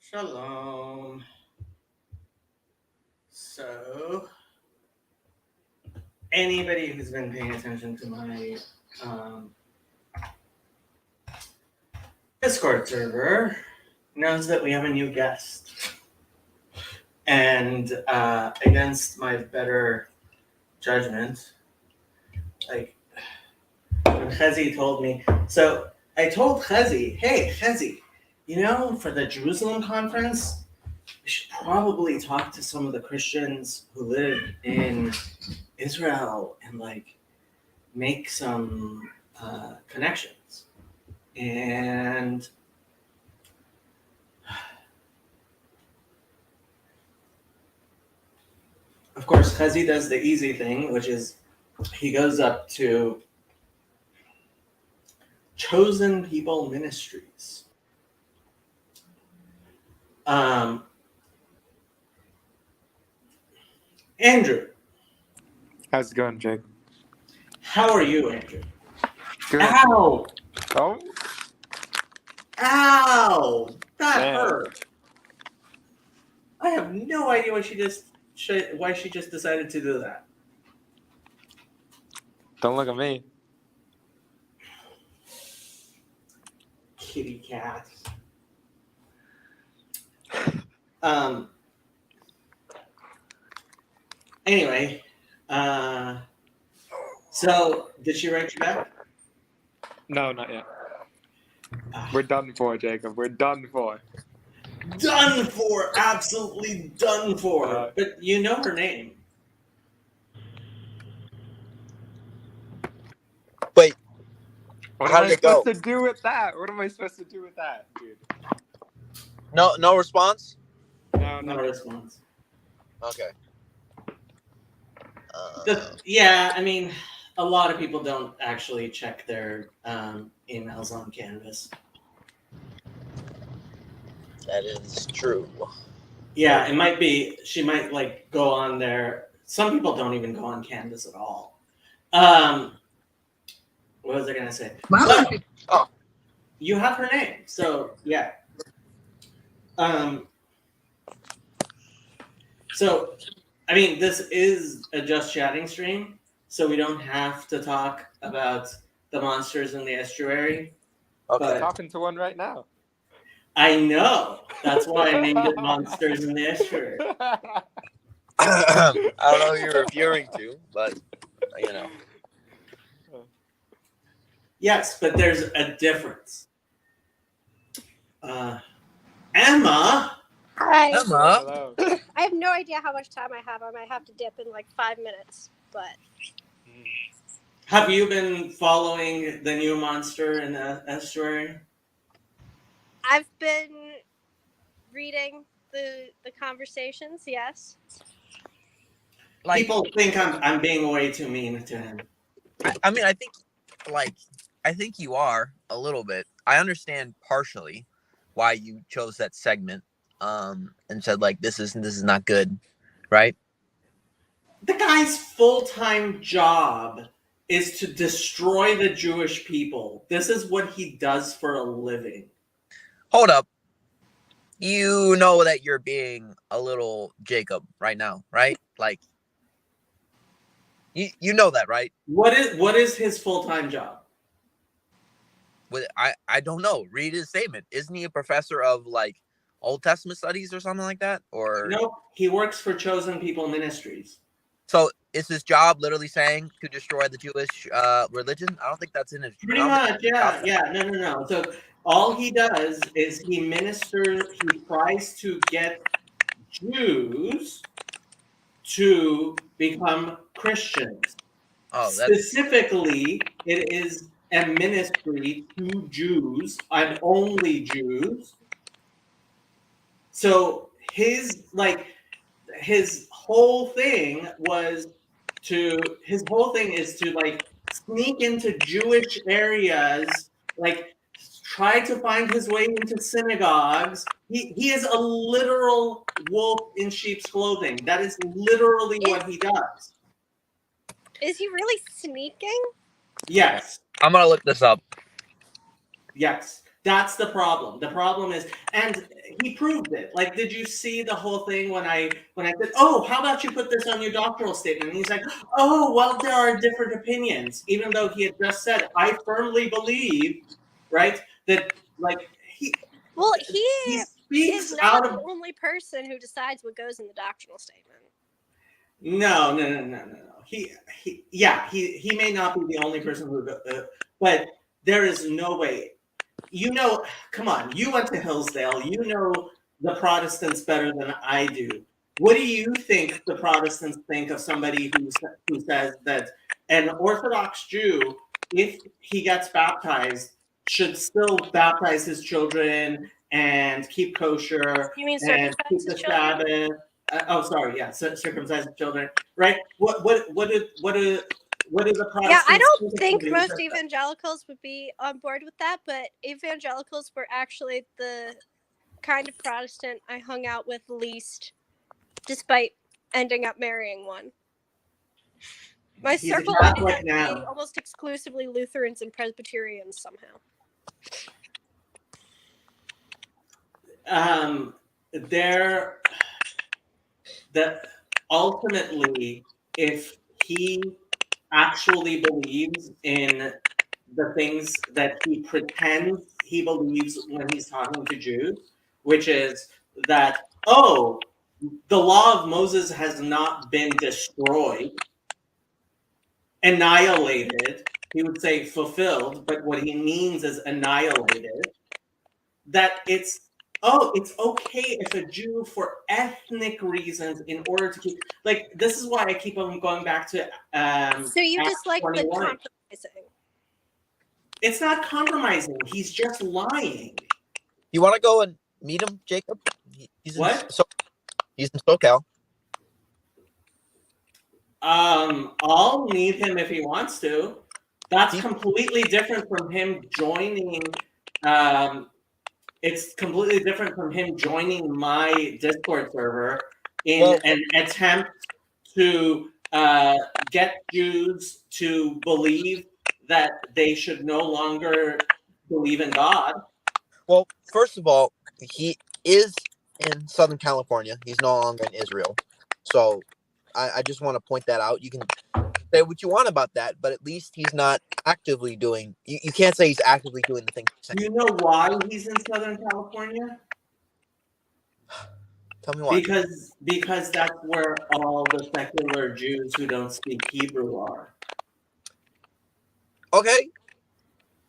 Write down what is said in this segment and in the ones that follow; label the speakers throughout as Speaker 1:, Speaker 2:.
Speaker 1: Shalom. So, anybody who's been paying attention to my Discord server knows that we have a new guest. And against my better judgment, like when Chezi told me, so I told Chezi, hey, Chezi, for the Jerusalem conference, we should probably talk to some of the Christians who live in Israel and make some connections. And of course, Chezi does the easy thing, which is he goes up to Chosen People Ministries. Andrew.
Speaker 2: How's it going, Jake?
Speaker 1: How are you, Andrew?
Speaker 2: Good.
Speaker 1: Ow!
Speaker 2: Oh?
Speaker 1: Ow! That
Speaker 2: Man.
Speaker 1: hurt. I have no idea why she just decided to do that.
Speaker 2: Don't look at me.
Speaker 1: Kitty cat. Anyway, so did she write you back?
Speaker 2: No, not yet. We're done for, Jacob. We're done for.
Speaker 1: Done for! Absolutely done for! But you know her name.
Speaker 3: Wait.
Speaker 2: What
Speaker 3: How
Speaker 2: am I
Speaker 3: did it go?
Speaker 2: supposed to do with that? What am I supposed to do with that, dude?
Speaker 3: No response?
Speaker 1: No response.
Speaker 3: Okay.
Speaker 1: Yeah, I mean, a lot of people don't actually check their emails on Canvas.
Speaker 3: That is true.
Speaker 1: Yeah, it might be. She might go on there. Some people don't even go on Canvas at all. What was I gonna say? You have her name, so yeah. So, I mean, this is a just chatting stream, so we don't have to talk about the monsters in the estuary.
Speaker 3: Okay.
Speaker 2: I'm talking to one right now.
Speaker 1: I know. That's why I named it Monsters in the Estuary.
Speaker 3: I don't know who you're referring to, but
Speaker 1: Yes, but there's a difference. Emma.
Speaker 4: Hi.
Speaker 3: Emma.
Speaker 2: Hello.
Speaker 4: I have no idea how much time I have. I might have to dip in 5 minutes, but.
Speaker 1: Have you been following the new monster in the estuary?
Speaker 4: I've been reading the conversations, yes.
Speaker 1: People think I'm being way too mean to him.
Speaker 3: I mean, I think you are a little bit. I understand partially why you chose that segment, and said this is not good, right?
Speaker 1: The guy's full-time job is to destroy the Jewish people. This is what he does for a living.
Speaker 3: Hold up. You know that you're being a little Jacob right now, right? You know that, right?
Speaker 1: What is his full-time job?
Speaker 3: I don't know. Read his statement. Isn't he a professor of Old Testament studies or something like that? Or
Speaker 1: no, he works for Chosen People Ministries.
Speaker 3: So is his job literally saying to destroy the Jewish religion? I don't think that's in his.
Speaker 1: Pretty much, yeah. No. So all he does is he ministers. He tries to get Jews to become Christians.
Speaker 3: Oh,
Speaker 1: specifically, it is a ministry to Jews and only Jews. So his whole thing is to sneak into Jewish areas, try to find his way into synagogues. He is a literal wolf in sheep's clothing. That is literally what he does.
Speaker 4: Is he really sneaking?
Speaker 1: Yes.
Speaker 3: I'm gonna look this up.
Speaker 1: Yes. That's the problem. The problem is, and he proved it. Like, did you see the whole thing when I said, "Oh, how about you put this on your doctoral statement?" And he's like, "Oh, well, there are different opinions," even though he had just said, "I firmly believe," right, that like
Speaker 4: Well,
Speaker 1: he
Speaker 4: he
Speaker 1: speaks
Speaker 4: is
Speaker 1: out
Speaker 4: not
Speaker 1: of
Speaker 4: the only person who decides what goes in the doctrinal statement.
Speaker 1: no. He may not be the only person who, but there is no way. You know, come on, you went to Hillsdale. You know the Protestants better than I do. What do you think the Protestants think of somebody who says that an Orthodox Jew, if he gets baptized, should still baptize his children and keep kosher
Speaker 4: You mean
Speaker 1: and keep
Speaker 4: circumcise his
Speaker 1: the
Speaker 4: children?
Speaker 1: Sabbath? Circumcise his children, right? What do the Protestants
Speaker 4: Yeah, I don't
Speaker 1: think of
Speaker 4: think
Speaker 1: somebody who
Speaker 4: most
Speaker 1: says that?
Speaker 4: evangelicals would be on board with that, but evangelicals were actually the kind of Protestant I hung out with least, despite ending up marrying one. My
Speaker 1: He's a
Speaker 4: circle ended
Speaker 1: Catholic
Speaker 4: up being
Speaker 1: now.
Speaker 4: almost exclusively Lutherans and Presbyterians somehow.
Speaker 1: That ultimately, if he actually believes in the things that he pretends he believes when he's talking to Jews, which is that, oh, the law of Moses has not been destroyed, annihilated, he would say fulfilled, but what he means is annihilated, that it's okay if a Jew, for ethnic reasons, in order to keep, like, this is why I keep on going back to
Speaker 4: So you
Speaker 1: Acts
Speaker 4: dislike the
Speaker 1: 21.
Speaker 4: compromising?
Speaker 1: It's not compromising. He's just lying.
Speaker 3: You want to go and meet him, Jacob? He's in
Speaker 1: What?
Speaker 3: he's in SoCal.
Speaker 1: I'll meet him if he wants to. That's completely different from him joining. It's completely different from him joining my Discord server in an attempt to get Jews to believe that they should no longer believe in God.
Speaker 3: Well, first of all, he is in Southern California. He's no longer in Israel. So I just want to point that out. You can say what you want about that, but at least he's not actively doing. You can't say he's actively doing the thing.
Speaker 1: Do you know why he's in Southern California?
Speaker 3: Tell me why.
Speaker 1: Because that's where all the secular Jews who don't speak Hebrew are.
Speaker 3: Okay,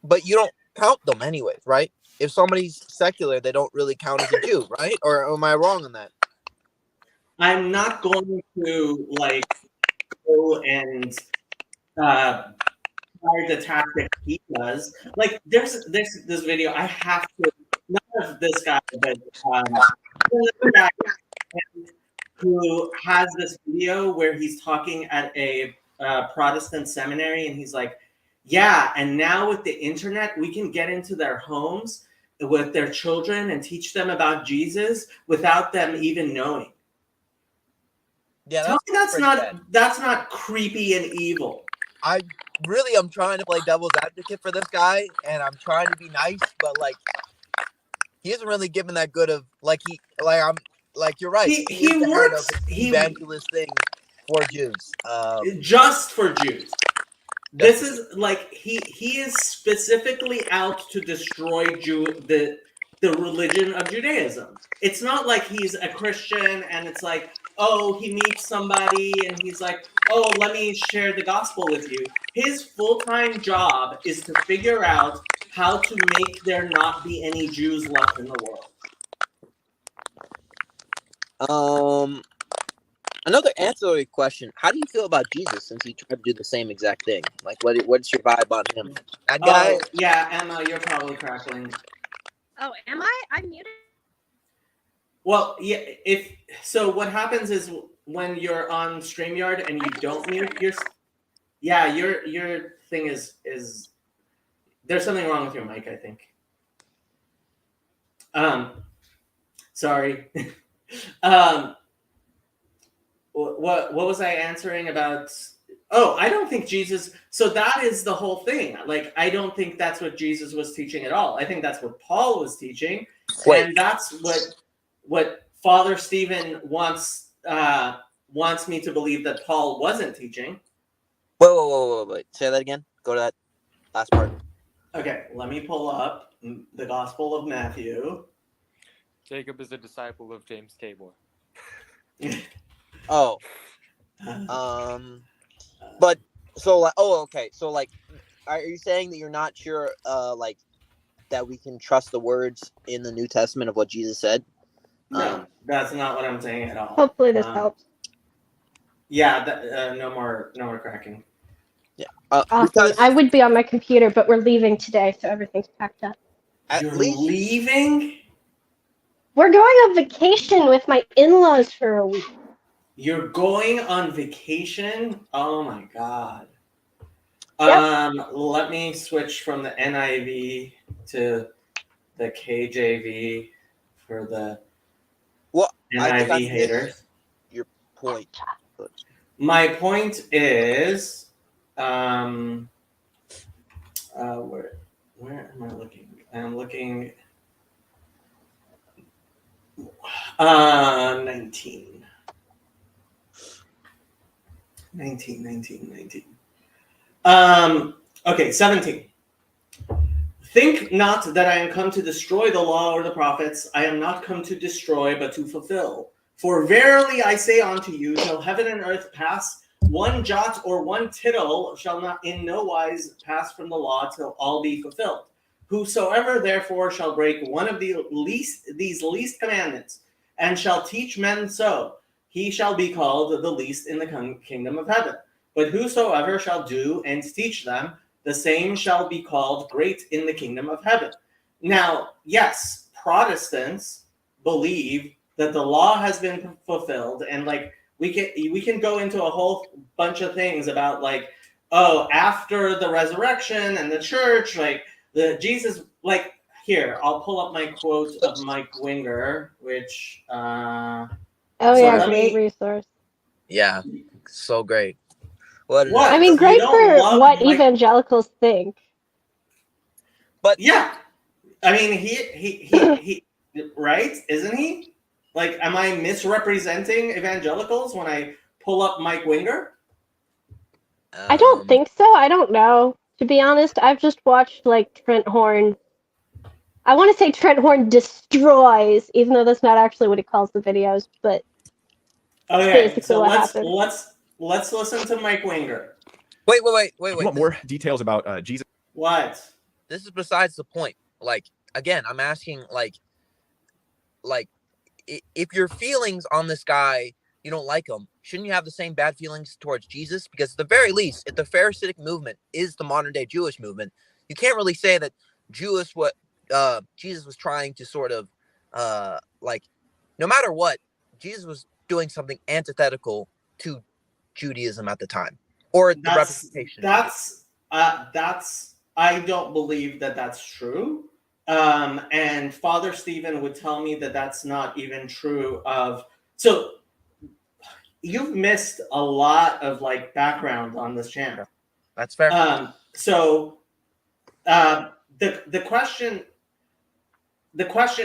Speaker 3: but you don't count them anyways, right? If somebody's secular, they don't really count as a Jew, right? Or am I wrong on that?
Speaker 1: I'm not going to go and try the tactic he does. Like there's this video I have to, not of this guy, but this guy who has this video where he's talking at a Protestant seminary, and he's like, yeah, and now with the internet, we can get into their homes with their children and teach them about Jesus without them even knowing.
Speaker 3: Yeah,
Speaker 1: Tell me that's not creepy and evil.
Speaker 3: I really am trying to play devil's advocate for this guy, and I'm trying to be nice, but like he isn't really giving that good of you're right. He is the head of an evangelist thing for Jews.
Speaker 1: Just for Jews. This is like he is specifically out to destroy the religion of Judaism. It's not like he's a Christian and it's like, oh, he meets somebody and he's like, oh, let me share the gospel with you. His full-time job is to figure out how to make there not be any Jews left in the world.
Speaker 3: Another ancillary question: how do you feel about Jesus since he tried to do the same exact thing? Like, what's your vibe on him? That guy?
Speaker 1: Oh, yeah, Emma, you're probably crackling.
Speaker 4: Oh, am I? I'm muted.
Speaker 1: Well, yeah. What happens is when you're on StreamYard and you don't mute your thing is there's something wrong with your mic, I think. Sorry. What was I answering about Oh, I don't think Jesus. So that is the whole thing. Like, I don't think that's what Jesus was teaching at all. I think that's what Paul was teaching,
Speaker 3: Wait.
Speaker 1: and that's what Father Stephen wants me to believe that Paul wasn't teaching.
Speaker 3: Wait. Say that again. Go to that last part.
Speaker 1: Okay, let me pull up the Gospel of Matthew.
Speaker 2: Jacob is a disciple of James Tabor.
Speaker 3: Oh. But so like, okay. So like, are you saying that you're not sure, like, that we can trust the words in the New Testament of what Jesus said?
Speaker 1: No, that's not what I'm saying at all.
Speaker 4: Hopefully this helps.
Speaker 1: Yeah, no more cracking.
Speaker 3: Yeah.
Speaker 4: Awesome.
Speaker 3: Because
Speaker 4: I would be on my computer, but we're leaving today, so everything's packed up.
Speaker 1: You're leaving?
Speaker 4: We're going on vacation with my in-laws for a week.
Speaker 1: You're going on vacation? Oh my god.
Speaker 4: Yep.
Speaker 1: Let me switch from the NIV to the KJV for the NIV haters.
Speaker 3: Your point.
Speaker 1: My point is, where am I looking? I'm looking 19. 19. Okay, 17. Think not that I am come to destroy the law or the prophets. I am not come to destroy, but to fulfill. For verily I say unto you, till heaven and earth pass, one jot or one tittle shall not in no wise pass from the law till all be fulfilled. Whosoever therefore shall break one of these least commandments, and shall teach men so, he shall be called the least in the kingdom of heaven. But whosoever shall do and teach them, the same shall be called great in the kingdom of heaven. Now, yes, Protestants believe that the law has been fulfilled, and like we can go into a whole bunch of things about like, oh, after the resurrection and the church, like the Jesus, like here, I'll pull up my quote of Mike Winger, which
Speaker 4: Great resource.
Speaker 3: Yeah, so great.
Speaker 1: What?
Speaker 4: I mean, great for what evangelicals think.
Speaker 3: But
Speaker 1: yeah, I mean, he right? Isn't he? Like, am I misrepresenting evangelicals when I pull up Mike Winger?
Speaker 4: I don't think so. I don't know. To be honest, I've just watched like Trent Horn. I want to say Trent Horn destroys, even though that's not actually what he calls the videos, but
Speaker 1: okay. So let's listen to Mike Winger.
Speaker 3: Wait.
Speaker 5: You want more details about Jesus?
Speaker 1: What?
Speaker 3: This is besides the point. Like, again, I'm asking, like, if your feelings on this guy, you don't like him, shouldn't you have the same bad feelings towards Jesus? Because at the very least, if the Pharisaic movement is the modern day Jewish movement, you can't really say that Jesus was trying to sort of, like, no matter what, Jesus was doing something antithetical to Judaism at the time, or the representation.
Speaker 1: I don't believe that that's true. And Father Stephen would tell me that that's not even true of. So you've missed a lot of like background on this channel.
Speaker 3: That's fair.
Speaker 1: The question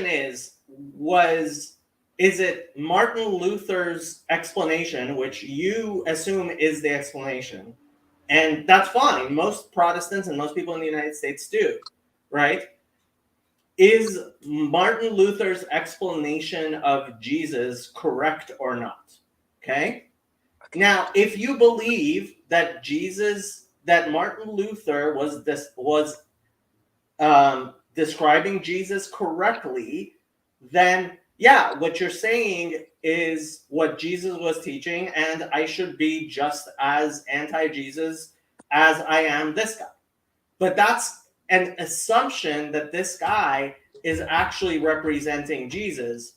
Speaker 1: is it Martin Luther's explanation, which you assume is the explanation, and that's fine. Most Protestants and most people in the United States do, right? Is Martin Luther's explanation of Jesus correct or not? Okay. Now, if you believe that Martin Luther was describing Jesus correctly, then yeah, what you're saying is what Jesus was teaching, and I should be just as anti-Jesus as I am this guy. But that's an assumption that this guy is actually representing Jesus.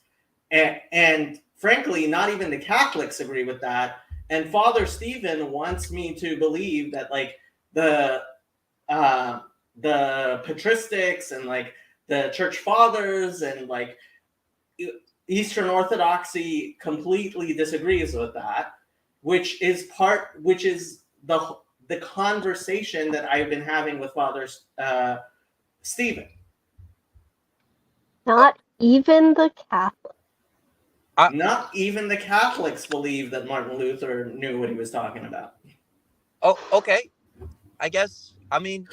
Speaker 1: And frankly, not even the Catholics agree with that. And Father Stephen wants me to believe that like the patristics and like the church fathers and like Eastern Orthodoxy completely disagrees with that, which is the conversation that I've been having with Father Stephen.
Speaker 4: Not even the Catholic.
Speaker 1: Not even the Catholics believe that Martin Luther knew what he was talking about.
Speaker 3: Oh, okay. I guess. I mean,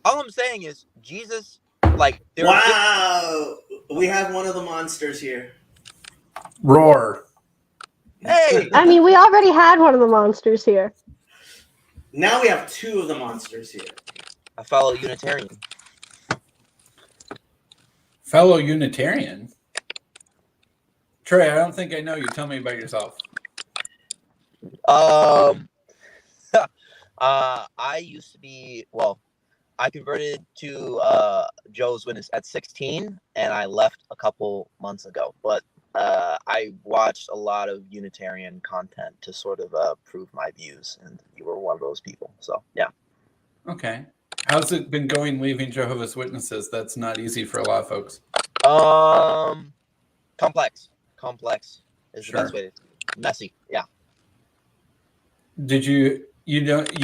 Speaker 3: all I'm saying is Jesus. Like,
Speaker 1: Wow, we have one of the monsters here.
Speaker 6: Roar.
Speaker 3: Hey,
Speaker 4: I mean, we already had one of the monsters here.
Speaker 1: Now we have two of the monsters here.
Speaker 3: a fellow Unitarian.
Speaker 6: Fellow Unitarian. Trey, I don't think I know you. Tell me about yourself.
Speaker 3: I used to be, I converted to Jehovah's Witness at 16, and I left a couple months ago. But I watched a lot of Unitarian content to sort of prove my views, and you were one of those people. So, yeah.
Speaker 6: Okay. How's it been going leaving Jehovah's Witnesses? That's not easy for a lot of folks.
Speaker 3: Complex is the best way to messy. Yeah.
Speaker 6: Did you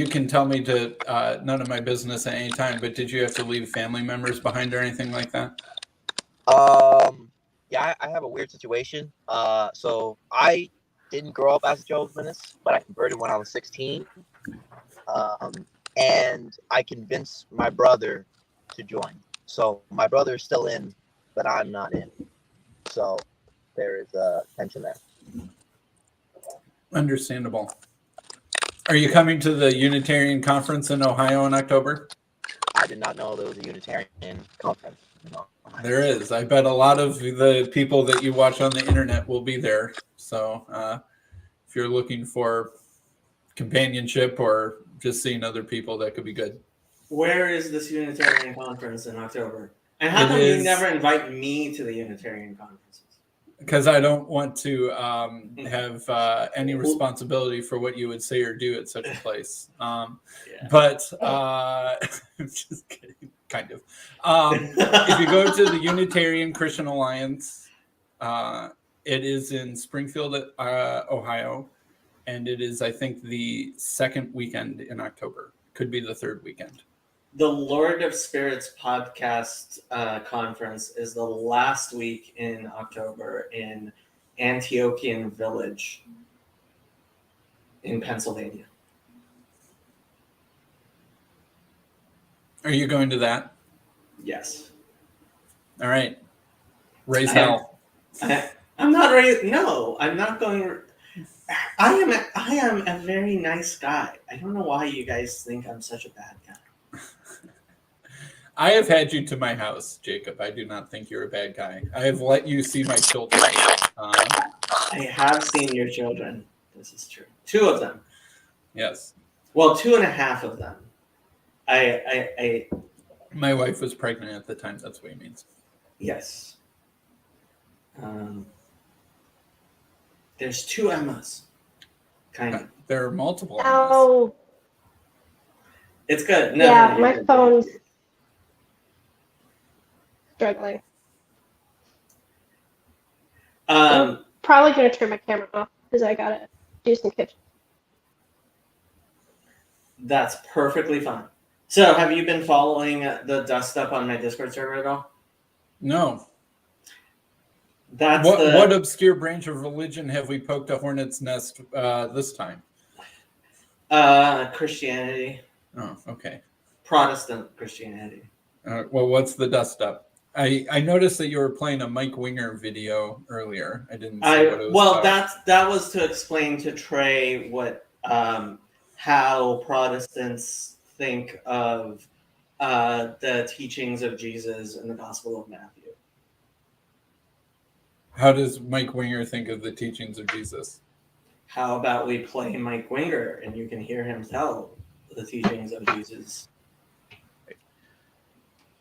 Speaker 6: can tell me to none of my business at any time, but did you have to leave family members behind or anything like that?
Speaker 3: Yeah, I have a weird situation. So I didn't grow up as a Jehovah's Witness, but I converted when I was 16. And I convinced my brother to join. So my brother is still in, but I'm not in. So there is a tension there.
Speaker 6: Understandable. Are you coming to the Unitarian Conference in Ohio in October?
Speaker 3: I did not know there was a Unitarian conference. No.
Speaker 6: There is. I bet a lot of the people that you watch on the internet will be there. So if you're looking for companionship or just seeing other people, that could be good.
Speaker 1: Where is this Unitarian conference in October? And how come you never invite me to the Unitarian conferences?
Speaker 6: Because I don't want to have any responsibility for what you would say or do at such a place. But I'm just kidding, kind of. If you go to the Unitarian Christian Alliance, it is in Springfield, Ohio, and it is, I think, the second weekend in October. Could be the third weekend.
Speaker 1: The Lord of Spirits podcast conference is the last week in October in Antiochian Village in Pennsylvania.
Speaker 6: Are you going to that?
Speaker 1: Yes.
Speaker 6: All right. Raise hell.
Speaker 1: I'm not ready. No, I'm not going. I am a very nice guy. I don't know why you guys think I'm such a bad guy.
Speaker 6: I have had you to my house, Jacob. I do not think you're a bad guy. I have let you see my children.
Speaker 1: I have seen your children. This is true. 2 of them.
Speaker 6: Yes.
Speaker 1: Well, 2.5 of them.
Speaker 6: My wife was pregnant at the time. That's what he means.
Speaker 1: Yes. There's 2 Emmas. Kind of.
Speaker 6: There are multiple.
Speaker 4: Oh.
Speaker 1: It's good.
Speaker 4: No, my phone's struggling. I'm probably going to turn my camera off because I got to do some kitchen.
Speaker 1: That's perfectly fine. So, have you been following the dust up on my Discord server at all?
Speaker 6: No.
Speaker 1: That's
Speaker 6: what obscure branch of religion have we poked a hornet's nest this time?
Speaker 1: Christianity.
Speaker 6: Oh, okay.
Speaker 1: Protestant Christianity.
Speaker 6: Well, what's the dust up? I noticed that you were playing a Mike Winger video earlier. I didn't see what it was about.
Speaker 1: that was to explain to Trey what how Protestants think of the teachings of Jesus in the Gospel of Matthew.
Speaker 6: How does Mike Winger think of the teachings of Jesus?
Speaker 1: How about we play Mike Winger and you can hear him tell the teachings of Jesus?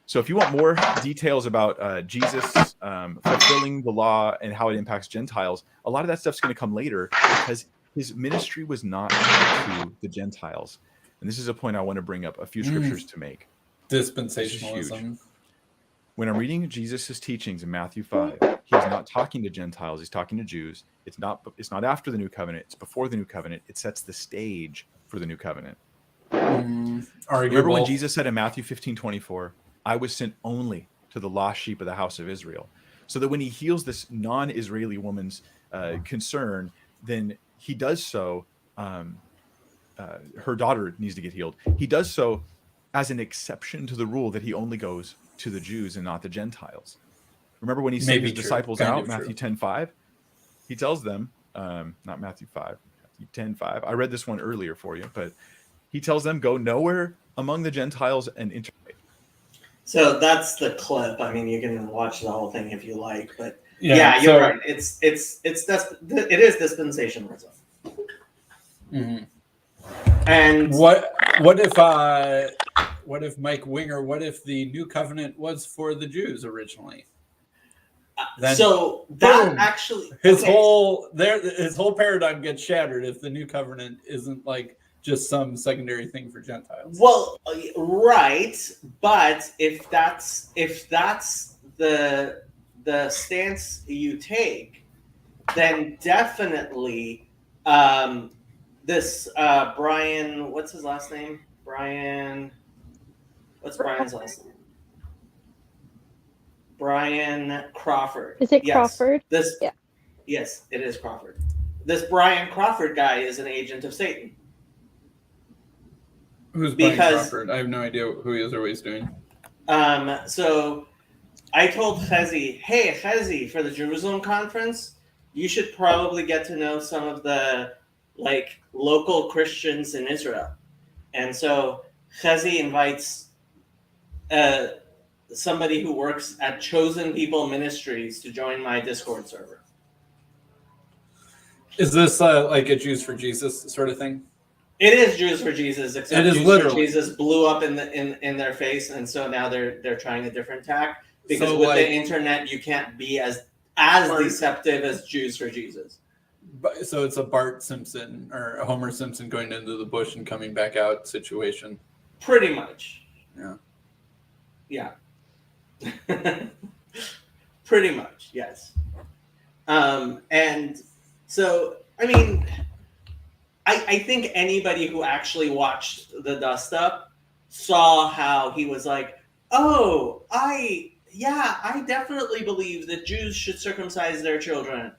Speaker 5: So if you want more details about Jesus fulfilling the law and how it impacts Gentiles, a lot of that stuff's going to come later because his ministry was not to the Gentiles. And this is a point I want to bring up, a few scriptures to make.
Speaker 6: Dispensationalism.
Speaker 5: When I'm reading Jesus' teachings in Matthew 5, he's not talking to Gentiles, he's talking to Jews. It's not after the new covenant, it's before the new covenant. It sets the stage for the new covenant.
Speaker 6: Arguable.
Speaker 5: Remember when Jesus said in Matthew 15:24, I was sent only to the lost sheep of the house of Israel. So that when he heals this non-Israeli woman's concern, then he does so. Her daughter needs to get healed. He does so as an exception to the rule that he only goes to the Jews and not the Gentiles. Remember when he sent his disciples out, Matthew 10:5? He tells them, not Matthew 5, Matthew 10:5. I read this one earlier for you, but he tells them, go nowhere among the Gentiles and integrate.
Speaker 1: So that's the clip. I mean, you can watch the whole thing if you like, but yeah, you're right. It is dispensationalism.
Speaker 6: Mm-hmm.
Speaker 1: And
Speaker 6: what if Mike Winger? What if the new covenant was for the Jews originally? Then,
Speaker 1: so that
Speaker 6: boom,
Speaker 1: actually
Speaker 6: his whole paradigm gets shattered if the new covenant isn't like just some secondary thing for Gentiles.
Speaker 1: Well, right, but if that's the stance you take, then definitely this Brian, what's his last name? What's Brian's last name? Brian Crawford.
Speaker 4: Is it Crawford?
Speaker 1: Yes, it is Crawford. This Brian Crawford guy is an agent of Satan.
Speaker 6: Who's Brian Crawford? I have no idea who he is or what he's doing.
Speaker 1: So I told Chezi, hey, Chezi, for the Jerusalem conference, you should probably get to know some of the local Christians in Israel. And so Chezi invites somebody who works at Chosen People Ministries to join my Discord server.
Speaker 6: Is this like a Jews for Jesus sort of thing?
Speaker 1: It is Jews for Jesus, except Jews
Speaker 6: literally.
Speaker 1: for Jesus blew up in their face, and so now they're trying a different tack because with the internet you can't be as deceptive as Jews for Jesus.
Speaker 6: So it's a Bart Simpson or a Homer Simpson going into the bush and coming back out situation.
Speaker 1: Pretty much.
Speaker 6: Yeah.
Speaker 1: Pretty much, yes. And so I mean, I think anybody who actually watched the Dust Up saw how he was like, oh, I definitely believe that Jews should circumcise their children.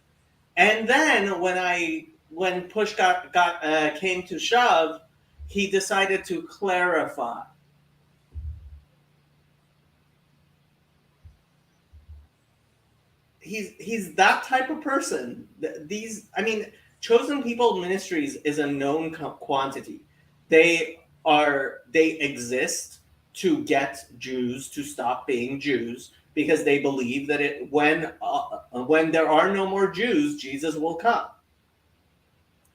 Speaker 1: And then when push came to shove, he decided to clarify. He's that type of person. Chosen People Ministries is a known quantity. They exist to get Jews to stop being Jews because they believe that when there are no more Jews, Jesus will come.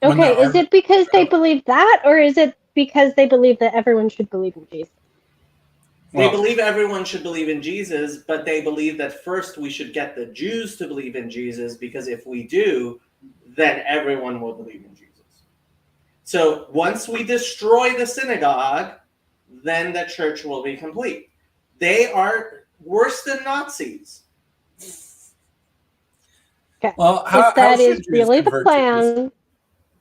Speaker 4: Okay, is it because they believe that, or is it because they believe that everyone should believe in Jesus?
Speaker 1: They believe everyone should believe in Jesus, but they believe that first we should get the Jews to believe in Jesus, because if we do, then everyone will believe in Jesus. So once we destroy the synagogue, then the church will be complete. They are worse than Nazis.
Speaker 4: Okay.
Speaker 6: Well,
Speaker 4: if that is really the plan,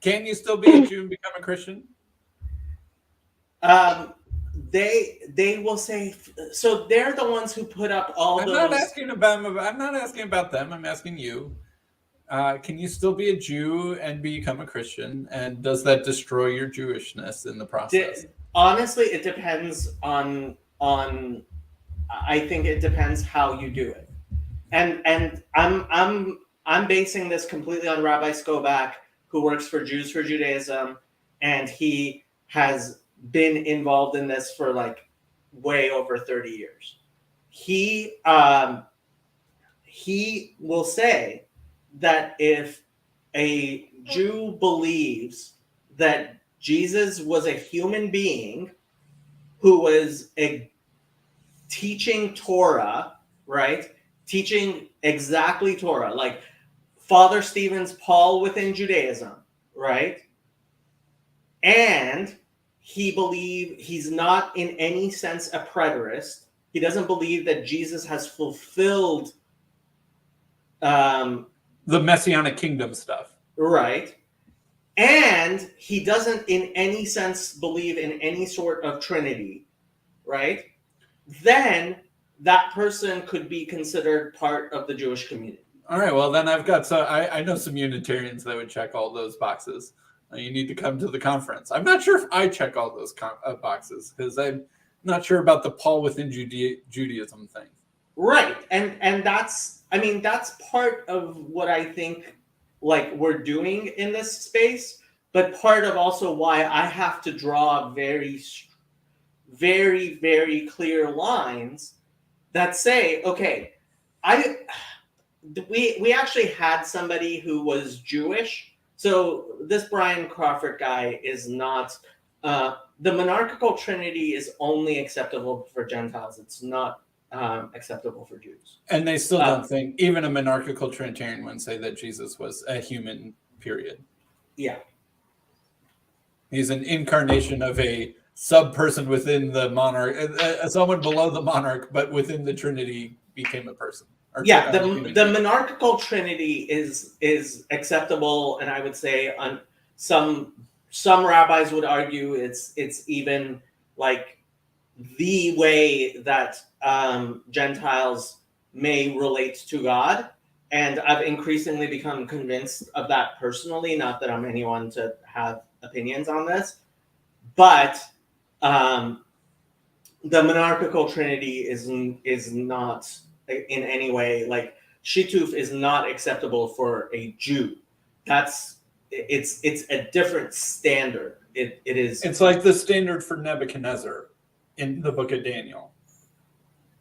Speaker 6: can you still be a Jew and become a Christian?
Speaker 1: They will say, so they're the ones who put up all those.
Speaker 6: I'm not asking about them. I'm asking you. Can you still be a Jew and become a Christian? And does that destroy your Jewishness in the process?
Speaker 1: Honestly, it depends on. I think it depends how you do it, and I'm basing this completely on Rabbi Skobach, who works for Jews for Judaism, and he has been involved in this for way over 30 years. He will say that if a Jew believes that Jesus was a human being who was teaching Torah, right? Teaching exactly Torah, like Father Stephen's Paul within Judaism, right? And he's not in any sense a preterist. He doesn't believe that Jesus has fulfilled
Speaker 6: the Messianic kingdom stuff.
Speaker 1: Right. and he doesn't in any sense believe in any sort of Trinity, right? Then that person could be considered part of the Jewish community.
Speaker 6: All right, well then I've got I know some Unitarians that would check all those boxes. You need to come to the conference. I'm not sure if I check all those boxes because I'm not sure about the Paul within Judaism thing.
Speaker 1: Right, and that's part of what I think like we're doing in this space, but part of also why I have to draw very, very, very clear lines that say, okay, we actually had somebody who was Jewish. So this Brian Crawford guy is not. The monarchical Trinity is only acceptable for Gentiles. It's not acceptable for Jews.
Speaker 6: And they still don't think, even a monarchical Trinitarian would say that Jesus was a human, period.
Speaker 1: Yeah.
Speaker 6: He's an incarnation of a sub-person within the monarch, someone below the monarch, but within the Trinity became a person.
Speaker 1: Yeah, the monarchical Trinity is acceptable, and I would say on some rabbis would argue it's even like the way that Gentiles may relate to God, and I've increasingly become convinced of that personally. Not that I'm anyone to have opinions on this, but the monarchical Trinity is not in any way like Shituf is not acceptable for a Jew. It's a different standard. It is.
Speaker 6: It's like the standard for Nebuchadnezzar in the book of Daniel.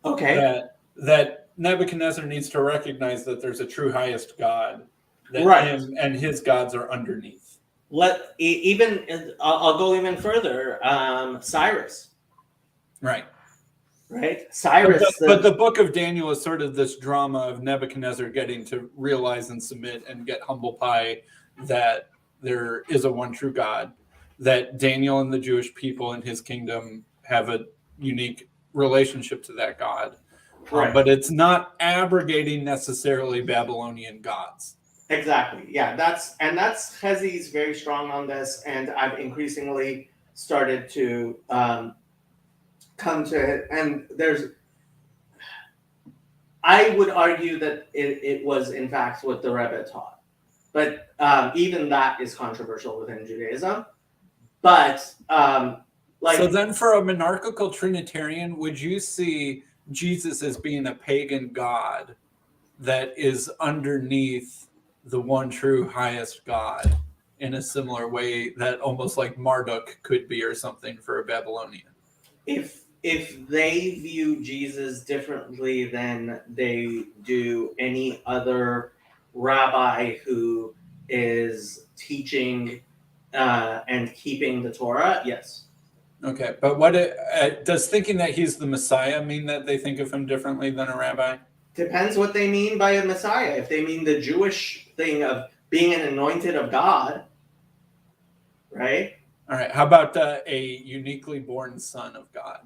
Speaker 1: Okay.
Speaker 6: That Nebuchadnezzar needs to recognize that there's a true highest God, that him and his gods are underneath.
Speaker 1: I'll go even further. Cyrus.
Speaker 6: Right.
Speaker 1: Cyrus.
Speaker 6: But the book of Daniel is sort of this drama of Nebuchadnezzar getting to realize and submit and get humble pie that there is a one true God, that Daniel and the Jewish people in his kingdom have a unique relationship to that God. But it's not abrogating necessarily Babylonian gods.
Speaker 1: Exactly. Yeah, that's Chezi's very strong on this, and I've increasingly started to come to it. And I would argue that it was in fact what the Rebbe taught, but even that is controversial within Judaism. But
Speaker 6: so then, for a monarchical Trinitarian, would you see Jesus as being a pagan god that is underneath the one true highest God in a similar way that almost like Marduk could be or something for a Babylonian?
Speaker 1: If they view Jesus differently than they do any other rabbi who is teaching and keeping the Torah, yes.
Speaker 6: Okay, but what does thinking that he's the Messiah mean that they think of him differently than a rabbi?
Speaker 1: Depends what they mean by a Messiah. If they mean the Jewish thing of being an anointed of God, right?
Speaker 6: All right. How about a uniquely born son of God?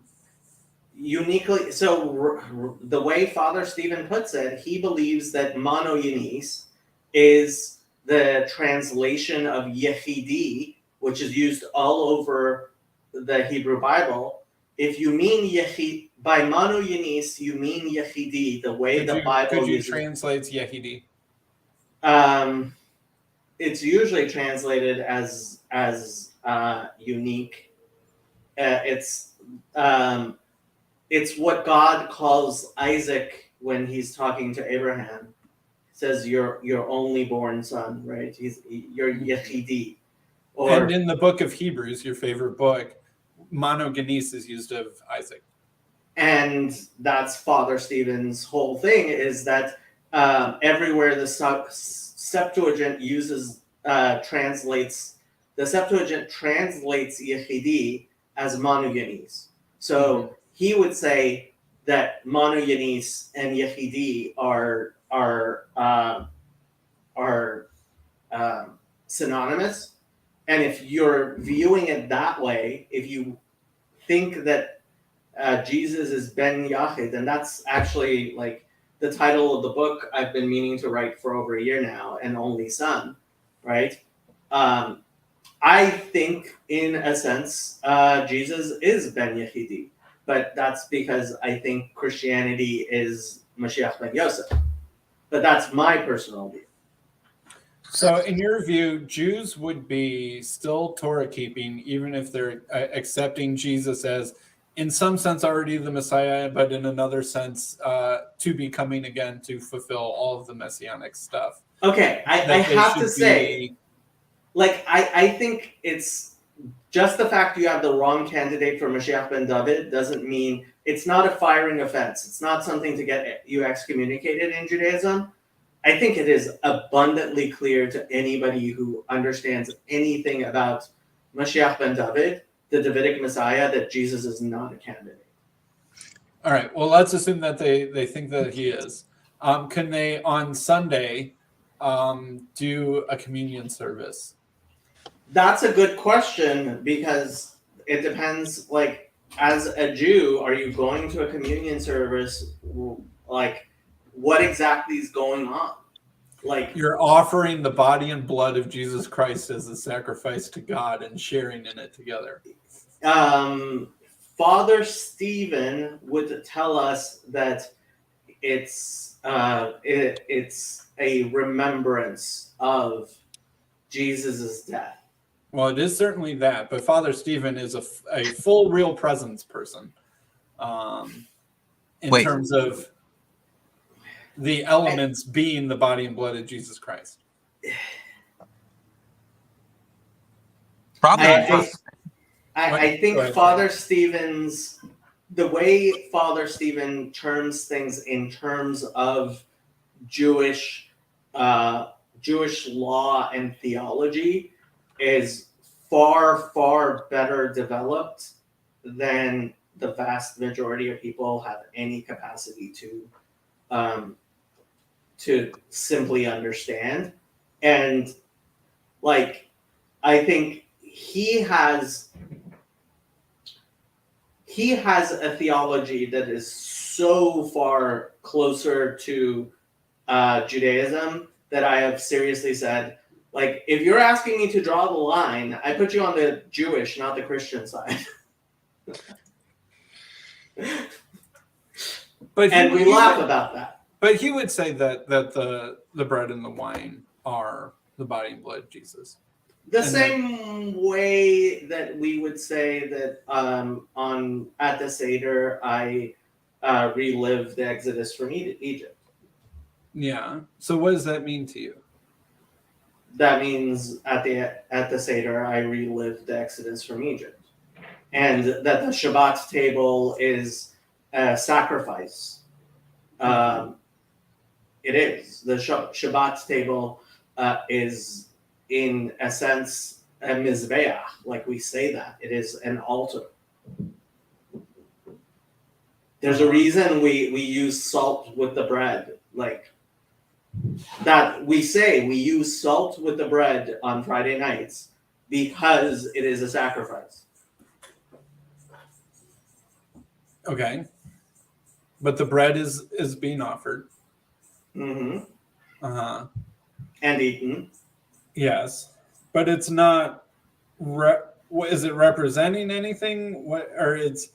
Speaker 1: Uniquely. So the way Father Stephen puts it, he believes that monogenes is the translation of Yehidi, which is used all over the Hebrew Bible. If you mean Yehid by monogenes, you mean Yehidi. The way the Bible uses.
Speaker 6: Translates Yehidi?
Speaker 1: It's usually translated as unique. It's what God calls Isaac when he's talking to Abraham. He says, "Your only born son," right? You're Yehidi.
Speaker 6: And in the book of Hebrews, your favorite book, monogenes is used of Isaac.
Speaker 1: And that's Father Stephen's whole thing, is that everywhere the Septuagint translates Yehidi as monogenes. So he would say that monogenes and Yehidi are synonymous. And if you're viewing it that way, if you think that Jesus is Ben Yachid, and that's actually like the title of the book I've been meaning to write for over a year now, and only son, right? I think, in a sense, Jesus is Ben Yechidi, but that's because I think Christianity is Mashiach ben Yosef. But that's my personal view.
Speaker 6: So, in your view, Jews would be still Torah keeping, even if they're accepting Jesus as, in some sense, already the Messiah, but in another sense, to be coming again to fulfill all of the messianic stuff.
Speaker 1: Okay, I
Speaker 6: That they
Speaker 1: have to
Speaker 6: should
Speaker 1: say,
Speaker 6: be-
Speaker 1: like, I think it's just the fact you have the wrong candidate for Mashiach ben David doesn't mean it's not a firing offense. It's not something to get you excommunicated in Judaism. I think it is abundantly clear to anybody who understands anything about Mashiach ben David, the Davidic Messiah, that Jesus is not a candidate.
Speaker 6: All right. Well, let's assume that they think that he is. Can they on Sunday do a communion service?
Speaker 1: That's a good question because it depends. Like, as a Jew, are you going to a communion service? Like, what exactly is going on? Like,
Speaker 6: You're offering the body and blood of Jesus Christ as a sacrifice to God and sharing in it together.
Speaker 1: Father Stephen would tell us that it's a remembrance of Jesus's death.
Speaker 6: Well, it is certainly that, but Father Stephen is a full real presence person in
Speaker 3: Wait.
Speaker 6: terms of the elements being the body and blood of Jesus Christ.
Speaker 3: Probably.
Speaker 1: I think Father Stephen's, the way Father Stephen terms things in terms of Jewish law and theology is far, far better developed than the vast majority of people have any capacity to simply understand. And like, I think he has a theology that is so far closer to Judaism that I have seriously said, like, if you're asking me to draw the line, I put you on the Jewish, not the Christian side. And we laugh about that.
Speaker 6: But he would say that the bread and the wine are the body and blood of Jesus.
Speaker 1: The same way that we would say that at the Seder, I relive the Exodus from Egypt.
Speaker 6: Yeah. So what does that mean to you?
Speaker 1: That means at the Seder, I relive the Exodus from Egypt. And that the Shabbat table is a sacrifice. It is. The Shabbat table is, in a sense, a mizbeach, like we say that. It is an altar. There's a reason we use salt with the bread. Like, that we say we use salt with the bread on Friday nights because it is a sacrifice.
Speaker 6: Okay. But the bread is being offered.
Speaker 1: Mm-hmm.
Speaker 6: Uh-huh.
Speaker 1: And eaten.
Speaker 6: Yes. But it's not is it representing anything? Or it's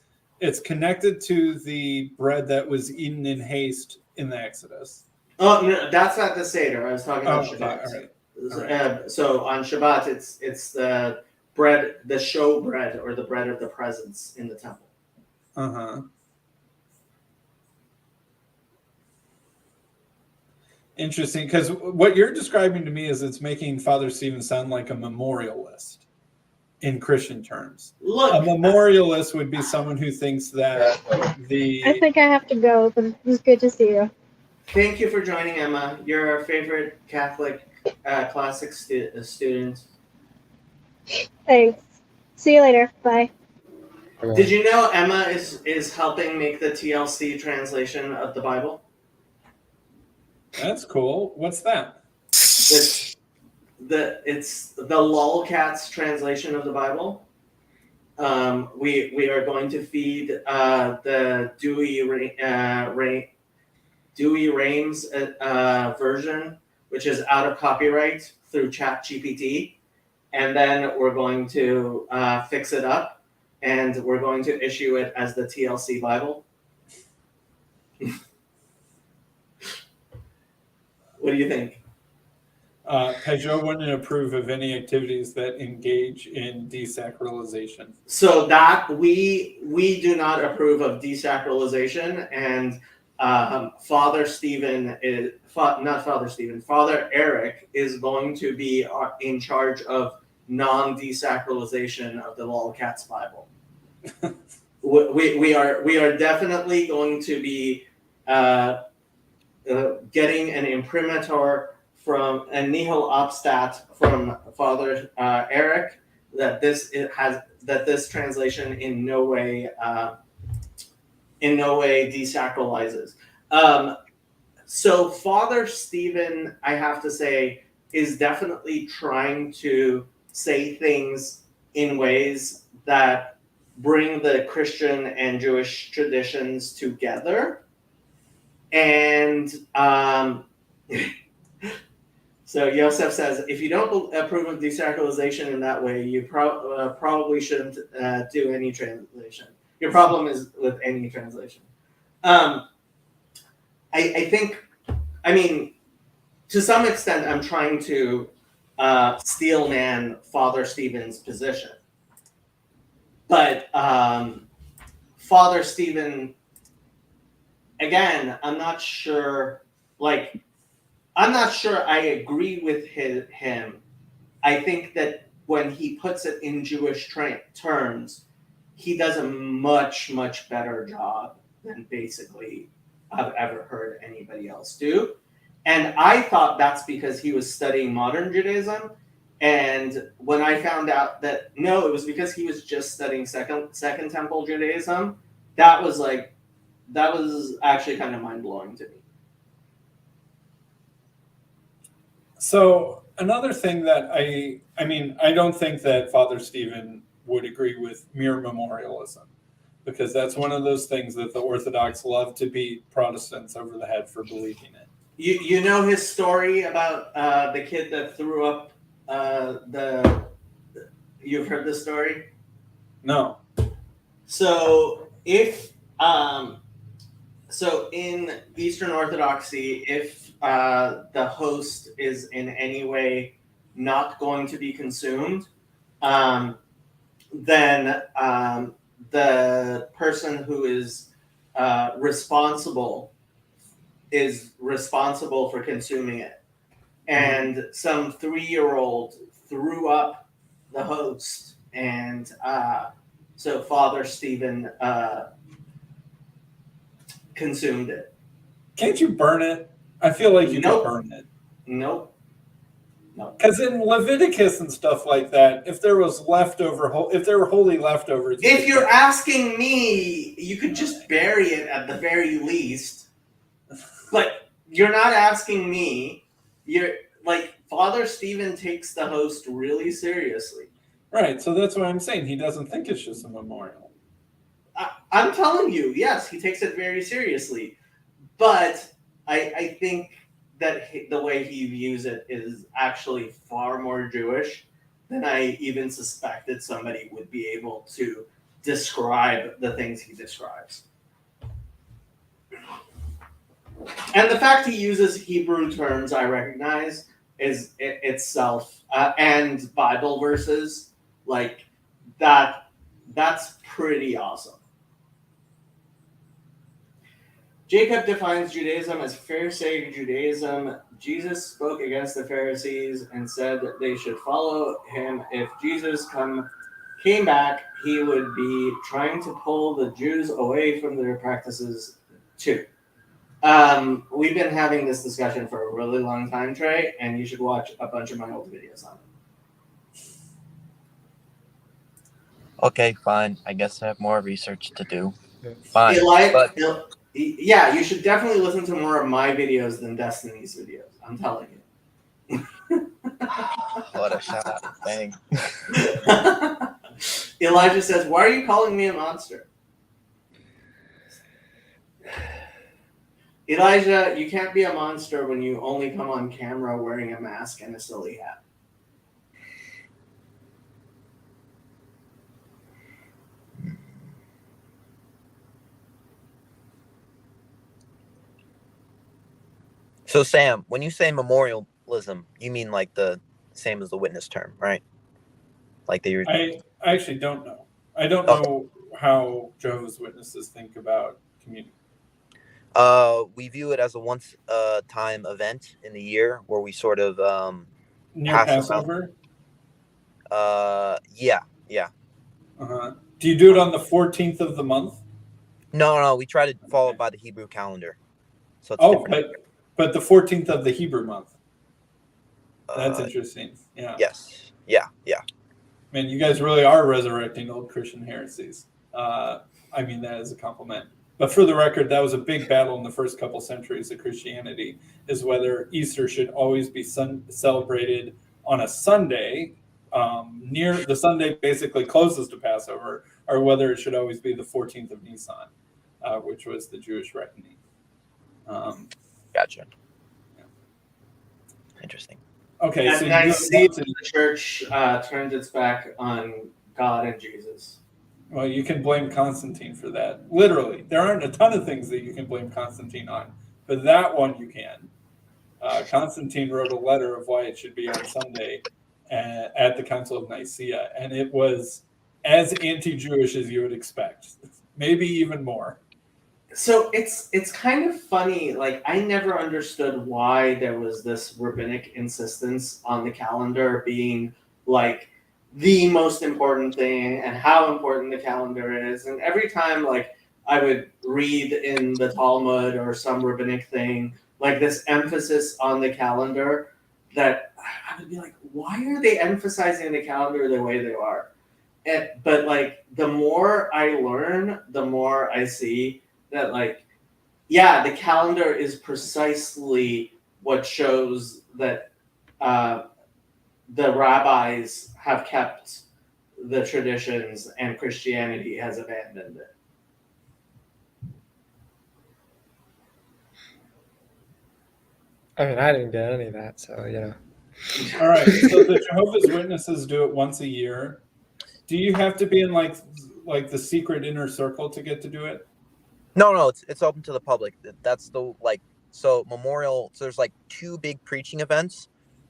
Speaker 6: connected to the bread that was eaten in haste in the Exodus.
Speaker 1: Oh no, that's not the Seder. I was talking about Shabbat.
Speaker 6: Okay. All right.
Speaker 1: So on Shabbat, it's the bread, the show bread, or the bread of the presence in the temple.
Speaker 6: Uh-huh. Interesting, because what you're describing to me is it's making Father Stephen sound like a memorialist in Christian terms.
Speaker 1: Look,
Speaker 6: a memorialist would be someone who thinks that
Speaker 7: I think I have to go, but it was good to see you.
Speaker 1: Thank you for joining, Emma. You're our favorite Catholic classic student.
Speaker 7: Thanks. See you later. Bye.
Speaker 1: Did you know Emma is helping make the TLC translation of the Bible?
Speaker 6: That's cool. What's that?
Speaker 1: It's the Lolcats translation of the Bible. We are going to feed the Dewey Rames version, which is out of copyright, through ChatGPT, and then we're going to fix it up, and we're going to issue it as the TLC Bible. What do you think?
Speaker 6: Peugeot wouldn't approve of any activities that engage in desacralization.
Speaker 1: So that we do not approve of desacralization, and Father Eric is going to be in charge of non-desacralization of the Lolcats Bible. we are definitely going to be getting an imprimatur from a nihil obstat from Father Eric that this translation in no way desacralizes. So Father Stephen, I have to say, is definitely trying to say things in ways that bring the Christian and Jewish traditions together. And so Yosef says, if you don't approve of desacralization in that way, you probably shouldn't do any translation. Your problem is with any translation. I think, I mean, to some extent, I'm trying to steel man Father Stephen's position. But Father Stephen, again, I'm not sure I agree with him. I think that when he puts it in Jewish terms, he does a much, much better job than basically I've ever heard anybody else do. And I thought that's because he was studying modern Judaism. And when I found out that, no, it was because he was just studying Second Temple Judaism, that was actually kind of mind-blowing to me.
Speaker 6: So another thing that I don't think that Father Stephen would agree with mere memorialism, because that's one of those things that the Orthodox love to beat Protestants over the head for believing in.
Speaker 1: You know his story about the kid that threw up you've heard this story?
Speaker 6: No.
Speaker 1: So so in Eastern Orthodoxy, if the host is in any way not going to be consumed, then the person who is responsible for consuming it. And some 3-year-old threw up the host, and so Father Stephen consumed it.
Speaker 6: Can't you burn it? I feel like you
Speaker 1: Nope.
Speaker 6: could burn it.
Speaker 1: Nope.
Speaker 6: Because in Leviticus and stuff like that, if there were holy leftovers.
Speaker 1: If you're asking me, you could just bury it at the very least. But you're not asking me. You're like, Father Stephen takes the host really seriously.
Speaker 6: Right, so that's what I'm saying. He doesn't think it's just a memorial.
Speaker 1: I'm telling you, yes, he takes it very seriously. But I think that the way he views it is actually far more Jewish than I even suspected somebody would be able to describe the things he describes. And the fact he uses Hebrew terms, I recognize, is itself, and Bible verses, like that. That's pretty awesome. Jacob defines Judaism as Pharisaic Judaism. Jesus spoke against the Pharisees and said that they should follow him. If Jesus came back, he would be trying to pull the Jews away from their practices too. We've been having this discussion for a really long time, Trey, and you should watch a bunch of my old videos on it.
Speaker 3: Okay, fine. I guess I have more research to do.
Speaker 2: Yeah.
Speaker 3: Fine.
Speaker 1: Yeah, you should definitely listen to more of my videos than Destiny's videos. I'm telling you.
Speaker 3: What a shout out. Dang.
Speaker 1: Elijah says, "Why are you calling me a monster?" Elijah, you can't be a monster when you only come on camera wearing a mask and a silly hat.
Speaker 3: So Sam, when you say memorialism, you mean like the same as the witness term, right? Like they.
Speaker 6: I actually don't know. I don't
Speaker 3: Okay.
Speaker 6: know how Jehovah's Witnesses think about communion.
Speaker 3: We view it as a once time event in the year where we sort of
Speaker 6: Near
Speaker 3: pass
Speaker 6: Passover?
Speaker 3: around. Yeah.
Speaker 6: Uh-huh. Do you do it on the 14th of the month?
Speaker 3: No, we try to follow by the Hebrew calendar. So it's
Speaker 6: Oh,
Speaker 3: different.
Speaker 6: but the 14th of the Hebrew month. That's
Speaker 3: Uh,
Speaker 6: interesting. Yeah.
Speaker 3: yes. Yeah.
Speaker 6: Man, you guys really are resurrecting old Christian heresies. I mean that as a compliment. But for the record, that was a big battle in the first couple centuries of Christianity, is whether Easter should always be celebrated on a Sunday, near the Sunday basically closest to Passover, or whether it should always be the 14th of Nisan, which was the Jewish reckoning.
Speaker 3: Gotcha.
Speaker 6: Yeah.
Speaker 3: Interesting.
Speaker 6: Okay,
Speaker 1: At
Speaker 6: so you
Speaker 1: Nicaea,
Speaker 6: do it
Speaker 1: the church turned its back on God and Jesus.
Speaker 6: Well, you can blame Constantine for that. Literally, there aren't a ton of things that you can blame Constantine on, but that one you can. Constantine wrote a letter of why it should be on Sunday at the Council of Nicaea, and it was as anti-Jewish as you would expect, maybe even more.
Speaker 1: So it's kind of funny. Like, I never understood why there was this rabbinic insistence on the calendar being like the most important thing, and how important the calendar is. And every time, like, I would read in the Talmud or some rabbinic thing, like this emphasis on the calendar, that I would be like, why are they emphasizing the calendar the way they are? But like, the more I learn, the more I see that, like, yeah, the calendar is precisely what shows that the rabbis have kept the traditions and Christianity has abandoned it.
Speaker 2: I mean, I didn't get any of that, so
Speaker 6: All right, so the Jehovah's Witnesses do it once a year. Do you have to be in like the secret inner circle to get to do it?
Speaker 3: No, it's open to the public. That's the memorial. So there's like two big preaching events,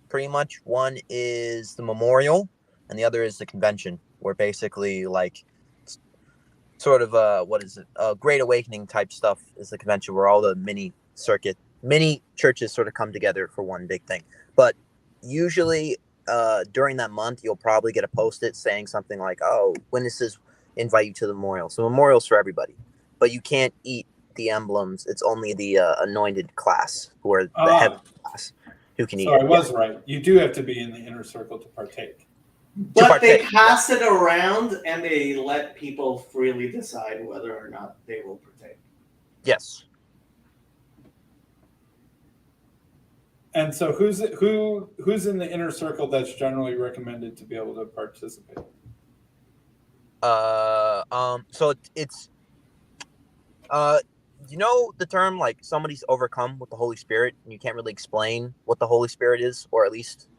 Speaker 3: pretty much. One is the memorial, and the other is the convention, where basically like sort of a Great Awakening type stuff is the convention, where all the mini churches sort of come together for one big thing. But usually during that month, you'll probably get a post-it saying something like, "Oh, witnesses invite you to the memorial." So memorial's for everybody, but you can't eat the emblems. It's only the anointed class, who are the heavenly class, who can eat
Speaker 6: So
Speaker 3: it.
Speaker 6: I was right. You do have to be in the inner circle to partake.
Speaker 1: But they pass it around and they let people freely decide whether or not they will partake.
Speaker 3: Yes.
Speaker 6: And so who's in the inner circle that's generally recommended to be able to participate?
Speaker 3: So it's you know the term, like, somebody's overcome with the Holy Spirit, and you can't really explain what the Holy Spirit is, or at least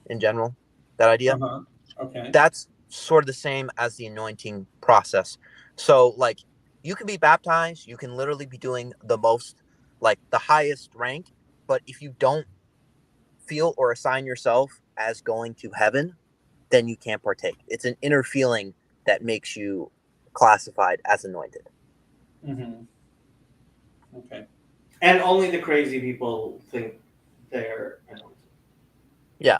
Speaker 3: in general, that idea.
Speaker 6: Uh-huh. Okay.
Speaker 3: That's sort of the same as the anointing process. So, like, you can be baptized, you can literally be doing the most, like, the highest rank, but if you don't feel or assign yourself as going to heaven, then you can't partake. It's an inner feeling that makes you classified as anointed.
Speaker 6: Mm-hmm. Okay.
Speaker 1: And only the crazy people think they're anointed.
Speaker 3: Yeah.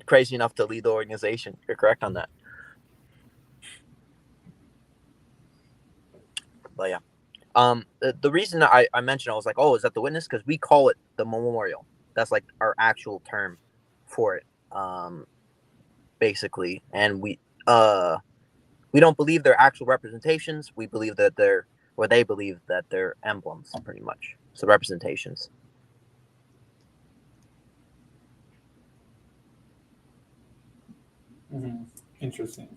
Speaker 3: Crazy enough to lead the organization. You're correct on that. But yeah. The reason I mentioned, I was like, oh, is that the witness? Because we call it the memorial. That's like our actual term for it. Basically. And we don't believe they're actual representations. We believe that they believe that they're emblems, pretty much. So representations.
Speaker 6: Mm-hmm. Interesting.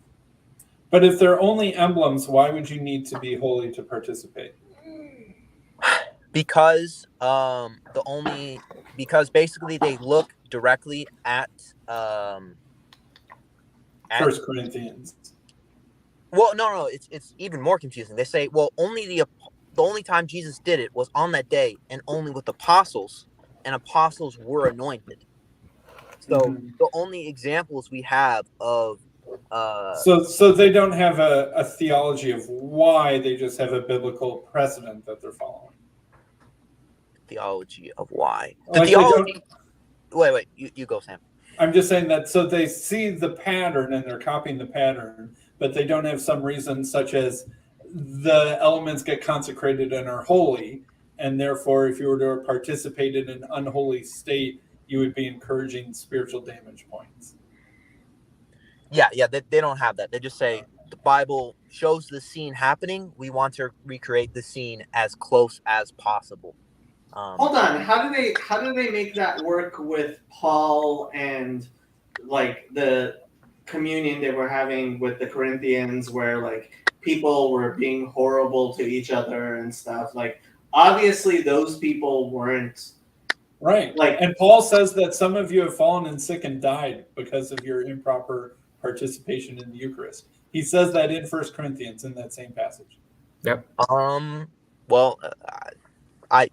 Speaker 6: But if they're only emblems, why would you need to be holy to participate?
Speaker 3: Because basically they look directly at
Speaker 6: 1 Corinthians.
Speaker 3: Well, no, it's even more confusing. They say, well, only the only time Jesus did it was on that day, and only with apostles and apostles were anointed. So the only examples we have of
Speaker 6: so they don't have a theology of why, they just have a biblical precedent that they're following.
Speaker 3: theology of why. The
Speaker 6: Like
Speaker 3: theology. Wait, you go, Sam.
Speaker 6: I'm just saying that so they see the pattern and they're copying the pattern, but they don't have some reason such as the elements get consecrated and are holy, and therefore if you were to participate in an unholy state, you would be encouraging spiritual damage points.
Speaker 3: Yeah, they don't have that. They just say the Bible shows the scene happening. We want to recreate the scene as close as possible.
Speaker 1: Hold on, how do they make that work with Paul and like the communion they were having with the Corinthians, where like people were being horrible to each other and stuff? Like obviously those people weren't
Speaker 6: right.
Speaker 1: Like,
Speaker 6: and Paul says that some of you have fallen and sick and died because of your improper participation in the Eucharist. He says that in 1 Corinthians in that same passage.
Speaker 8: Yep.
Speaker 3: Well,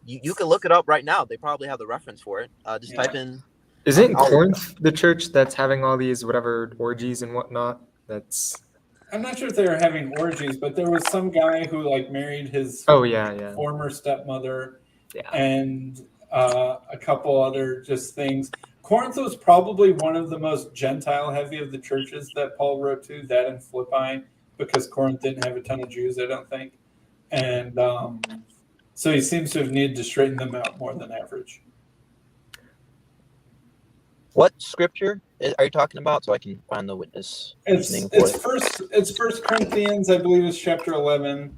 Speaker 3: you can look it up right now. They probably have the reference for it. Just type in.
Speaker 8: Isn't Corinth the church that's having all these whatever orgies and whatnot?
Speaker 6: I'm not sure if they were having orgies, but there was some guy who like married his former stepmother, and a couple other just things. Corinth was probably one of the most Gentile heavy of the churches that Paul wrote to, that and Philippi, because Corinth didn't have a ton of Jews, I don't think. And so he seems to have needed to straighten them out more than average.
Speaker 3: What scripture are you talking about, so I can find the witness?
Speaker 6: It's First Corinthians, I believe, is chapter 11.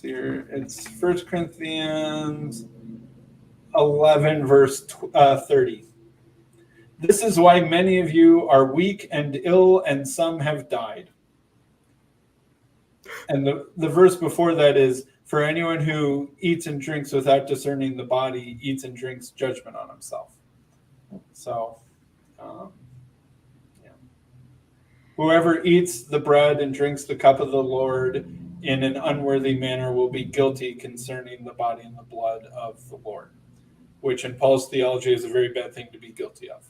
Speaker 6: Here it's 1 Corinthians 11, verse 30. This is why many of you are weak and ill, and some have died. And the verse before that is, for anyone who eats and drinks without discerning the body eats and drinks judgment on himself. So, whoever eats the bread and drinks the cup of the Lord in an unworthy manner will be guilty concerning the body and the blood of the Lord, which in Paul's theology is a very bad thing to be guilty of.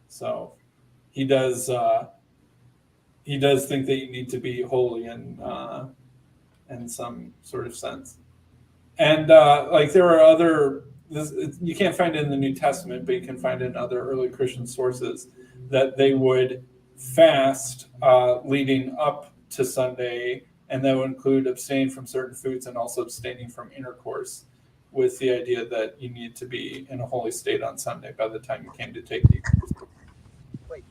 Speaker 6: So he does think that you need to be holy in some sort of sense. And like there are other, you can't find it in the New Testament, but you can find it in other early Christian sources, that they would fast leading up to Sunday, and that would include abstaining from certain foods and also abstaining from intercourse, with the idea that you need to be in a holy state on Sunday by the time you came to take the Eucharist.
Speaker 3: Wait,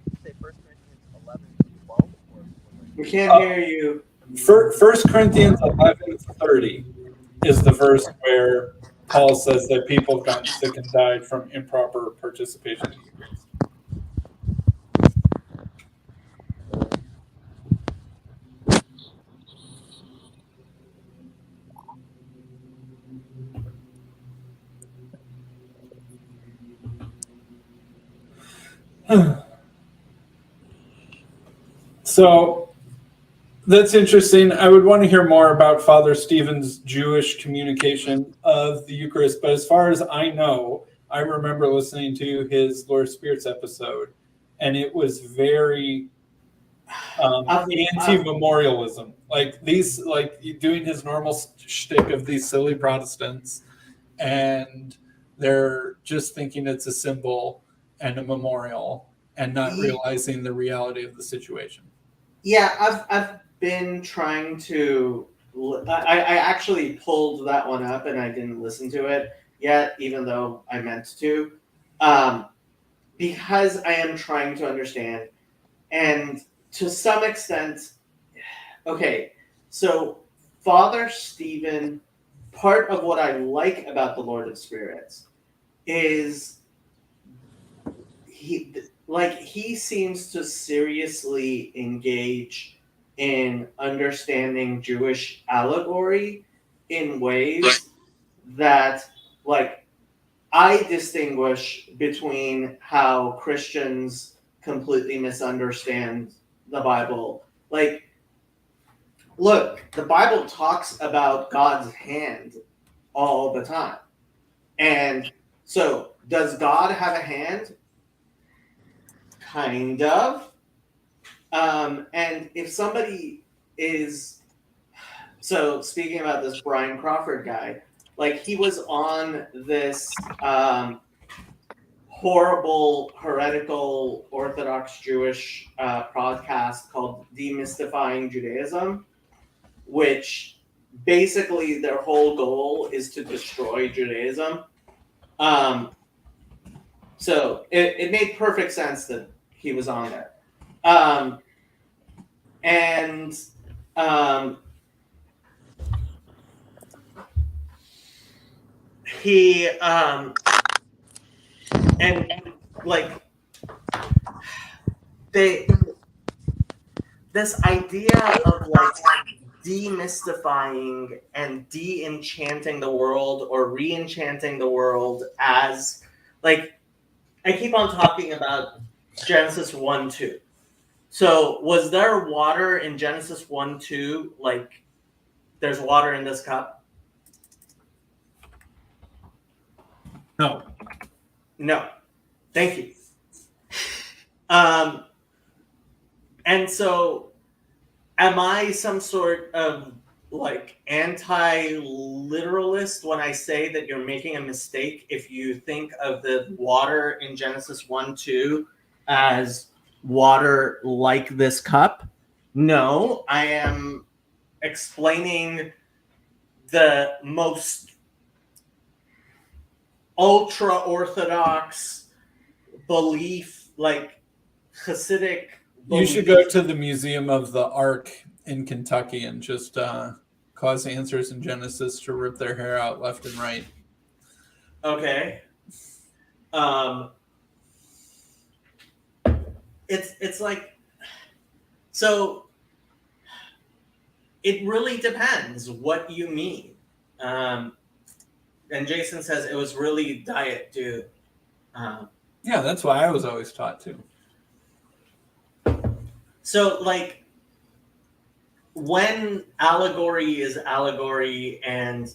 Speaker 3: did you say 1 Corinthians 11:12?
Speaker 1: We can't hear you.
Speaker 6: 1 Corinthians 11:30 is the verse where Paul says that people have gotten sick and died from improper participation in the Eucharist. So that's interesting. I would want to hear more about Father Stephen's Jewish communication of the Eucharist, but as far as I know, I remember listening to his Lord of Spirits episode, and it was very anti-memorialism. Like doing his normal shtick of these silly Protestants, and they're just thinking it's a symbol and a memorial, and not realizing the reality of the situation.
Speaker 1: Yeah, I've been trying to. I actually pulled that one up and I didn't listen to it yet, even though I meant to, because I am trying to understand, and to some extent, okay. So Father Stephen, part of what I like about the Lord of Spirits is he seems to seriously engage in understanding Jewish allegory in ways that, like, I distinguish between how Christians completely misunderstand the Bible. Like, look, the Bible talks about God's hand all the time. And so, does God have a hand? Kind of. And if somebody is, so speaking about this Brian Crawford guy, like he was on this horrible, heretical, Orthodox Jewish podcast called Demystifying Judaism, which basically their whole goal is to destroy Judaism. So it made perfect sense that he was on there. He and like this idea of like demystifying and de-enchanting the world or re-enchanting the world as like I keep on talking about Genesis 1-2. So was there water in Genesis 1-2? Like there's water in this cup?
Speaker 6: No.
Speaker 1: No. Thank you. And so am I some sort of like anti-literalist when I say that you're making a mistake if you think of the water in Genesis 1-2 as water like this cup? No, I am explaining the most ultra-Orthodox belief, like Hasidic belief.
Speaker 6: You should go to the Museum of the Ark in Kentucky and just cause answers in Genesis to rip their hair out left and right.
Speaker 1: Okay. It's like, so it really depends what you mean. And Jason says it was really diet dude.
Speaker 6: Yeah, that's what I was always taught too.
Speaker 1: So like when allegory is allegory and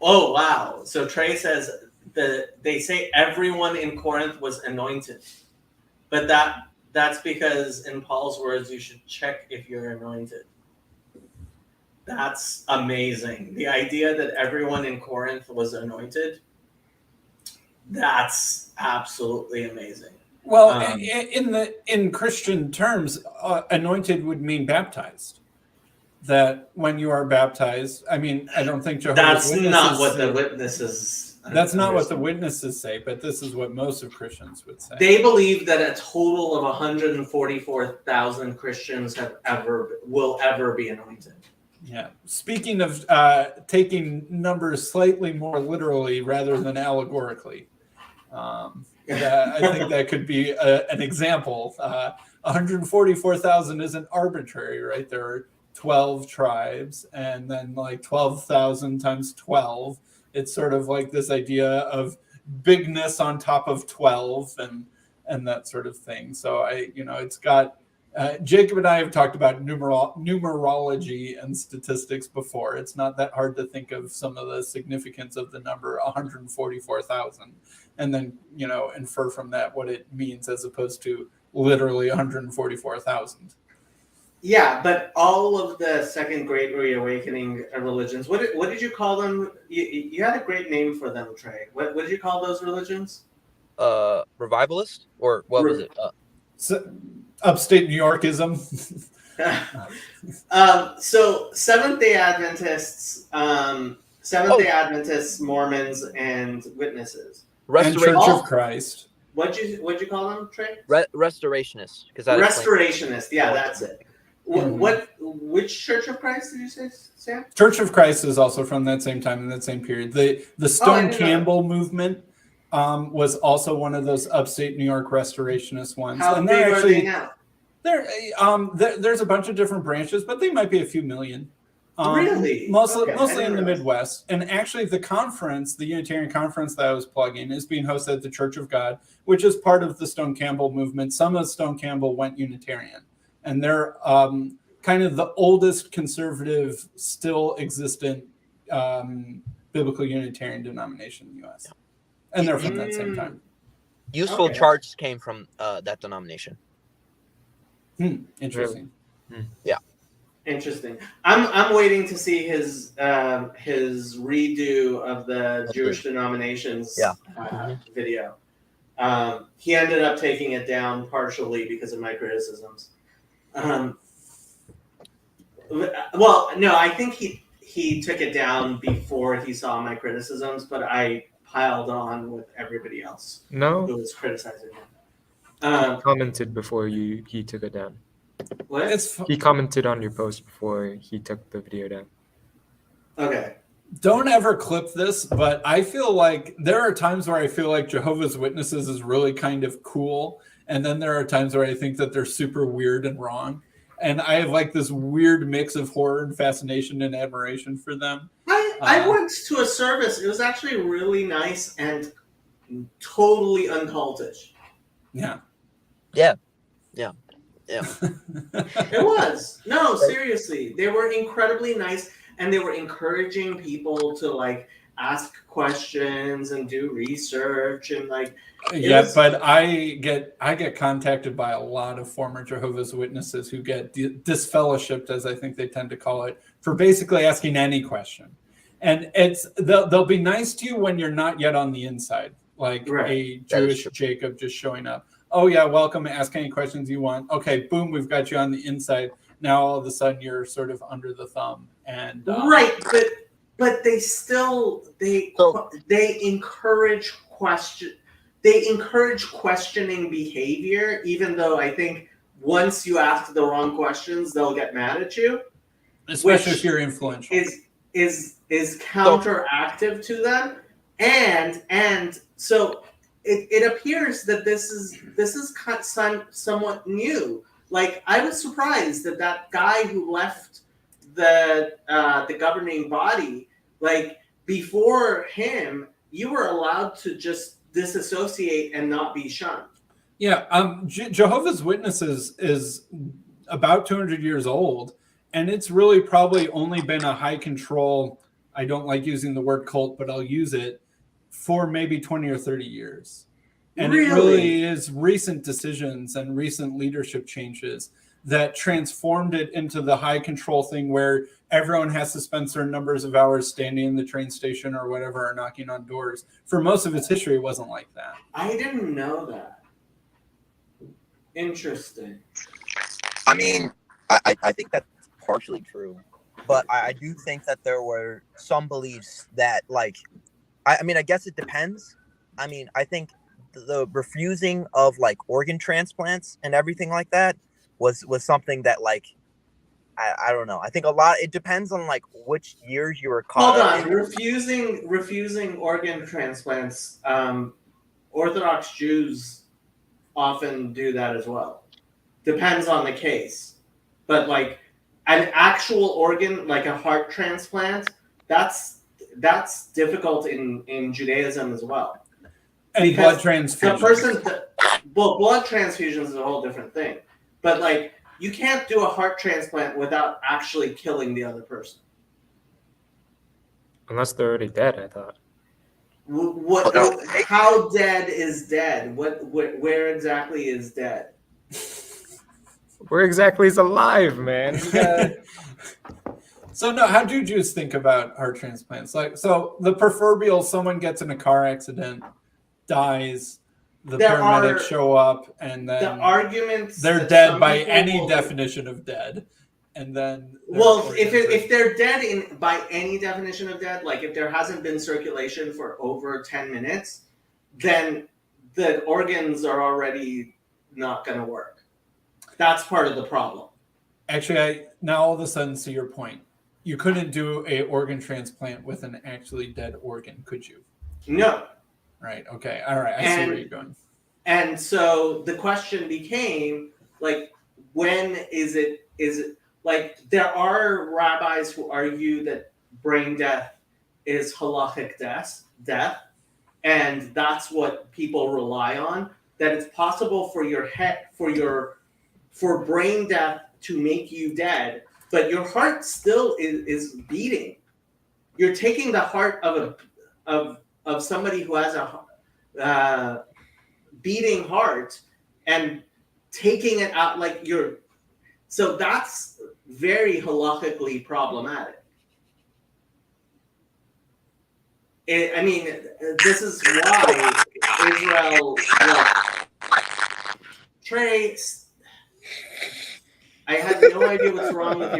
Speaker 1: oh wow. So Trey says they say everyone in Corinth was anointed. But that's because in Paul's words you should check if you're anointed. That's amazing. The idea that everyone in Corinth was anointed, that's absolutely amazing.
Speaker 6: Well, in Christian terms, anointed would mean baptized. That when you are baptized, I mean, I don't think Jehovah's Witnesses.
Speaker 1: That's not what the witnesses.
Speaker 6: That's not what the witnesses say, but this is what most of Christians would say.
Speaker 1: They believe that a total of 144,000 Christians will ever be anointed.
Speaker 6: Yeah. Speaking of taking numbers slightly more literally rather than allegorically, I think that could be an example. 144,000 isn't arbitrary, right? There are 12 tribes, and then like 12,000 times 12. It's sort of like this idea of bigness on top of 12 and that sort of thing. So it's got. Jacob and I have talked about numerology and statistics before. It's not that hard to think of some of the significance of the number 144,000 and then, infer from that what it means as opposed to literally 144,000.
Speaker 1: Yeah, but all of the Second Great Reawakening religions, what did you call them? You had a great name for them, Trey. What did you call those religions?
Speaker 3: Revivalist? Or what was it?
Speaker 6: Upstate New Yorkism.
Speaker 1: So Seventh-day Adventists, Mormons, and Witnesses.
Speaker 6: And Church of Christ.
Speaker 1: What'd you call them, Trey?
Speaker 3: Restorationists.
Speaker 1: Restorationists. Yeah, that's it. Which Church of Christ did you say, Sam?
Speaker 6: Church of Christ is also from that same time in that same period. The Stone Campbell movement was also one of those upstate New York restorationist ones.
Speaker 1: How big are they now?
Speaker 6: There's a bunch of different branches, but they might be a few million.
Speaker 1: Really?
Speaker 6: Mostly in the Midwest. And actually the conference, the Unitarian conference that I was plugging, is being hosted at the Church of God, which is part of the Stone Campbell movement. Some of Stone Campbell went Unitarian. and they're kind of the oldest conservative, still existent biblical Unitarian denomination in the U.S. And they're from that same time.
Speaker 3: Useful
Speaker 1: Okay.
Speaker 3: charts came from that denomination.
Speaker 6: Interesting.
Speaker 1: Interesting. I'm waiting to see his redo of the Jewish denominations video. He ended up taking it down partially because of my criticisms. Well, no, I think he took it down before he saw my criticisms, but I piled on with everybody else who
Speaker 8: No,
Speaker 1: was criticizing him.
Speaker 8: commented before he took it down.
Speaker 1: What?
Speaker 8: He commented on your post before he took the video down.
Speaker 1: Okay.
Speaker 6: Don't ever clip this, but I feel like there are times where I feel like Jehovah's Witnesses is really kind of cool, and then there are times where I think that they're super weird and wrong. And I have like this weird mix of horror and fascination and admiration for them.
Speaker 1: I went to a service. It was actually really nice and totally uncultish.
Speaker 6: Yeah.
Speaker 1: It was. No, seriously. They were incredibly nice, and they were encouraging people to like ask questions and do research and like
Speaker 6: But I get contacted by a lot of former Jehovah's Witnesses who get disfellowshipped, as I think they tend to call it, for basically asking any question. And they'll be nice to you when you're not yet on the inside, like a Jewish Jacob just showing up. Oh yeah, welcome. Ask any questions you want. Okay, boom, we've got you on the inside. Now all of a sudden you're sort of under the thumb, and
Speaker 1: but they still they encourage question. They encourage questioning behavior, even though I think once you ask the wrong questions, they'll get mad at you.
Speaker 6: Especially if you're influential.
Speaker 1: Is counteractive to them, and so it appears that this is somewhat new. Like I was surprised that guy who left the governing body, like before him, you were allowed to just disassociate and not be shunned.
Speaker 6: Yeah, Jehovah's Witnesses is about 200 years old, and it's really probably only been a high control, I don't like using the word cult, but I'll use it, for maybe 20 or 30 years. And it really is recent decisions and recent leadership changes that transformed it into the high control thing where everyone has to spend certain numbers of hours standing in the train station or whatever or knocking on doors. For most of its history, it wasn't like that.
Speaker 1: I didn't know that. Interesting.
Speaker 3: I mean, I think that's partially true, but I do think that there were some beliefs that, like, I mean, I guess it depends. I mean, I think the refusing of like organ transplants and everything like that was something that, like, I don't know. I think a lot. It depends on like which years you were caught.
Speaker 1: Hold on, refusing organ transplants. Orthodox Jews often do that as well. Depends on the case, but like an actual organ, like a heart transplant, that's difficult in Judaism as well.
Speaker 6: And blood transfusions.
Speaker 1: Blood transfusions is a whole different thing, but like. You can't do a heart transplant without actually killing the other person.
Speaker 8: Unless they're already dead, I thought.
Speaker 1: How dead is dead? Where exactly is dead?
Speaker 8: Where exactly is alive, man?
Speaker 6: So no, how do Jews think about heart transplants? Like, so the proverbial someone gets in a car accident, dies. The paramedics show up, and then
Speaker 1: the arguments
Speaker 6: they're dead by any definition of dead, and then
Speaker 1: if they're dead by any definition of dead, like if there hasn't been circulation for over 10 minutes, then the organs are already not going to work. That's part of the problem.
Speaker 6: Actually, I now all of a sudden see your point. You couldn't do a organ transplant with an actually dead organ, could you?
Speaker 1: No.
Speaker 6: Right. Okay. All right. I see where you're going.
Speaker 1: And so the question became, like, when is it like there are rabbis who argue that brain death is halachic death, and that's what people rely on. That it's possible for your for brain death to make you dead, but your heart still is beating. You're taking the heart of somebody who has a beating heart and taking it out like you're. So that's very halakhically problematic. I mean, this is why Israel, Trey, I had no idea what's wrong with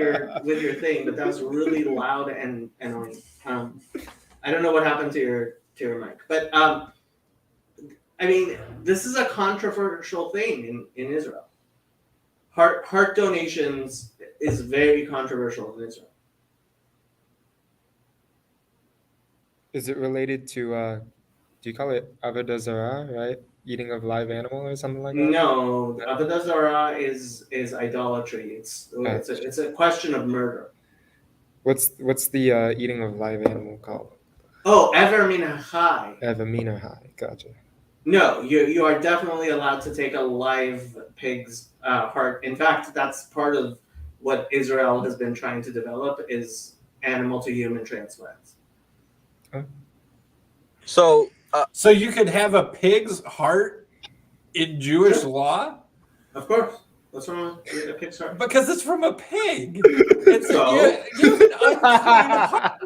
Speaker 1: your thing, but that was really loud and annoying. I don't know what happened to your mic, but I mean, this is a controversial thing in Israel. Heart donations is very controversial in Israel.
Speaker 8: Is it related to, do you call it avodah zarah, right? Eating of live animal or something like that?
Speaker 1: No, avodah zarah is idolatry. It's a question of murder.
Speaker 8: What's the eating of live animal called?
Speaker 1: Oh, ever min hachai.
Speaker 8: Ever min hachai. Gotcha.
Speaker 1: No, you are definitely allowed to take a live pig's heart. In fact, that's part of what Israel has been trying to develop is animal to human transplants.
Speaker 3: So
Speaker 6: So you could have a pig's heart in Jewish law?
Speaker 1: Of course. What's wrong with a pig's heart?
Speaker 6: Because it's from a pig. It's
Speaker 1: So?
Speaker 6: you have an unclean heart.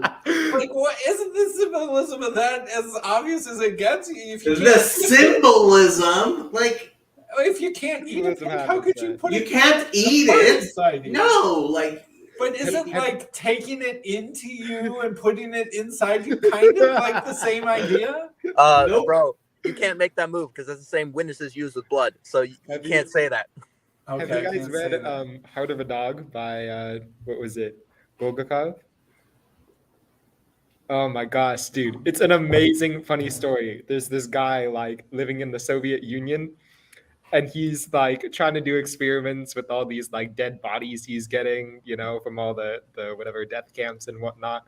Speaker 6: Like, what isn't the symbolism of that as obvious as it gets? If you
Speaker 1: The symbolism, like
Speaker 6: if you can't eat a pig, how could you put
Speaker 1: you can't eat
Speaker 6: heart
Speaker 1: it.
Speaker 6: inside you?
Speaker 1: No, like.
Speaker 6: But isn't like taking it into you and putting it inside you kind of like the same idea?
Speaker 1: Nope.
Speaker 3: Bro, you can't make that move because it's the same witnesses used with blood, so you can't say that.
Speaker 8: Have you guys read Heart of a Dog by what was it, Bulgakov? Oh my gosh, dude, it's an amazing funny story. There's this guy like living in the Soviet Union, and he's like trying to do experiments with all these like dead bodies he's getting, you know, from all the whatever death camps and whatnot,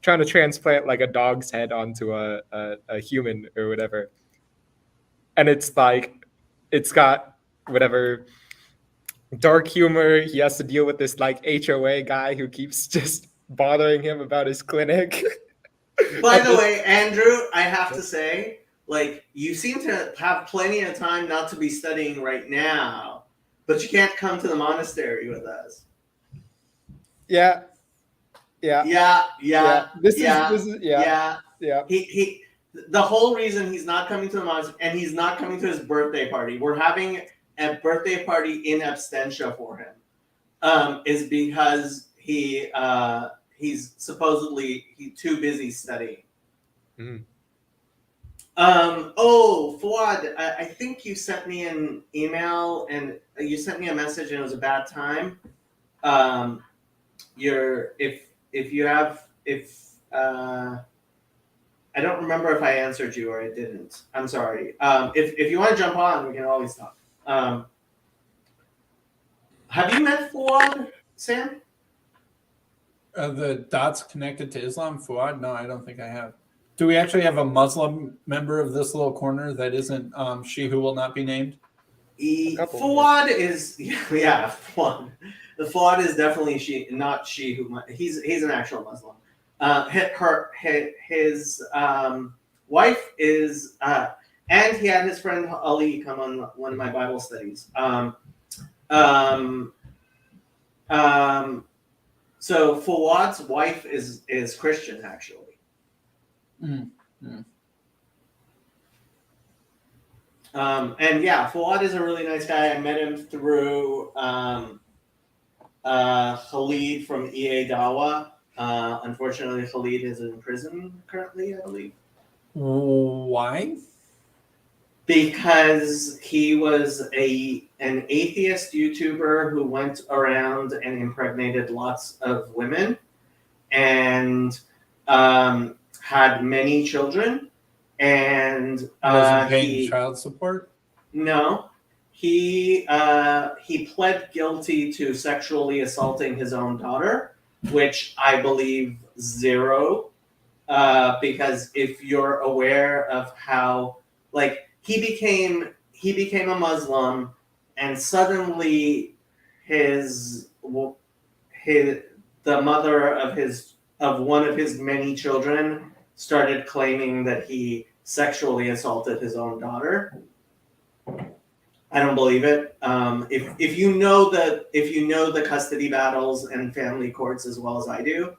Speaker 8: trying to transplant like a dog's head onto a human or whatever. And it's like, it's got whatever dark humor. He has to deal with this like HOA guy who keeps just bothering him about his clinic.
Speaker 1: By the way, Andrew, I have to say, like, you seem to have plenty of time not to be studying right now, but you can't come to the monastery with us.
Speaker 8: Yeah. This is
Speaker 1: He the whole reason he's not coming to the monastery, and he's not coming to his birthday party. We're having a birthday party in absentia for him, is because he's supposedly too busy studying.
Speaker 8: Mm.
Speaker 1: Fuad, I think you sent me an email and you sent me a message and it was a bad time. I don't remember if I answered you or I didn't. I'm sorry. If you want to jump on, we can always talk. Have you met Fuad, Sam?
Speaker 6: The dots connected to Islam, Fuad? No, I don't think I have. Do we actually have a Muslim member of this little corner that isn't she who will not be named?
Speaker 1: Fuad is Fuad. The Fuad is definitely not she who. He's an actual Muslim. His wife is, and he had his friend Ali come on one of my Bible studies. So Fuad's wife is Christian, actually.
Speaker 6: Mm. Mm.
Speaker 1: And yeah, Fuad is a really nice guy. I met him through Khalid from EA Dawa. Unfortunately, Khalid is in prison currently, I believe.
Speaker 6: Why?
Speaker 1: Because he was an atheist YouTuber who went around and impregnated lots of women and had many children. And
Speaker 6: wasn't paying child support?
Speaker 1: No. He pled guilty to sexually assaulting his own daughter, which I believe 0. Because if you're aware of how, like, he became a Muslim and suddenly the mother of one of his many children started claiming that he sexually assaulted his own daughter. I don't believe it. If you know the custody battles and family courts as well as I do,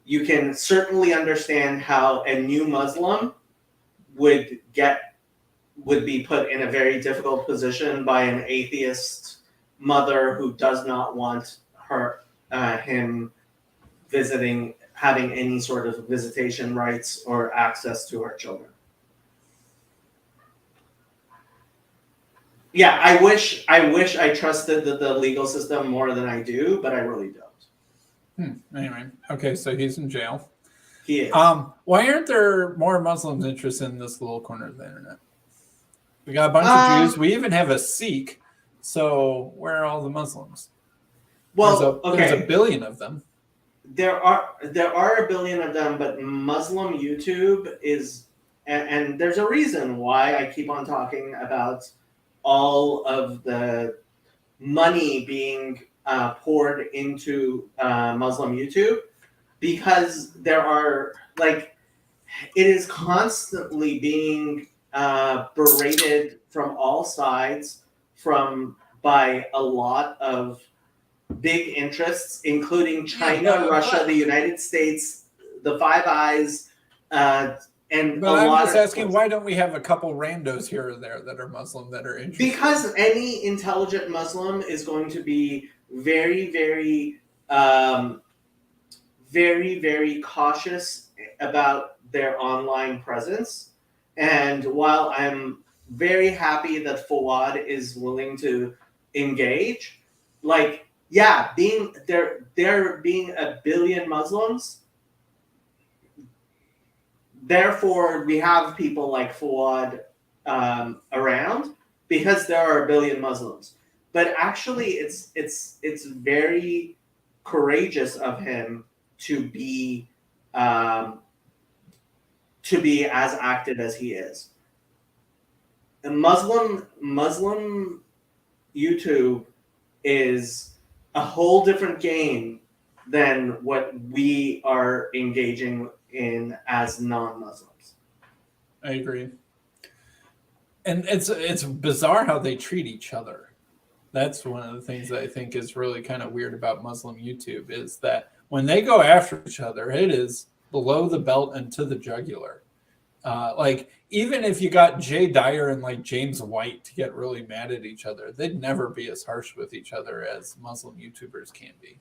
Speaker 1: you can certainly understand how a new Muslim would be put in a very difficult position by an atheist mother who does not want him having any sort of visitation rights or access to her children. Yeah, I wish I trusted the legal system more than I do, but I really don't.
Speaker 6: Anyway, okay, so he's in jail.
Speaker 1: He is.
Speaker 6: Why aren't there more Muslims interested in this little corner of the internet? We got a bunch of Jews. We even have a Sikh. So where are all the Muslims?
Speaker 1: Well,
Speaker 6: there's a billion of them.
Speaker 1: There are a billion of them, but Muslim YouTube is, and there's a reason why I keep on talking about all of the money being poured into Muslim YouTube, because there are it is constantly being berated from all sides by a lot of big interests, including China, Russia, the United States, the Five Eyes, and
Speaker 6: I'm just asking, why don't we have a couple randos here or there that are Muslim that are interested?
Speaker 1: Because any intelligent Muslim is going to be very, very, very, very cautious about their online presence. And while I'm very happy that Fawad is willing to engage, there being a billion Muslims, therefore we have people like Fawad around because there are a billion Muslims. But actually, it's very courageous of him to be as active as he is. A Muslim YouTube is a whole different game than what we are engaging in as non-Muslims.
Speaker 6: I agree. And it's bizarre how they treat each other. That's one of the things that I think is really kind of weird about Muslim YouTube, is that when they go after each other, it is below the belt and to the jugular. Even if you got Jay Dyer and James White to get really mad at each other, they'd never be as harsh with each other as Muslim YouTubers can be.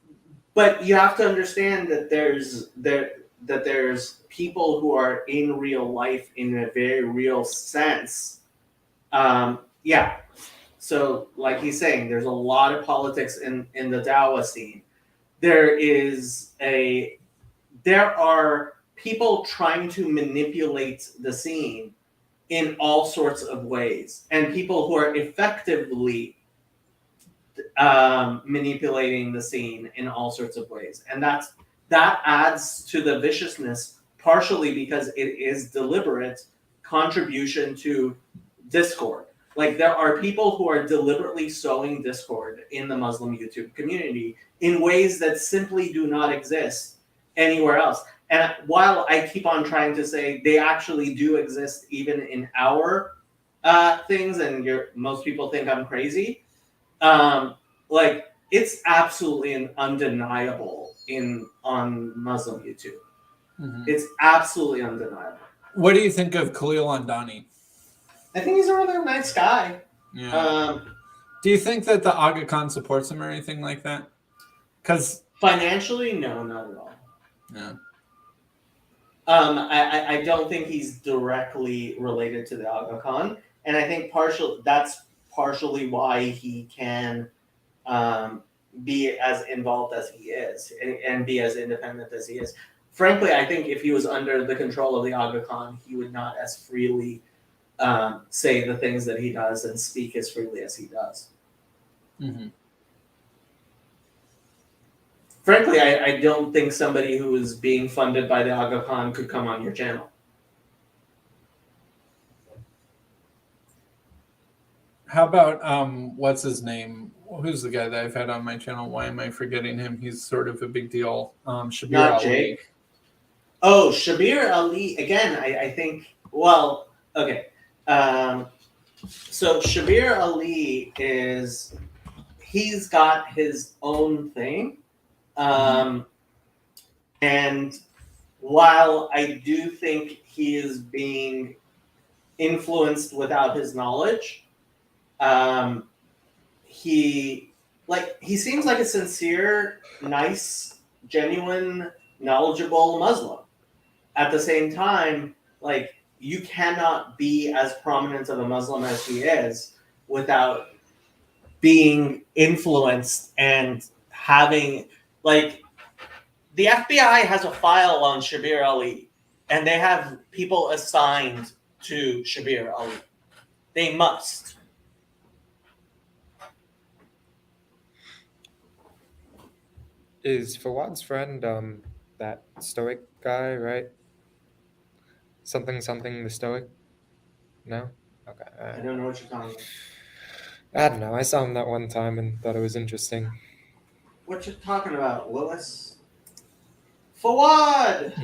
Speaker 1: But you have to understand that there's people who are in real life in a very real sense. So like he's saying, there's a lot of politics in the Dawah scene. There are people trying to manipulate the scene in all sorts of ways, and people who are effectively manipulating the scene in all sorts of ways. And that adds to the viciousness, partially because it is deliberate contribution to discord. There are people who are deliberately sowing discord in the Muslim YouTube community in ways that simply do not exist anywhere else. And while I keep on trying to say they actually do exist even in our things, and most people think I'm crazy, it's absolutely undeniable on Muslim YouTube. Mm-hmm. It's absolutely undeniable.
Speaker 6: What do you think of Khalil Andani?
Speaker 1: I think he's a really nice guy.
Speaker 6: Yeah. Do you think that the Aga Khan supports him or anything like that? Because
Speaker 1: financially, no, not at all.
Speaker 6: Yeah.
Speaker 1: I don't think he's directly related to the Aga Khan, and I think that's partially why he can be as involved as he is and be as independent as he is. Frankly, I think if he was under the control of the Aga Khan, he would not as freely say the things that he does and speak as freely as he does.
Speaker 6: Mm-hmm.
Speaker 1: Frankly, I don't think somebody who is being funded by the Aga Khan could come on your channel.
Speaker 6: How about what's his name? Who's the guy that I've had on my channel? Why am I forgetting him? He's sort of a big deal. Shabir
Speaker 1: Not
Speaker 6: Ali.
Speaker 1: Jake. Oh, Shabir Ali again. I think. Well, okay. So Shabir Ali he's got his own thing, and while I do think he is being influenced without his knowledge, he seems like a sincere, nice, genuine, knowledgeable Muslim. At the same time, like, you cannot be as prominent of a Muslim as he is without being influenced and having, like, the FBI has a file on Shabir Ali, and they have people assigned to Shabir Ali. They must.
Speaker 8: Is Fawad's friend that stoic guy, right? Something the stoic? No? Okay.
Speaker 1: I don't know what you're talking about.
Speaker 8: I don't know. I saw him that one time and thought it was interesting.
Speaker 1: What you talking about, Willis? Fawad!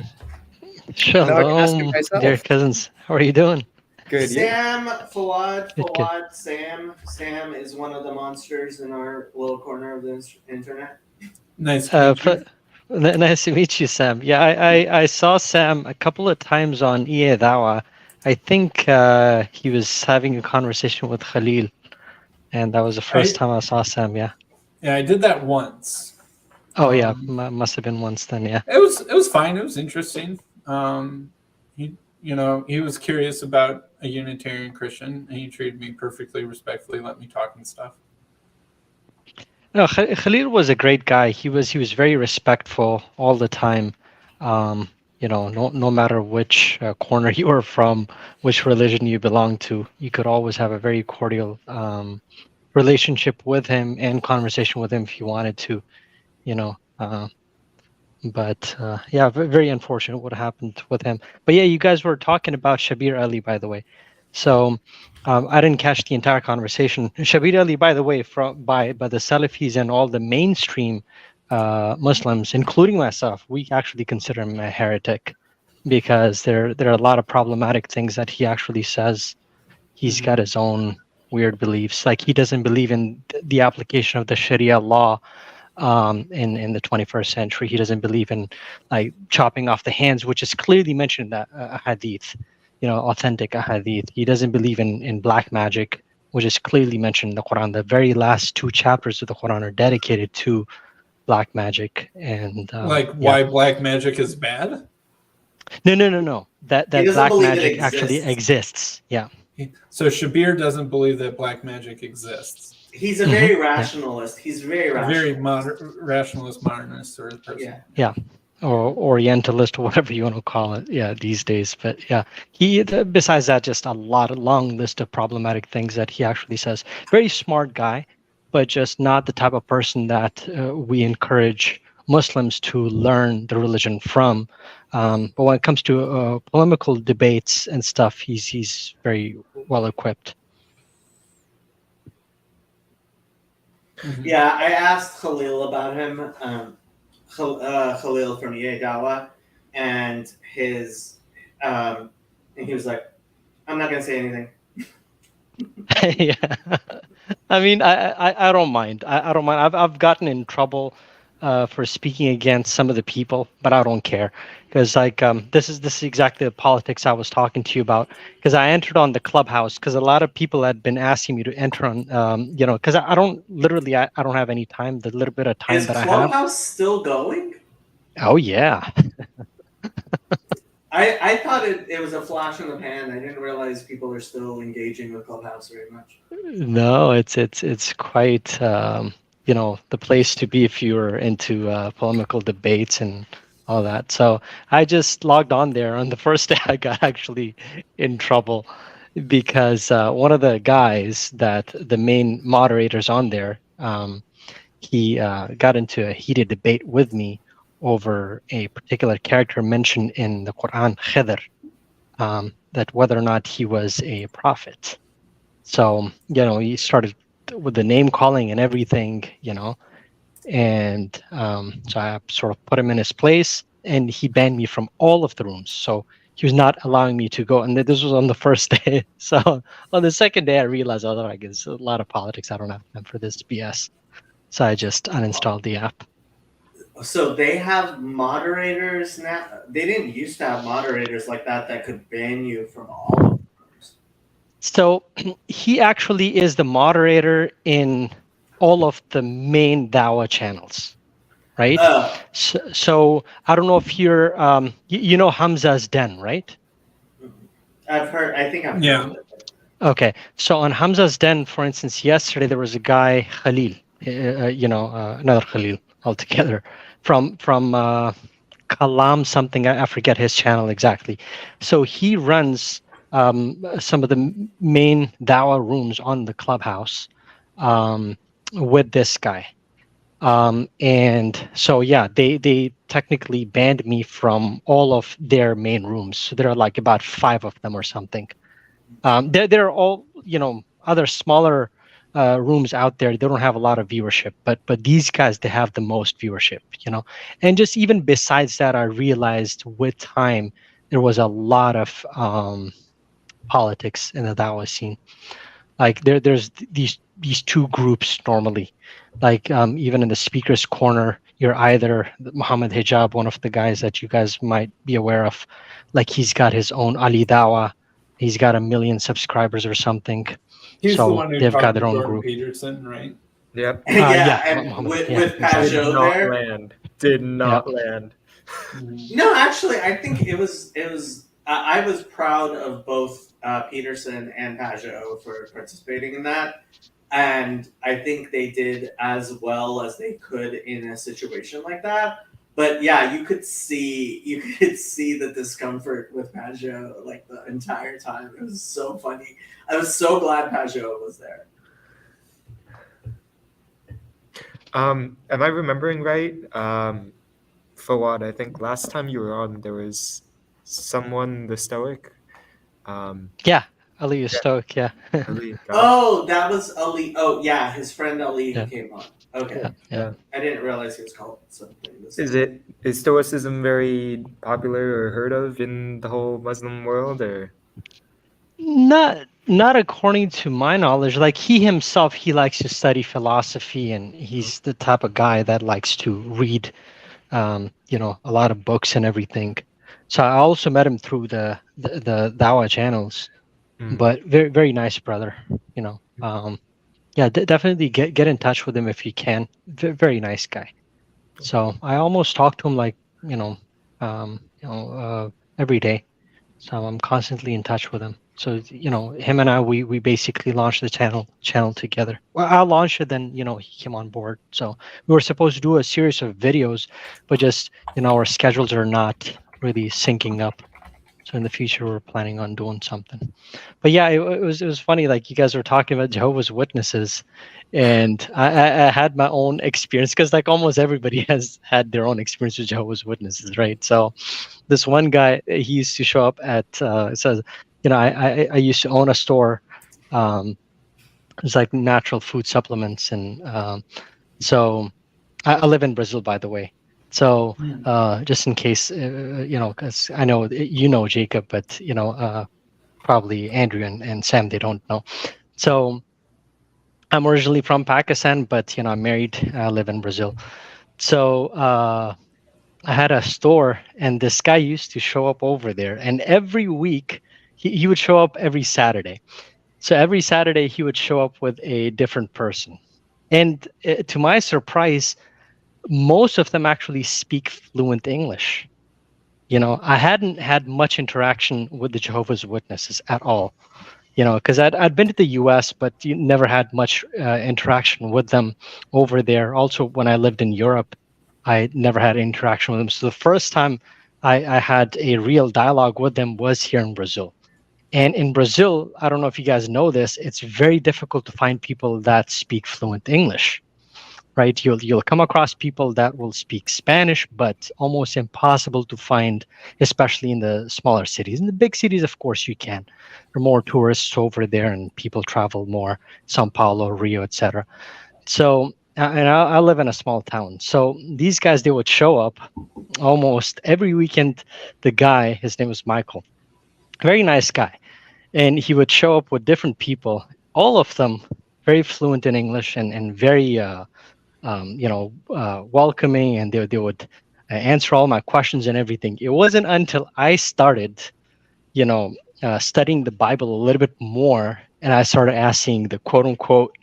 Speaker 8: Now I can ask him
Speaker 9: Shalom,
Speaker 8: myself.
Speaker 9: dear cousins. How are you doing?
Speaker 8: Good. You?
Speaker 1: Sam, Fawad,
Speaker 9: Good, good.
Speaker 1: Sam. Sam is one of the monsters in our little corner of the internet.
Speaker 6: Nice to meet you.
Speaker 9: Nice to meet you, Sam. Yeah, I saw Sam a couple of times on EA Dawa. I think he was having a conversation with Khalil, and that was the first time I saw Sam. Yeah.
Speaker 6: Yeah, I did that once.
Speaker 9: Oh yeah, must have been once then. Yeah.
Speaker 6: It was fine. It was interesting. He was curious about a Unitarian Christian, and he treated me perfectly respectfully, let me talk and stuff.
Speaker 9: No, Khalil was a great guy. He was very respectful all the time. No matter which corner you were from, which religion you belonged to, you could always have a very cordial relationship with him and conversation with him if you wanted to. But very unfortunate what happened with him. But yeah, you guys were talking about Shabir Ali, by the way. So I didn't catch the entire conversation. Shabir Ali, by the way, by the Salafis and all the mainstream Muslims, including myself, we actually consider him a heretic because there are a lot of problematic things that he actually says. He's got his own weird beliefs. Like, he doesn't believe in the application of the Sharia law in the 21st century. He doesn't believe in like chopping off the hands, which is clearly mentioned in that hadith, authentic hadith. He doesn't believe in black magic, which is clearly mentioned in the Quran. The very last 2 chapters of the Quran are dedicated to black magic and
Speaker 6: why black magic is bad?
Speaker 9: No. That black magic actually exists. Yeah.
Speaker 6: So Shabir doesn't believe that black magic exists.
Speaker 1: He's a very rationalist. He's very
Speaker 6: rationalist, modernist sort of person.
Speaker 9: Yeah. Or Orientalist, or whatever you want to call it. Yeah, these days. But yeah, besides that, just a long list of problematic things that he actually says. Very smart guy, but just not the type of person that we encourage Muslims to learn the religion from. But when it comes to polemical debates and stuff, he's very well equipped.
Speaker 1: Yeah, I asked Khalil about him, Khalil from EA Dawa, and and he was like, "I'm not gonna say anything."
Speaker 9: Yeah, I mean, I don't mind. I don't mind. I've gotten in trouble for speaking against some of the people, but I don't care because this is exactly the politics I was talking to you about. Because I entered on the Clubhouse because a lot of people had been asking me to enter on, because I don't have any time. The little bit of time that I have.
Speaker 1: Is Clubhouse still going?
Speaker 9: Oh yeah.
Speaker 1: I thought it was a flash in the pan. I didn't realize people are still engaging with Clubhouse very much.
Speaker 9: No, it's quite the place to be if you're into polemical debates and all that. So I just logged on there. On the first day, I got actually in trouble because one of the guys the main moderators on there, he got into a heated debate with me over a particular character mentioned in the Quran, Khidr, that whether or not he was a prophet. So he started with the name calling and everything, and so I sort of put him in his place, and he banned me from all of the rooms. So he was not allowing me to go, and this was on the first day. So on the second day, I realized, oh, I guess a lot of politics. I don't have time for this BS. So I just uninstalled the app.
Speaker 1: So they have moderators now. They didn't used to have moderators like that could ban you from all of the rooms.
Speaker 9: So he actually is the moderator in all of the main Dawa channels, right?
Speaker 1: Oh,
Speaker 9: So I don't know if you're, you know Hamza's Den, right?
Speaker 1: I've heard. I think I've heard
Speaker 6: Yeah.
Speaker 1: of it.
Speaker 9: Okay, so on Hamza's Den, for instance, yesterday there was a guy Khalil, another Khalil altogether, from Kalam something. I forget his channel exactly. So he runs some of the main Dawa rooms on the clubhouse with this guy. And so yeah, they technically banned me from all of their main rooms. So there are like about 5 of them or something. There are all other smaller rooms out there. They don't have a lot of viewership, but these guys, they have the most viewership. And just even besides that, I realized with time there was a lot of politics in the Dawa scene. Like there's these two groups normally. Like even in the speaker's corner, you're either Muhammad Hijab, one of the guys that you guys might be aware of. Like he's got his own Ali Dawa. He's got 1 million subscribers or something.
Speaker 6: He's
Speaker 9: So
Speaker 6: the one who
Speaker 9: they've
Speaker 6: talked
Speaker 9: got
Speaker 6: to
Speaker 9: their own
Speaker 6: Jordan
Speaker 9: group.
Speaker 6: Peterson, right?
Speaker 8: Yep.
Speaker 1: Yeah, and
Speaker 9: Muhammad,
Speaker 1: with
Speaker 8: Did
Speaker 1: Pajot
Speaker 8: not
Speaker 1: there.
Speaker 8: land. Did not land.
Speaker 1: No, actually, I think it was. I was proud of both Peterson and Pajot for participating in that, and I think they did as well as they could in a situation like that. But yeah, you could see the discomfort with Pajot like the entire time. It was so funny. I was so glad Pajot was there.
Speaker 8: Am I remembering right? Fawad, I think last time you were on, there was someone, the Stoic.
Speaker 9: Yeah, Ali is Stoic. Yeah.
Speaker 8: Ali,
Speaker 1: Oh, that was Ali. Oh, yeah, his friend Ali who
Speaker 9: Yeah.
Speaker 1: came on. Okay,
Speaker 9: Yeah.
Speaker 1: I didn't realize he was called something.
Speaker 8: Is Stoicism very popular or heard of in the whole Muslim world, or?
Speaker 9: Not according to my knowledge. Like he himself, he likes to study philosophy, and he's the type of guy that likes to read, a lot of books and everything. So I also met him through the Dawa channels, but very very nice brother. Yeah, definitely get in touch with him if you can. Very nice guy. So I almost talk to him like every day. So I'm constantly in touch with him. So him and I, we basically launched the channel together. Well, I launched it, then he came on board. So we were supposed to do a series of videos, but just our schedules are not really syncing up. So in the future, we're planning on doing something. But yeah, it was funny. Like you guys were talking about Jehovah's Witnesses, and I had my own experience because like almost everybody has had their own experience with Jehovah's Witnesses, right? So this one guy, he used to show up at it says, I used to own a store. It's like natural food supplements, and so I live in Brazil, by the way. So just in case, because I know Jacob, but probably Andrew and Sam, they don't know. So I'm originally from Pakistan, but I'm married. I live in Brazil. So I had a store, and this guy used to show up over there, and every week he would show up every Saturday. So every Saturday he would show up with a different person, and to my surprise, most of them actually speak fluent English. I hadn't had much interaction with the Jehovah's Witnesses at all, because I'd been to the US, but never had much interaction with them over there. Also, when I lived in Europe, I never had interaction with them. So the first time I had a real dialogue with them was here in Brazil. And in Brazil, I don't know if you guys know this, it's very difficult to find people that speak fluent English. right? You'll come across people that will speak Spanish, but almost impossible to find, especially in the smaller cities. In the big cities, of course, you can. There are more tourists over there, and people travel more. São Paulo, Rio, etc. So, and I live in a small town. So these guys, they would show up almost every weekend. The guy, his name was Michael, very nice guy, and he would show up with different people, all of them very fluent in English and very welcoming, and they would answer all my questions and everything. It wasn't until I started, studying the Bible a little bit more, and I started asking the quote unquote,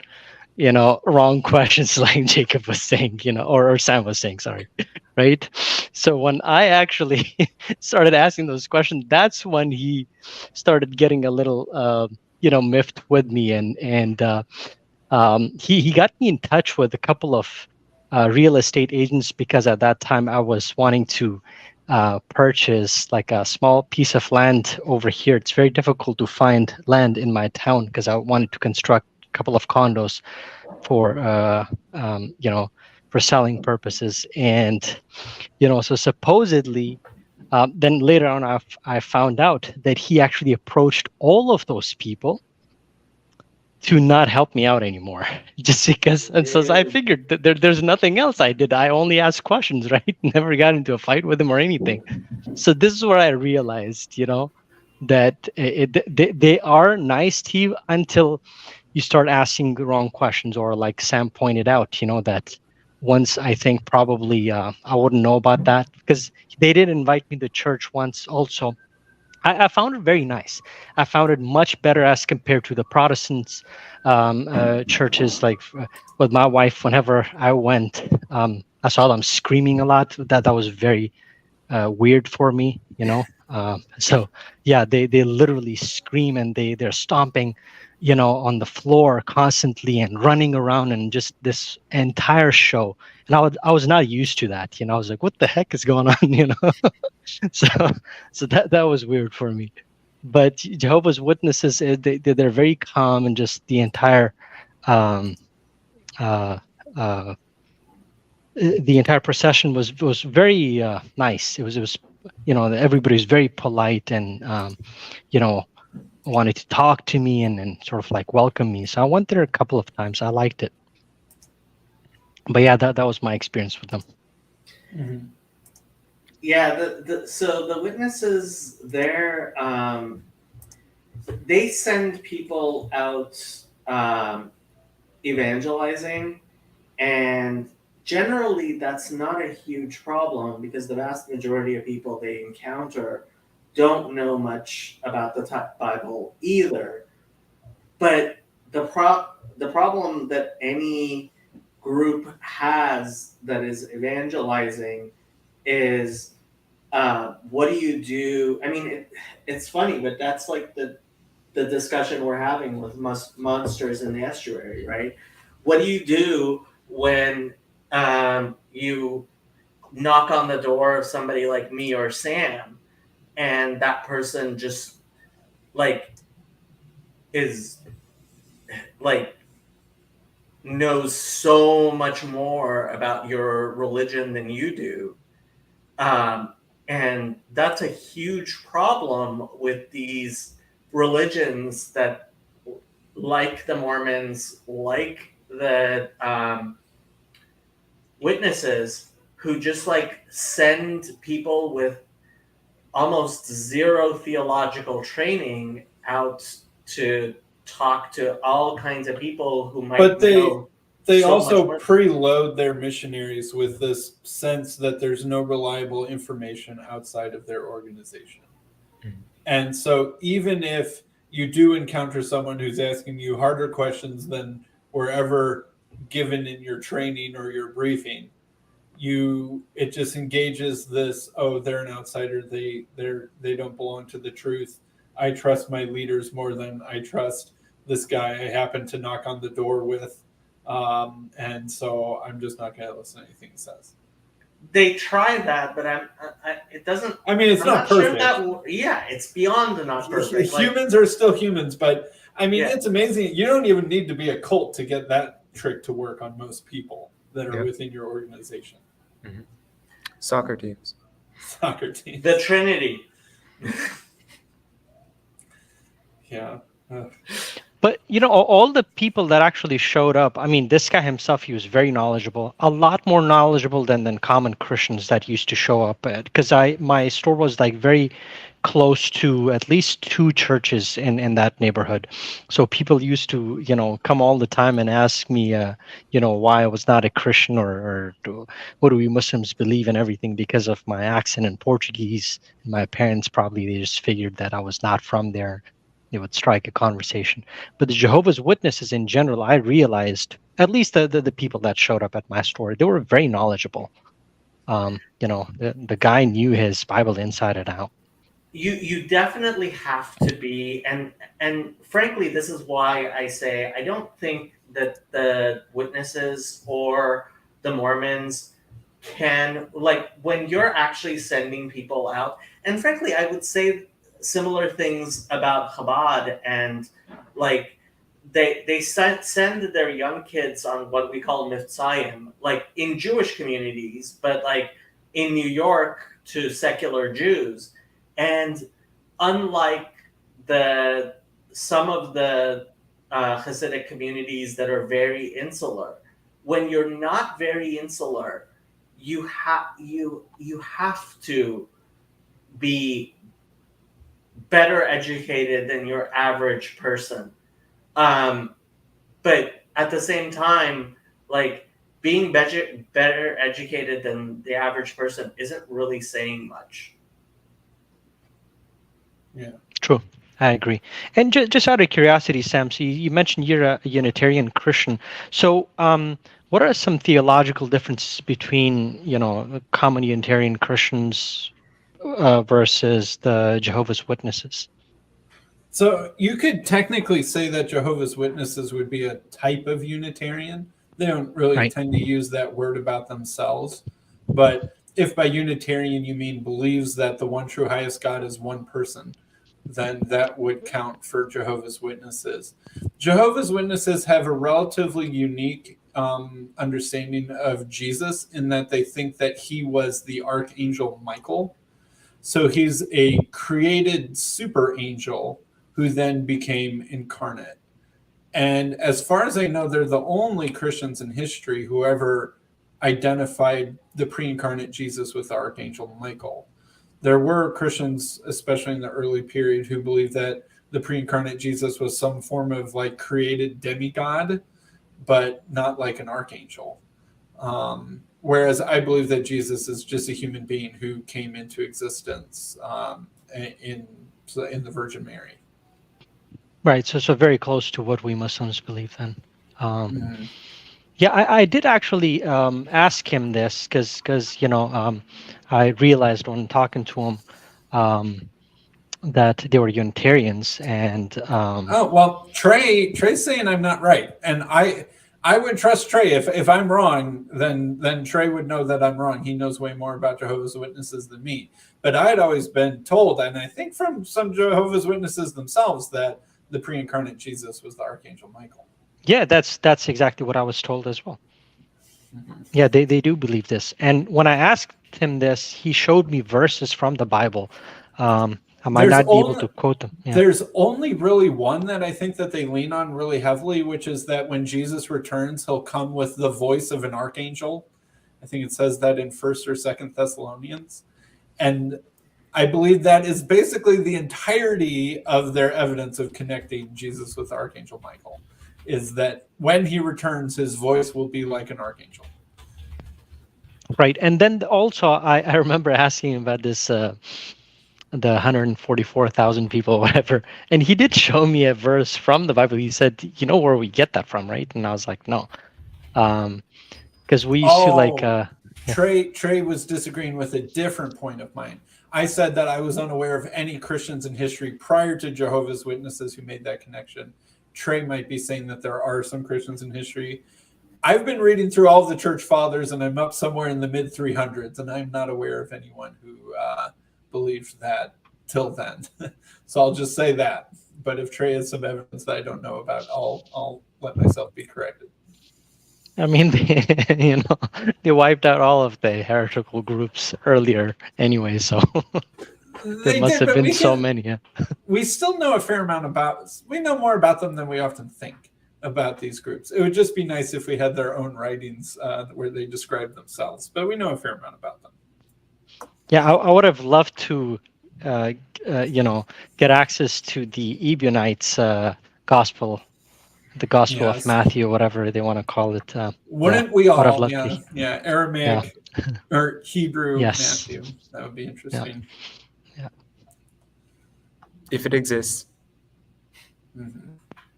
Speaker 9: wrong questions, like Jacob was saying, or Sam was saying, sorry, right? So when I actually started asking those questions, that's when he started getting a little, miffed with me, and he got me in touch with a couple of real estate agents, because at that time I was wanting to purchase like a small piece of land over here. It's very difficult to find land in my town, because I wanted to construct a couple of condos for for selling purposes. And so supposedly, then later on I found out that he actually approached all of those people to not help me out anymore, just because. And so I figured that there's nothing else I did. I only asked questions, right? Never got into a fight with him or anything. So this is where I realized, that they are nice to you until you start asking the wrong questions, or like Sam pointed out, that once, I think probably I wouldn't know about that, because they did invite me to church once also. I found it very nice. I found it much better as compared to the Protestants churches. Like with my wife, whenever I went, I saw them screaming a lot. That was very weird for me, So yeah, they literally scream, and they're stomping, on the floor constantly and running around, and just this entire show. And I was not used to that. I was like, what the heck is going on? so so that was weird for me. But Jehovah's Witnesses, they're very calm, and just the entire the entire procession was very nice. It was everybody's very polite, and wanted to talk to me and sort of like welcome me. So I went there a couple of times. I liked it. But yeah, that was my experience with them.
Speaker 6: Mm-hmm.
Speaker 1: Yeah, so the witnesses there, they send people out evangelizing, and generally that's not a huge problem, because the vast majority of people they encounter don't know much about the Bible either. But the problem that any group has that is evangelizing is, what do you do? I mean, it's funny, but that's like the discussion we're having with monsters in the estuary, right? What do you do when you knock on the door of somebody like me or Sam, and that person just like is like knows so much more about your religion than you do? And that's a huge problem with these religions that, like the Mormons, like the witnesses, who just like send people with almost zero theological training out to talk to all kinds of people who might know.
Speaker 6: They
Speaker 1: so
Speaker 6: also
Speaker 1: much
Speaker 6: preload their missionaries with this sense that there's no reliable information outside of their organization. Mm-hmm. And so even if you do encounter someone who's asking you harder questions than were ever given in your training or your briefing, it just engages this, oh, they're an outsider, they don't belong to the truth. I trust my leaders more than I trust this guy I happen to knock on the door with. And so I'm just not going to listen to anything he says.
Speaker 1: They try that, but it doesn't.
Speaker 6: I mean, it's not perfect.
Speaker 1: Sure it's beyond the not perfect.
Speaker 6: Humans are still humans, but I mean, It's amazing. You don't even need to be a cult to get that trick to work on most people. that are
Speaker 8: Yeah.
Speaker 6: within your organization?
Speaker 8: Soccer teams.
Speaker 6: Soccer teams.
Speaker 1: The Trinity.
Speaker 6: Yeah.
Speaker 9: But all the people that actually showed up, I mean, this guy himself, he was very knowledgeable, a lot more knowledgeable than common Christians that used to show up at, because my store was like very close to at least 2 churches in that neighborhood. So people used to, come all the time and ask me, why I was not a Christian, or what do we Muslims believe and everything, because of my accent in Portuguese. And my parents probably, they just figured that I was not from there. They would strike a conversation. But the Jehovah's Witnesses in general, I realized, at least the people that showed up at my store, they were very knowledgeable. The guy knew his Bible inside and out.
Speaker 1: You definitely have to be, and frankly, this is why I say I don't think that the witnesses or the Mormons can, like, when you're actually sending people out, and frankly, I would say similar things about Chabad, and like they send their young kids on what we call Mitzayim, like in Jewish communities, but like in New York to secular Jews. And unlike some of the Hasidic communities that are very insular, when you're not very insular, you have to be better educated than your average person. But at the same time, like, being better educated than the average person isn't really saying much.
Speaker 6: Yeah.
Speaker 9: True. I agree. And just out of curiosity, Sam, so you mentioned you're a Unitarian Christian. So what are some theological differences between, common Unitarian Christians versus the Jehovah's Witnesses?
Speaker 6: So you could technically say that Jehovah's Witnesses would be a type of Unitarian. They don't really tend to use that word about themselves. But if by Unitarian you mean believes that the one true highest God is one person, then that would count for Jehovah's Witnesses. Jehovah's Witnesses have a relatively unique understanding of Jesus in that they think that he was the Archangel Michael. So he's a created super angel who then became incarnate. And as far as I know, they're the only Christians in history who ever identified the pre-incarnate Jesus with the Archangel Michael. There were Christians, especially in the early period, who believed that the pre-incarnate Jesus was some form of like created demigod, but not like an archangel. Whereas I believe that Jesus is just a human being who came into existence in the Virgin Mary.
Speaker 9: Right. So very close to what we Muslims believe then. Yeah, I did actually ask him this because I realized when talking to him that they were Unitarians, and
Speaker 6: oh well, Trey's saying I'm not right, and I would trust Trey. If I'm wrong, then Trey would know that I'm wrong. He knows way more about Jehovah's Witnesses than me. But I had always been told, and I think from some Jehovah's Witnesses themselves, that the pre-incarnate Jesus was the Archangel Michael.
Speaker 9: Yeah, that's exactly what I was told as well. Yeah, they do believe this. And when I asked him this, he showed me verses from the Bible. I might not be able to quote them. Yeah.
Speaker 6: There's only really one that I think that they lean on really heavily, which is that when Jesus returns, he'll come with the voice of an archangel. I think it says that in 1st or 2nd Thessalonians. And I believe that is basically the entirety of their evidence of connecting Jesus with Archangel Michael, is that when he returns, his voice will be like an archangel.
Speaker 9: Right. And then also, I remember asking him about this, the 144,000 people, whatever. And he did show me a verse from the Bible. He said, you know where we get that from, right? And I was like, no. Because we used to like...
Speaker 6: Trey was disagreeing with a different point of mine. I said that I was unaware of any Christians in history prior to Jehovah's Witnesses who made that connection. Trey might be saying that there are some Christians in history. I've been reading through all of the church fathers, and I'm up somewhere in the mid 300s, and I'm not aware of anyone who believed that till then. So I'll just say that. But if Trey has some evidence that I don't know about, I'll let myself be corrected.
Speaker 9: I mean, they wiped out all of the heretical groups earlier anyway, so there
Speaker 6: They
Speaker 9: must
Speaker 6: did,
Speaker 9: have
Speaker 6: but
Speaker 9: been so many. Yeah.
Speaker 6: we still know a fair amount we know more about them than we often think about these groups. It would just be nice if we had their own writings where they describe themselves, but we know a fair amount about them.
Speaker 9: Yeah, I would have loved to, uh, get access to the Ebionites gospel, the Gospel of
Speaker 6: Yes.
Speaker 9: Matthew, whatever they want to call it.
Speaker 6: Wouldn't we
Speaker 9: would have
Speaker 6: all?
Speaker 9: loved
Speaker 6: Yeah.
Speaker 9: to.
Speaker 6: Yeah.
Speaker 9: Yeah.
Speaker 6: Aramaic or Hebrew
Speaker 9: Yes.
Speaker 6: Matthew. That would be interesting.
Speaker 9: Yeah.
Speaker 8: If it exists.
Speaker 6: Mhm.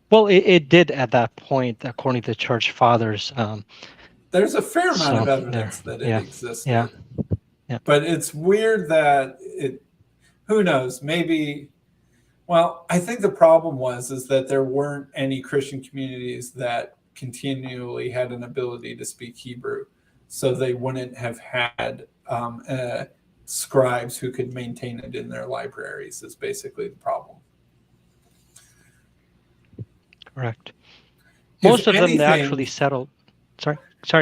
Speaker 9: Well, it did at that point, according to the church fathers.
Speaker 6: There's a fair amount of
Speaker 9: So
Speaker 6: evidence that it
Speaker 9: yeah,
Speaker 6: existed.
Speaker 9: yeah, yeah.
Speaker 6: But it's weird that who knows, maybe, well, I think the problem is that there weren't any Christian communities that continually had an ability to speak Hebrew. So they wouldn't have had scribes who could maintain it in their libraries is basically the problem.
Speaker 9: Correct.
Speaker 6: If
Speaker 9: Most of them they
Speaker 6: anything-
Speaker 9: actually settled. Sorry.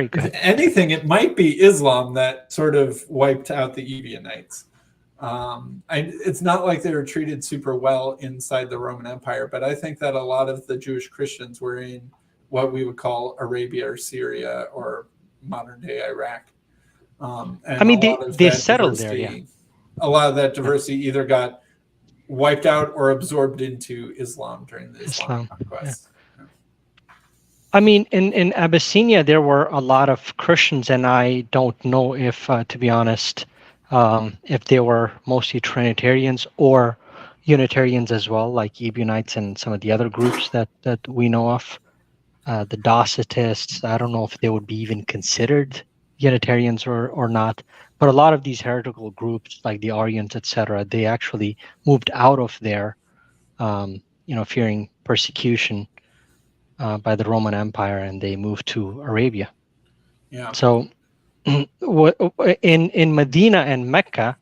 Speaker 9: Go
Speaker 6: If
Speaker 9: ahead.
Speaker 6: anything, it might be Islam that sort of wiped out the Ebionites. It's not like they were treated super well inside the Roman Empire, but I think that a lot of the Jewish Christians were in what we would call Arabia or Syria or modern day Iraq. And
Speaker 9: I mean,
Speaker 6: a lot of
Speaker 9: they
Speaker 6: that
Speaker 9: settled there,
Speaker 6: diversity- A lot of that diversity either got wiped out or absorbed into Islam during the Islamic conquest.
Speaker 9: I mean, in Abyssinia, there were a lot of Christians, and I don't know if, to be honest, if they were mostly Trinitarians or Unitarians as well, like Ebionites and some of the other groups that we know of. The Docetists, I don't know if they would be even considered Unitarians or not. But a lot of these heretical groups, like the Arians, etc., they actually moved out of there, fearing persecution by the Roman Empire, and they moved to Arabia.
Speaker 6: Yeah.
Speaker 9: So in Medina and Mecca,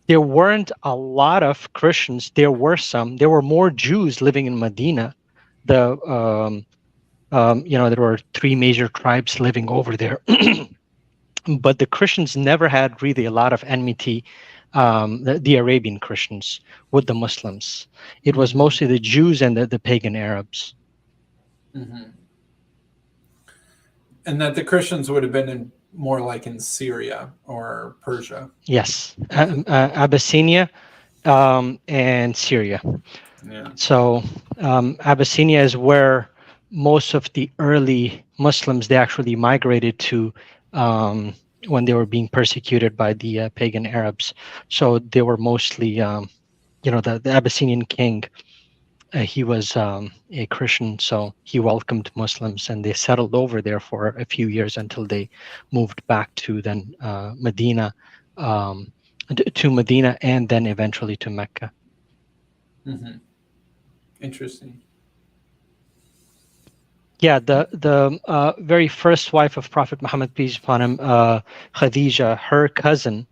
Speaker 9: there weren't a lot of Christians. There were more Jews living in Medina. There were 3 major tribes living over there. But the Christians never had really a lot of enmity, the Arabian Christians, with the Muslims. It was mostly the Jews and the pagan Arabs.
Speaker 6: Mm-hmm. And that the Christians would have been more like in Syria or Persia.
Speaker 9: Yes, Abyssinia and Syria.
Speaker 6: Yeah.
Speaker 9: So Abyssinia is where most of the early Muslims, they actually migrated to when they were being persecuted by the pagan Arabs. So they were mostly, the Abyssinian king. He was a Christian, so he welcomed Muslims, and they settled over there for a few years until they moved back to then Medina, and then eventually to Mecca.
Speaker 6: Mm-hmm. Interesting.
Speaker 9: Yeah, the very first wife of Prophet Muhammad, peace upon him, Khadija, her cousin,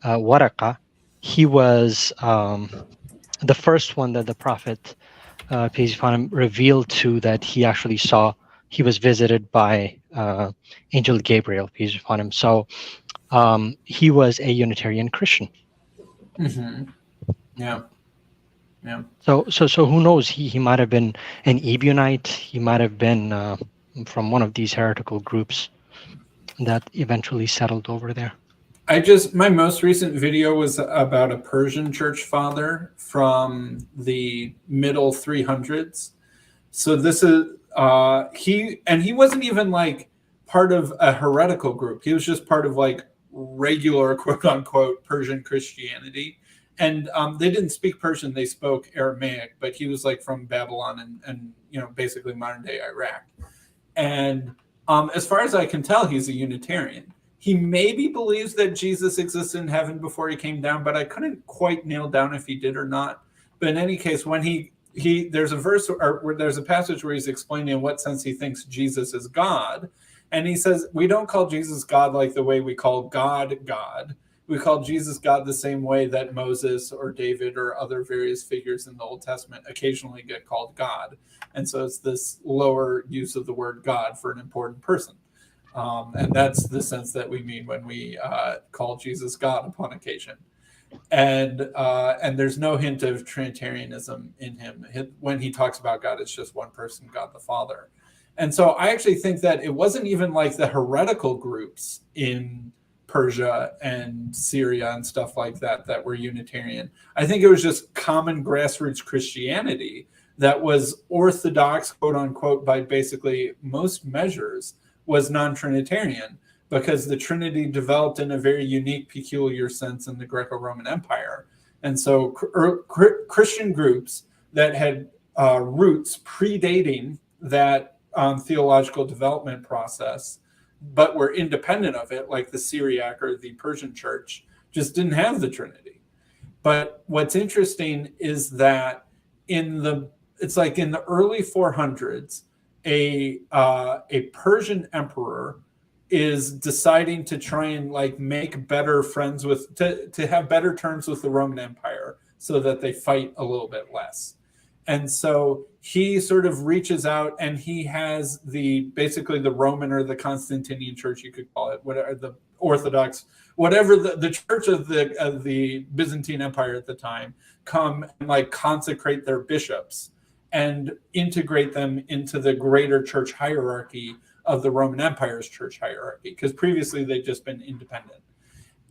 Speaker 9: Waraqa, he was the first one that the Prophet, peace upon him, revealed to, that he actually saw. He was visited by Angel Gabriel, peace upon him. So he was a Unitarian Christian.
Speaker 6: Mm-hmm. Yeah. Yeah.
Speaker 9: So who knows? He might have been an Ebionite. He might have been from one of these heretical groups that eventually settled over there.
Speaker 6: My most recent video was about a Persian church father from the middle 300s. So this is he wasn't even like part of a heretical group. He was just part of like regular quote unquote Persian Christianity. And they didn't speak Persian; they spoke Aramaic. But he was like from Babylon and basically modern day Iraq. And as far as I can tell, he's a Unitarian. He maybe believes that Jesus existed in heaven before he came down, but I couldn't quite nail down if he did or not. But in any case, when there's a verse or there's a passage where he's explaining in what sense he thinks Jesus is God, and he says we don't call Jesus God like the way we call God God. We call Jesus God the same way that Moses or David or other various figures in the Old Testament occasionally get called God. And so it's this lower use of the word God for an important person. And that's the sense that we mean when we call Jesus God upon occasion. And there's no hint of Trinitarianism in him. When he talks about God, it's just one person, God the Father. And so I actually think that it wasn't even like the heretical groups in Persia and Syria and stuff like that that were Unitarian. I think it was just common grassroots Christianity that was orthodox, quote unquote, by basically most measures, was non-Trinitarian, because the Trinity developed in a very unique, peculiar sense in the Greco-Roman Empire. And so Christian groups that had roots predating that theological development process, but were independent of it, like the Syriac or the Persian church, just didn't have the Trinity. But what's interesting is that it's like in the early 400s, a Persian emperor is deciding to try and like make better friends with, to have better terms with the Roman Empire so that they fight a little bit less. And so he sort of reaches out, and he has basically the Roman or the Constantinian church, you could call it, whatever, the Orthodox, whatever the church of the Byzantine Empire at the time, come and like consecrate their bishops and integrate them into the greater church hierarchy of the Roman Empire's church hierarchy, because previously they'd just been independent.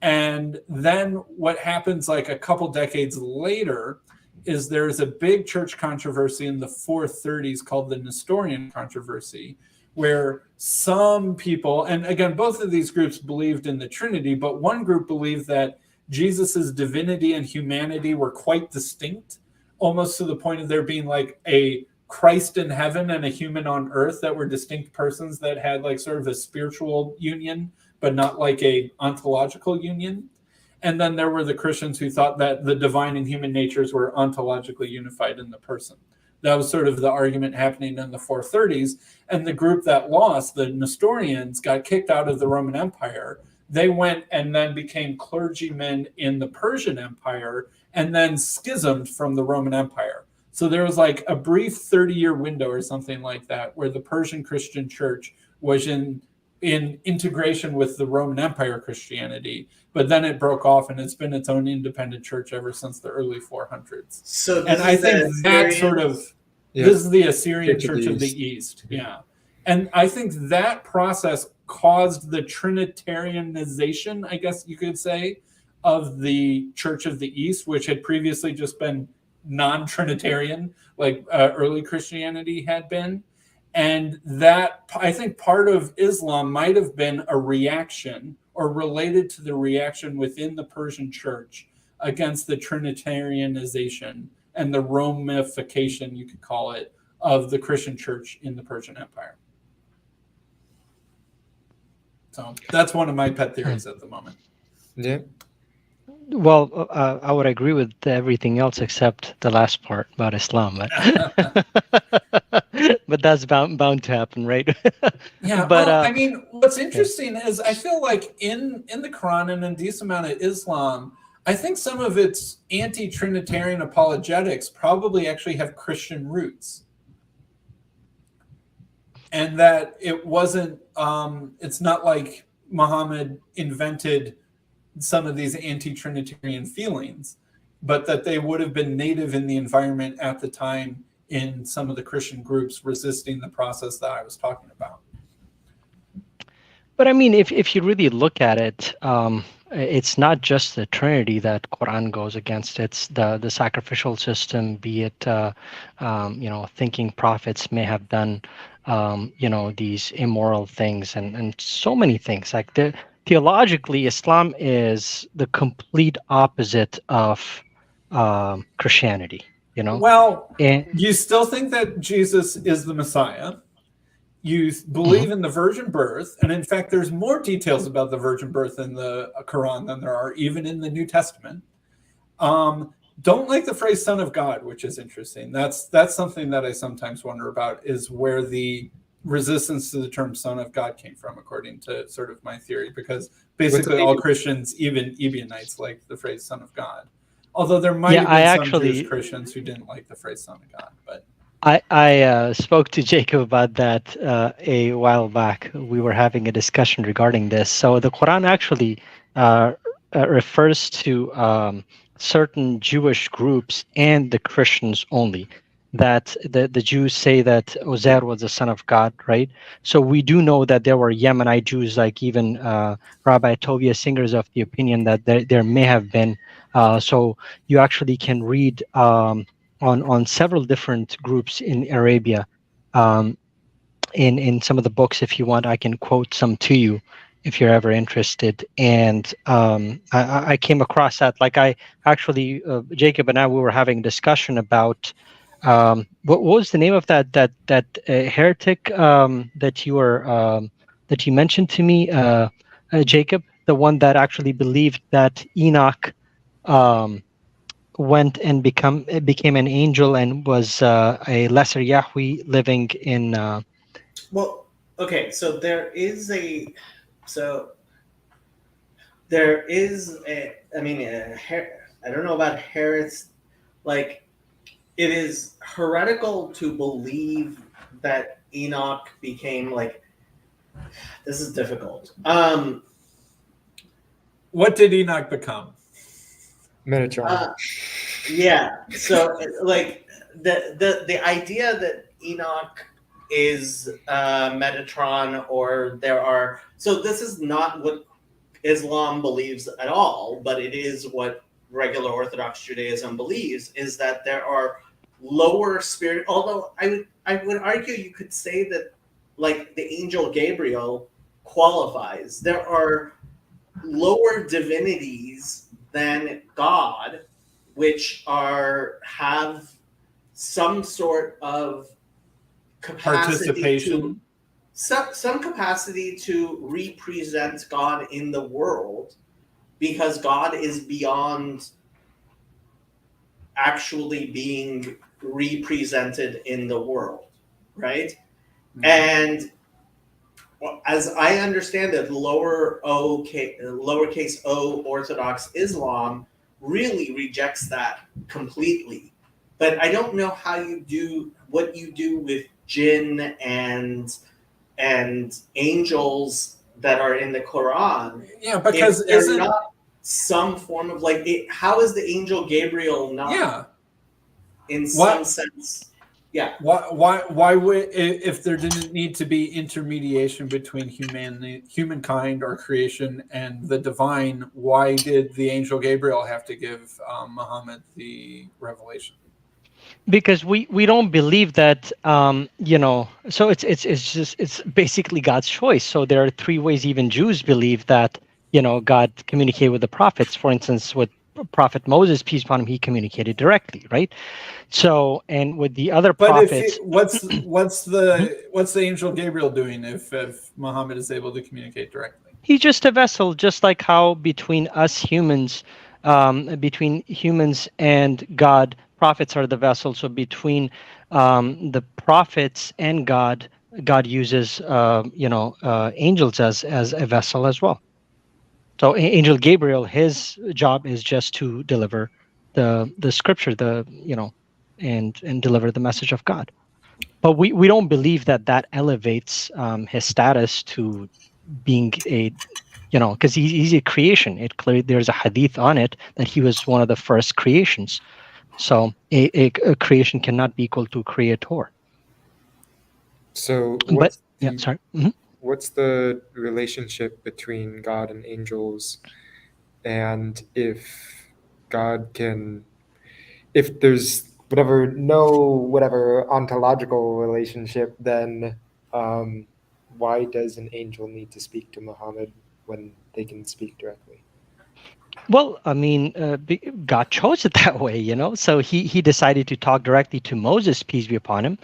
Speaker 6: And then what happens like a couple decades later is there's a big church controversy in the 430s called the Nestorian controversy, where some people, and again, both of these groups believed in the Trinity, but one group believed that Jesus's divinity and humanity were quite distinct, almost to the point of there being like a Christ in heaven and a human on earth that were distinct persons that had like sort of a spiritual union, but not like a ontological union. And then there were the Christians who thought that the divine and human natures were ontologically unified in the person. That was sort of the argument happening in the 430s. And the group that lost, the Nestorians, got kicked out of the Roman Empire. They went and then became clergymen in the Persian Empire and then schismed from the Roman Empire. So there was like a brief 30-year window or something like that where the Persian Christian church was in integration with the Roman Empire Christianity, but then it broke off and it's been its own independent church ever since the early 400s.
Speaker 1: So
Speaker 6: and I think that sort of, this is the Assyrian Church of the East. Yeah. And I think that process caused the Trinitarianization, I guess you could say, of the Church of the East, which had previously just been non-Trinitarian, like early Christianity had been. And that, I think part of Islam might have been a reaction or related to the reaction within the Persian church against the Trinitarianization and the Romification, you could call it, of the Christian church in the Persian Empire. So that's one of my pet theories at the moment.
Speaker 8: Yeah.
Speaker 9: Well, I would agree with everything else except the last part about Islam, but that's bound to happen, right?
Speaker 6: Yeah,
Speaker 9: but
Speaker 6: well, I mean, what's interesting is I feel like in the Quran and in a decent amount of Islam, I think some of its anti-Trinitarian apologetics probably actually have Christian roots. And that it wasn't, it's not like Muhammad invented some of these anti-Trinitarian feelings, but that they would have been native in the environment at the time in some of the Christian groups resisting the process that I was talking about.
Speaker 9: But I mean, if you really look at it, it's not just the Trinity that Quran goes against. It's the sacrificial system, be it thinking prophets may have done these immoral things and so many things. Like theologically, Islam is the complete opposite of Christianity.
Speaker 6: Well, you still think that Jesus is the Messiah. You believe in the virgin birth. And in fact, there's more details about the virgin birth in the Quran than there are even in the New Testament. Don't like the phrase son of God, which is interesting. That's something that I sometimes wonder about, is where the resistance to the term son of God came from, according to sort of my theory, because basically all Christians, even Ebionites, like the phrase son of God. Although there might have been some Jewish Christians who didn't like the phrase son of God. But
Speaker 9: I spoke to Jacob about that a while back. We were having a discussion regarding this. So the Quran actually uh, refers to certain Jewish groups and the Christians only. That the Jews say that Uzair was the son of God, right? So we do know that there were Yemenite Jews, like even Rabbi Tovia Singer's of the opinion that there may have been. So you actually can read. On several different groups in Arabia. Um, in some of the books, if you want, I can quote some to you if you're ever interested. And I came across that. Like I actually, Jacob and I, we were having a discussion about what was the name of that heretic that you were that you mentioned to me, Jacob, the one that actually believed that Enoch. Um, went and became an angel and was a lesser Yahweh living in.
Speaker 1: Well, okay, so so there is a, I mean, I don't know about Harris, like, it is heretical to believe that Enoch became, like, this is difficult.
Speaker 6: What did Enoch become?
Speaker 8: Metatron.
Speaker 1: Yeah, so like the idea that Enoch is Metatron, or there are, so this is not what Islam believes at all, but it is what regular Orthodox Judaism believes, is that there are lower spirit, although I would argue you could say that, like, the angel Gabriel qualifies. There are lower divinities than God, which have some sort of capacity
Speaker 6: Participation.
Speaker 1: to some capacity to represent God in the world, because God is beyond actually being represented in the world, right?
Speaker 6: Mhm.
Speaker 1: And as I understand it, lowercase o Orthodox Islam really rejects that completely. But I don't know how you do what you do with jinn and angels that are in the Quran.
Speaker 6: Yeah, because
Speaker 1: if they're
Speaker 6: isn't
Speaker 1: not some form of, like, how is the angel Gabriel not,
Speaker 6: yeah.
Speaker 1: in
Speaker 6: What-
Speaker 1: some sense? Yeah.
Speaker 6: Why would, if there didn't need to be intermediation between humankind or creation and the divine, why did the angel Gabriel have to give Muhammad the revelation?
Speaker 9: Because we don't believe that so it's basically God's choice. So there are three ways even Jews believe that God communicated with the prophets. For instance, with Prophet Moses, peace upon him, he communicated directly, right? So, and with the other
Speaker 6: But
Speaker 9: prophets,
Speaker 6: what's the angel Gabriel doing if Muhammad is able to communicate directly?
Speaker 9: he's just a vessel, just like how between us humans, between humans and God, prophets are the vessel. So between the prophets and God, God uses angels as a vessel as well. So Angel Gabriel, his job is just to deliver the scripture, and deliver the message of God. But we don't believe that elevates his status to being a because he's a creation. It clearly, there's a hadith on it that he was one of the first creations. So a creation cannot be equal to creator.
Speaker 8: So
Speaker 9: But yeah, sorry.
Speaker 8: What's the relationship between God and angels? And if there's whatever ontological relationship, then why does an angel need to speak to Muhammad when they can speak directly?
Speaker 9: Well, I mean, God chose it that way, So he decided to talk directly to Moses, peace be upon him,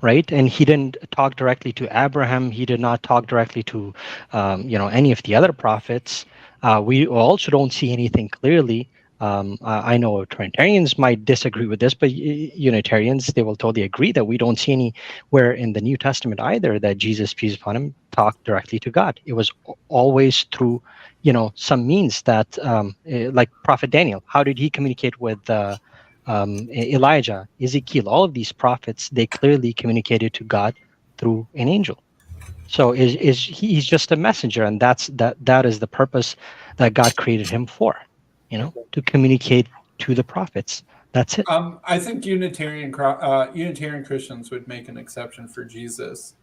Speaker 9: right? And he didn't talk directly to Abraham. He did not talk directly to, any of the other prophets. We also don't see anything clearly. I know Trinitarians might disagree with this, but Unitarians, they will totally agree that we don't see anywhere in the New Testament either that Jesus, peace upon him, talked directly to God. It was always through some means that like Prophet Daniel. How did he communicate with Elijah, Ezekiel, all of these prophets, they clearly communicated to God through an angel. So he's just a messenger, and that is the purpose that God created him for, to communicate to the prophets. That's it.
Speaker 6: I think Unitarian Christians would make an exception for Jesus,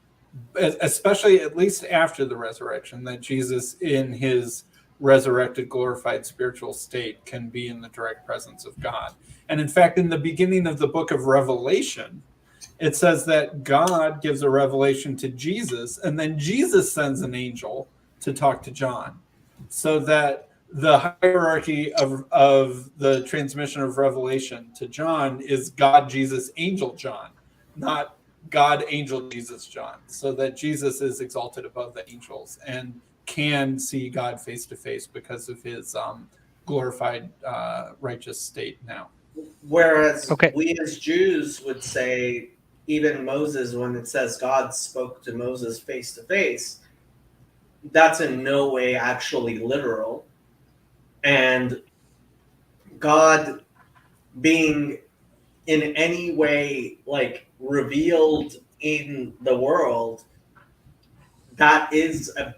Speaker 6: especially at least after the resurrection, that Jesus in his resurrected, glorified spiritual state can be in the direct presence of God. And in fact, in the beginning of the book of Revelation, it says that God gives a revelation to Jesus, and then Jesus sends an angel to talk to John, so that the hierarchy of the transmission of revelation to John is God, Jesus, angel, John, not God, angel, Jesus, John, so that Jesus is exalted above the angels and can see God face to face because of his glorified righteous state now.
Speaker 1: Whereas
Speaker 9: Okay.
Speaker 1: we as Jews would say, even Moses, when it says God spoke to Moses face to face, that's in no way actually literal. And God being in any way like revealed in the world, that is a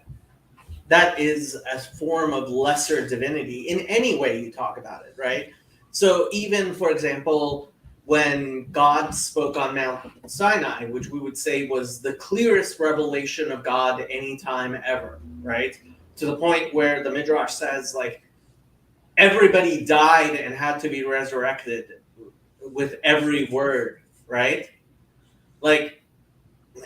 Speaker 1: form of lesser divinity in any way you talk about it, right? So even, for example, when God spoke on Mount Sinai, which we would say was the clearest revelation of God anytime ever, right? To the point where the Midrash says, like, everybody died and had to be resurrected with every word, right? Like,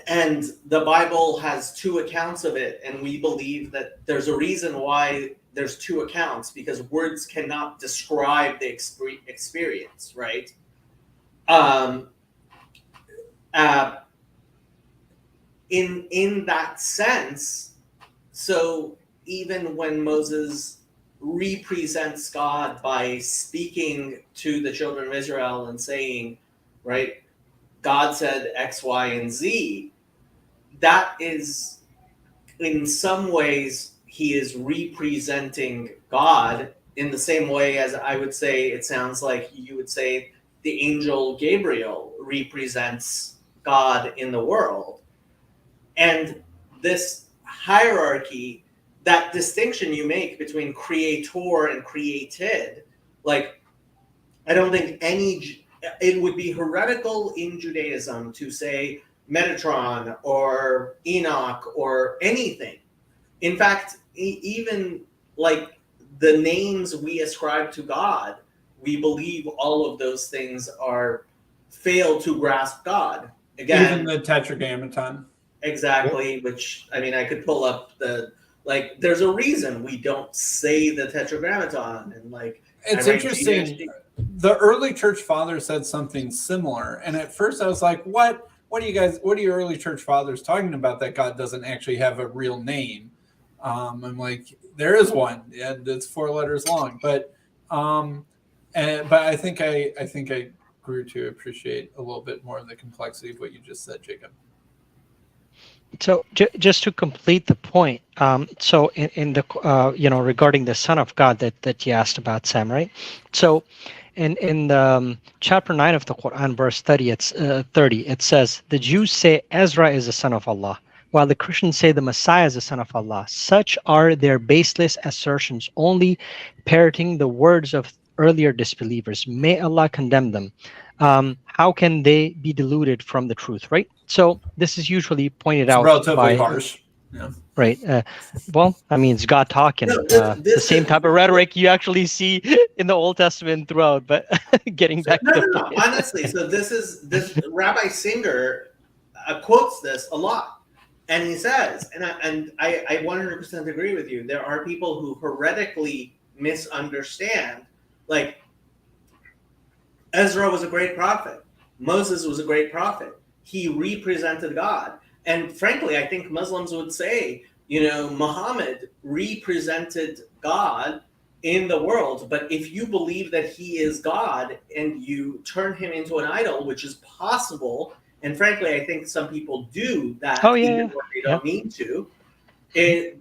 Speaker 1: and the Bible has two accounts of it, and we believe that there's a reason why there's two accounts, because words cannot describe the experience, right? In that sense, so even when Moses represents God by speaking to the children of Israel and saying, right, God said X, Y, and Z, that is, in some ways, he is representing God in the same way as I would say, it sounds like you would say the angel Gabriel represents God in the world. And this hierarchy, that distinction you make between creator and created, like, I don't think it would be heretical in Judaism to say Metatron or Enoch or anything. In fact, even like the names we ascribe to God, we believe all of those things fail to grasp God. Again,
Speaker 6: Even the Tetragrammaton.
Speaker 1: Exactly, which, I mean, I could pull up there's a reason we don't say the Tetragrammaton, and like,
Speaker 6: it's interesting. The early church fathers said something similar, and at first I was like, what are your early church fathers talking about, that God doesn't actually have a real name? I'm like, there is one, and it's 4 letters long, but I think I grew to appreciate a little bit more of the complexity of what you just said, Jacob.
Speaker 9: So just to complete the point, so in the regarding the Son of God that you asked about, Sam, right? So in the chapter 9 of the Quran, verse 30, it says, the Jews say Ezra is the son of Allah, while the Christians say the Messiah is the son of Allah. Such are their baseless assertions, only parroting the words of earlier disbelievers. May Allah condemn them. How can they be deluded from the truth, right? So this is usually pointed out
Speaker 6: relatively harsh. Yeah.
Speaker 9: Right. Well, I mean, it's God talking.
Speaker 1: No,
Speaker 9: the same type of rhetoric you actually see in the Old Testament throughout. But getting back to the point.
Speaker 1: Honestly, so this Rabbi Singer quotes this a lot, and he says, and I 100% agree with you. There are people who heretically misunderstand. Like, Ezra was a great prophet. Moses was a great prophet. He represented God. And frankly, I think Muslims would say, Muhammad represented God in the world. But if you believe that he is God and you turn him into an idol, which is possible, and frankly, I think some people do that even when they don't mean to,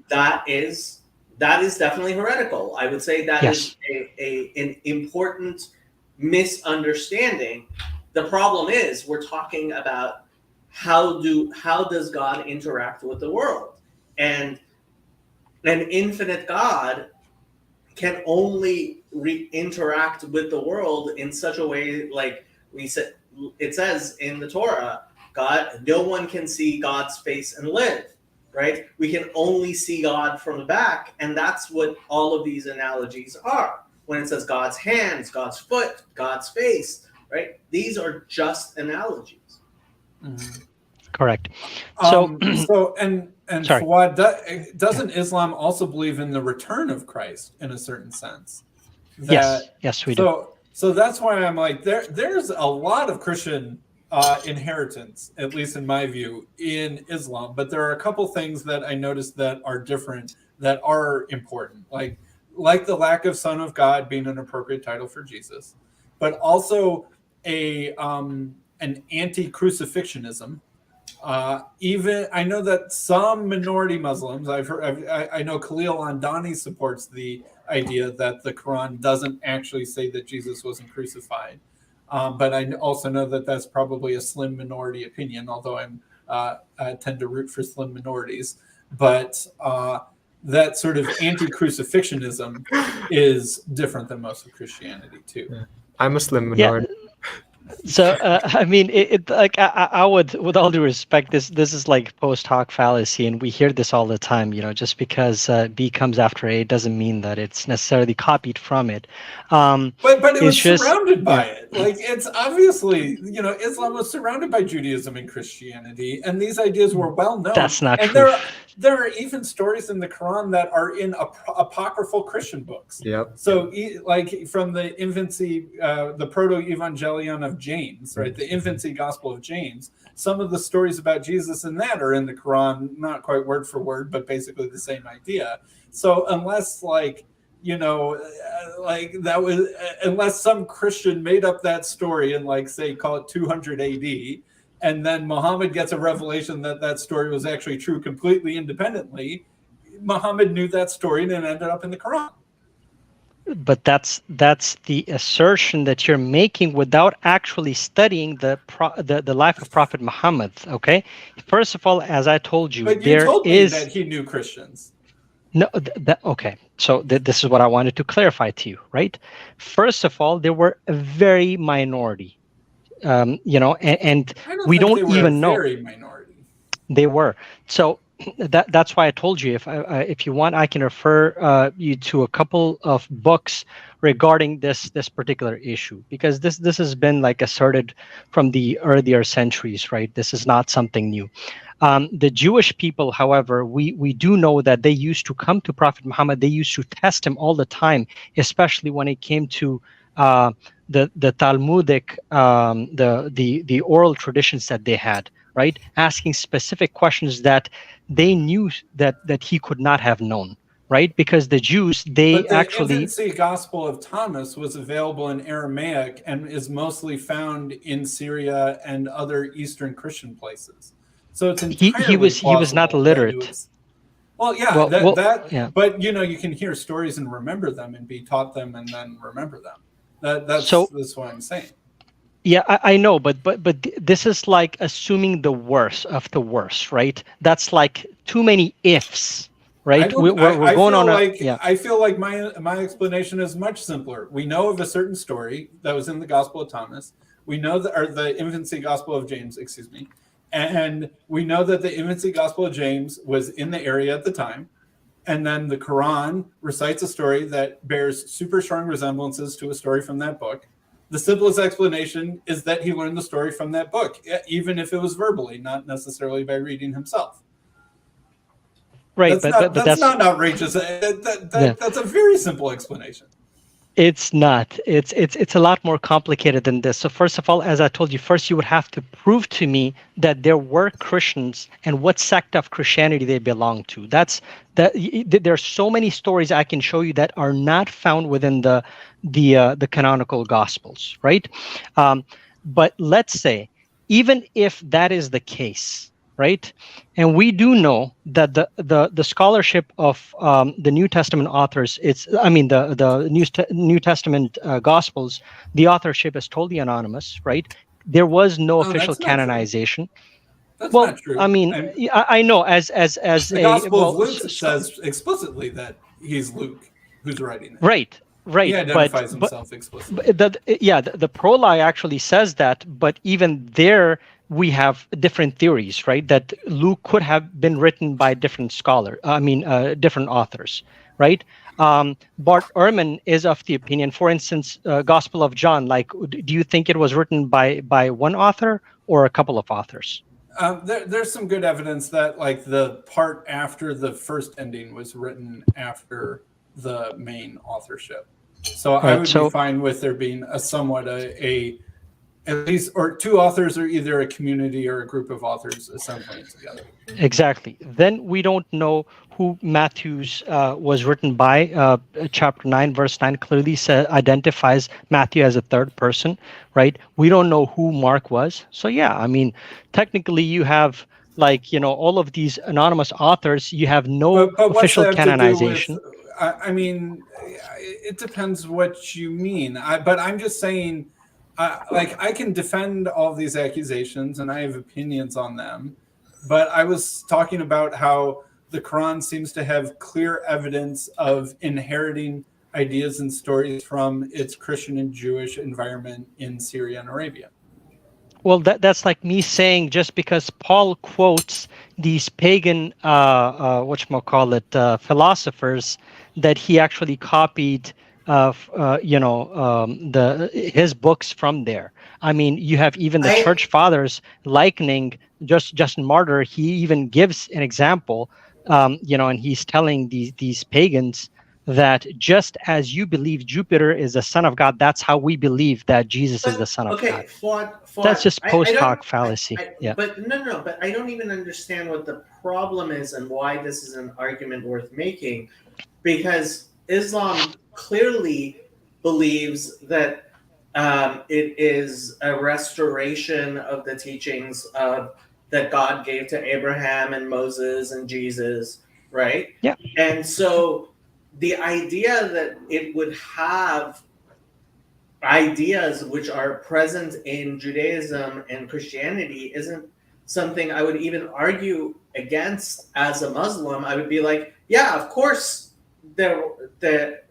Speaker 1: that is definitely heretical. I would say that is an important misunderstanding. The problem is we're talking about how does God interact with the world, and an infinite God can only interact with the world in such a way, like we said, it says in the Torah, no one can see God's face and live, right? We can only see God from the back, and that's what all of these analogies are. When it says God's hands, God's foot, God's face, right? These are just analogies.
Speaker 6: Mhm.
Speaker 9: Correct. So,
Speaker 6: and
Speaker 9: sorry.
Speaker 6: Fawad, doesn't Islam also believe in the return of Christ in a certain sense?
Speaker 9: Yes, we do.
Speaker 6: So that's why I'm like, there's a lot of Christian inheritance, at least in my view, in Islam. But there are a couple things that I noticed that are different, that are important, like the lack of Son of God being an appropriate title for Jesus, but also an anti-crucifixionism. Even I know that some minority Muslims, I know Khalil Andani supports the idea that the Quran doesn't actually say that Jesus wasn't crucified, but I also know that that's probably a slim minority opinion. Although I tend to root for slim minorities, but that sort of anti-crucifixionism is different than most of Christianity too.
Speaker 8: I'm a slim minority.
Speaker 9: So I mean, like I would, with all due respect, this is like post hoc fallacy, and we hear this all the time. Just because B comes after A doesn't mean that it's necessarily copied from it.
Speaker 6: But it was
Speaker 9: just,
Speaker 6: surrounded by it. Like, it's obviously, Islam was surrounded by Judaism and Christianity, and these ideas were well known.
Speaker 9: That's not
Speaker 6: and
Speaker 9: true.
Speaker 6: There are even stories in the Quran that are in apocryphal Christian books.
Speaker 8: Yep.
Speaker 6: So, like from the infancy, the Proto-Evangelion of James, right? The infancy Gospel of James. Some of the stories about Jesus in that are in the Quran, not quite word for word, but basically the same idea. So, unless that was, unless some Christian made up that story in say call it 200 AD, and then Muhammad gets a revelation that story was actually true completely independently, Muhammad knew that story and it ended up in the Quran.
Speaker 9: But that's the assertion that you're making without actually studying the life of Prophet Muhammad. Okay, first of all, as I told you,
Speaker 6: but you told me that he knew Christians.
Speaker 9: No, okay. So this is what I wanted to clarify to you, right? First of all, there were a very minority, and we don't even know.
Speaker 6: Very minority.
Speaker 9: They were. So that's why I told you, if you want, I can refer you to a couple of books regarding this particular issue, because this has been asserted from the earlier centuries, right? This is not something new. The Jewish people, however, we do know that they used to come to Prophet Muhammad. They used to test him all the time, especially when it came to the Talmudic, the oral traditions that they had, right? Asking specific questions that they knew that he could not have known, right? Because the Jews,
Speaker 6: but the
Speaker 9: actually...
Speaker 6: infancy Gospel of Thomas was available in Aramaic and is mostly found in Syria and other Eastern Christian places. So it's entirely
Speaker 9: he was not literate.
Speaker 6: Yeah. But you can hear stories and remember them and be taught them and then remember them. That's what I'm saying.
Speaker 9: Yeah, I know, but this is like assuming the worst of the worst, right? That's like too many ifs, right?
Speaker 6: I feel like my explanation is much simpler. We know of a certain story that was in the Gospel of Thomas. We know the infancy Gospel of James, excuse me. And we know that the infancy Gospel of James was in the area at the time. And then the Quran recites a story that bears super strong resemblances to a story from that book. The simplest explanation is that he learned the story from that book, even if it was verbally, not necessarily by reading himself.
Speaker 9: Right,
Speaker 6: that's not outrageous. That's a very simple explanation.
Speaker 9: It's not. It's a lot more complicated than this. So first of all, as I told you, first you would have to prove to me that there were Christians and what sect of Christianity they belong to. There are so many stories I can show you that are not found within the canonical Gospels, right? But let's say, even if that is the case, right? And we do know that the scholarship of the New Testament authors, the New Testament Gospels, the authorship is totally anonymous, right? There was no official
Speaker 6: that's not true.
Speaker 9: canonization.
Speaker 6: That's
Speaker 9: Well,
Speaker 6: not true.
Speaker 9: I mean, I know as
Speaker 6: the
Speaker 9: a
Speaker 6: Gospel of
Speaker 9: well,
Speaker 6: Luke says explicitly that he's Luke who's writing it.
Speaker 9: right,
Speaker 6: He identifies himself explicitly.
Speaker 9: The prologue actually says that, but even there we have different theories, right? That Luke could have been written by different different authors, right? Bart Ehrman is of the opinion, for instance, Gospel of John. Like, do you think it was written by one author or a couple of authors?
Speaker 6: There's some good evidence that like the part after the first ending was written after the main authorship. So I would be fine with there being a somewhat a at least, or two authors are either a community or a group of authors assembling together.
Speaker 9: Exactly. Then we don't know who Matthew's was written by. Chapter 9, verse 9 clearly identifies Matthew as a third person, right? We don't know who Mark was. So yeah, I mean, technically you have all of these anonymous authors, you have no official canonization.
Speaker 6: I mean, it depends what you mean. But I'm just saying, I can defend all these accusations and I have opinions on them. But I was talking about how the Quran seems to have clear evidence of inheriting ideas and stories from its Christian and Jewish environment in Syria and Arabia.
Speaker 9: Well, that's like me saying just because Paul quotes these pagan, philosophers, that he actually copied, his books from there. I mean, you have even the church fathers likening Justin Martyr. He even gives an example, and he's telling these pagans that just as you believe Jupiter is the son of God, that's how we believe that Jesus is the son of God.
Speaker 1: Fuad,
Speaker 9: that's just post hoc fallacy.
Speaker 1: But no, but I don't even understand what the problem is and why this is an argument worth making, because Islam clearly believes that it is a restoration of the teachings that God gave to Abraham and Moses and Jesus, right?
Speaker 9: Yeah.
Speaker 1: And so the idea that it would have ideas which are present in Judaism and Christianity isn't something I would even argue against as a Muslim. I would be like, yeah, of course, it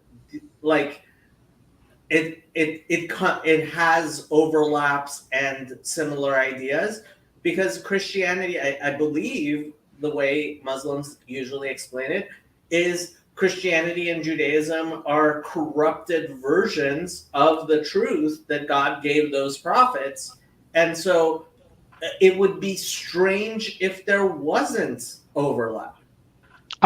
Speaker 1: has overlaps and similar ideas, because Christianity, I believe the way Muslims usually explain it is Christianity and Judaism are corrupted versions of the truth that God gave those prophets. And so it would be strange if there wasn't overlap.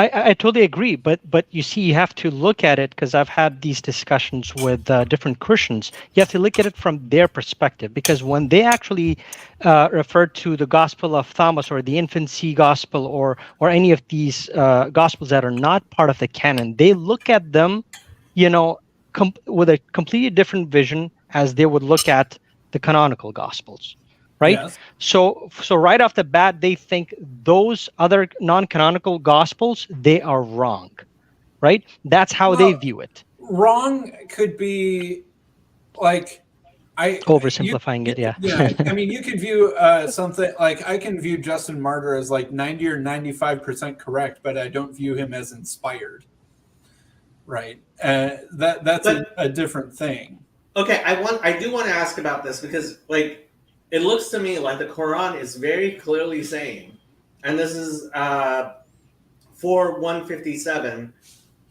Speaker 9: I totally agree, but you see, you have to look at it, because I've had these discussions with different Christians. You have to look at it from their perspective, because when they actually refer to the Gospel of Thomas or the infancy gospel or any of these gospels that are not part of the canon, they look at them, with a completely different vision as they would look at the canonical gospels. Right.
Speaker 6: Yes.
Speaker 9: So right off the bat, they think those other non-canonical gospels, they are wrong. Right. That's how they view it.
Speaker 6: Wrong could be like
Speaker 9: oversimplifying it. Yeah.
Speaker 6: Yeah. I mean, you could view something like, I can view Justin Martyr as like 90 or 95% correct, but I don't view him as inspired. Right. That's a different thing.
Speaker 1: Okay. I do want to ask about this, because it looks to me like the Quran is very clearly saying, and this is 4:157,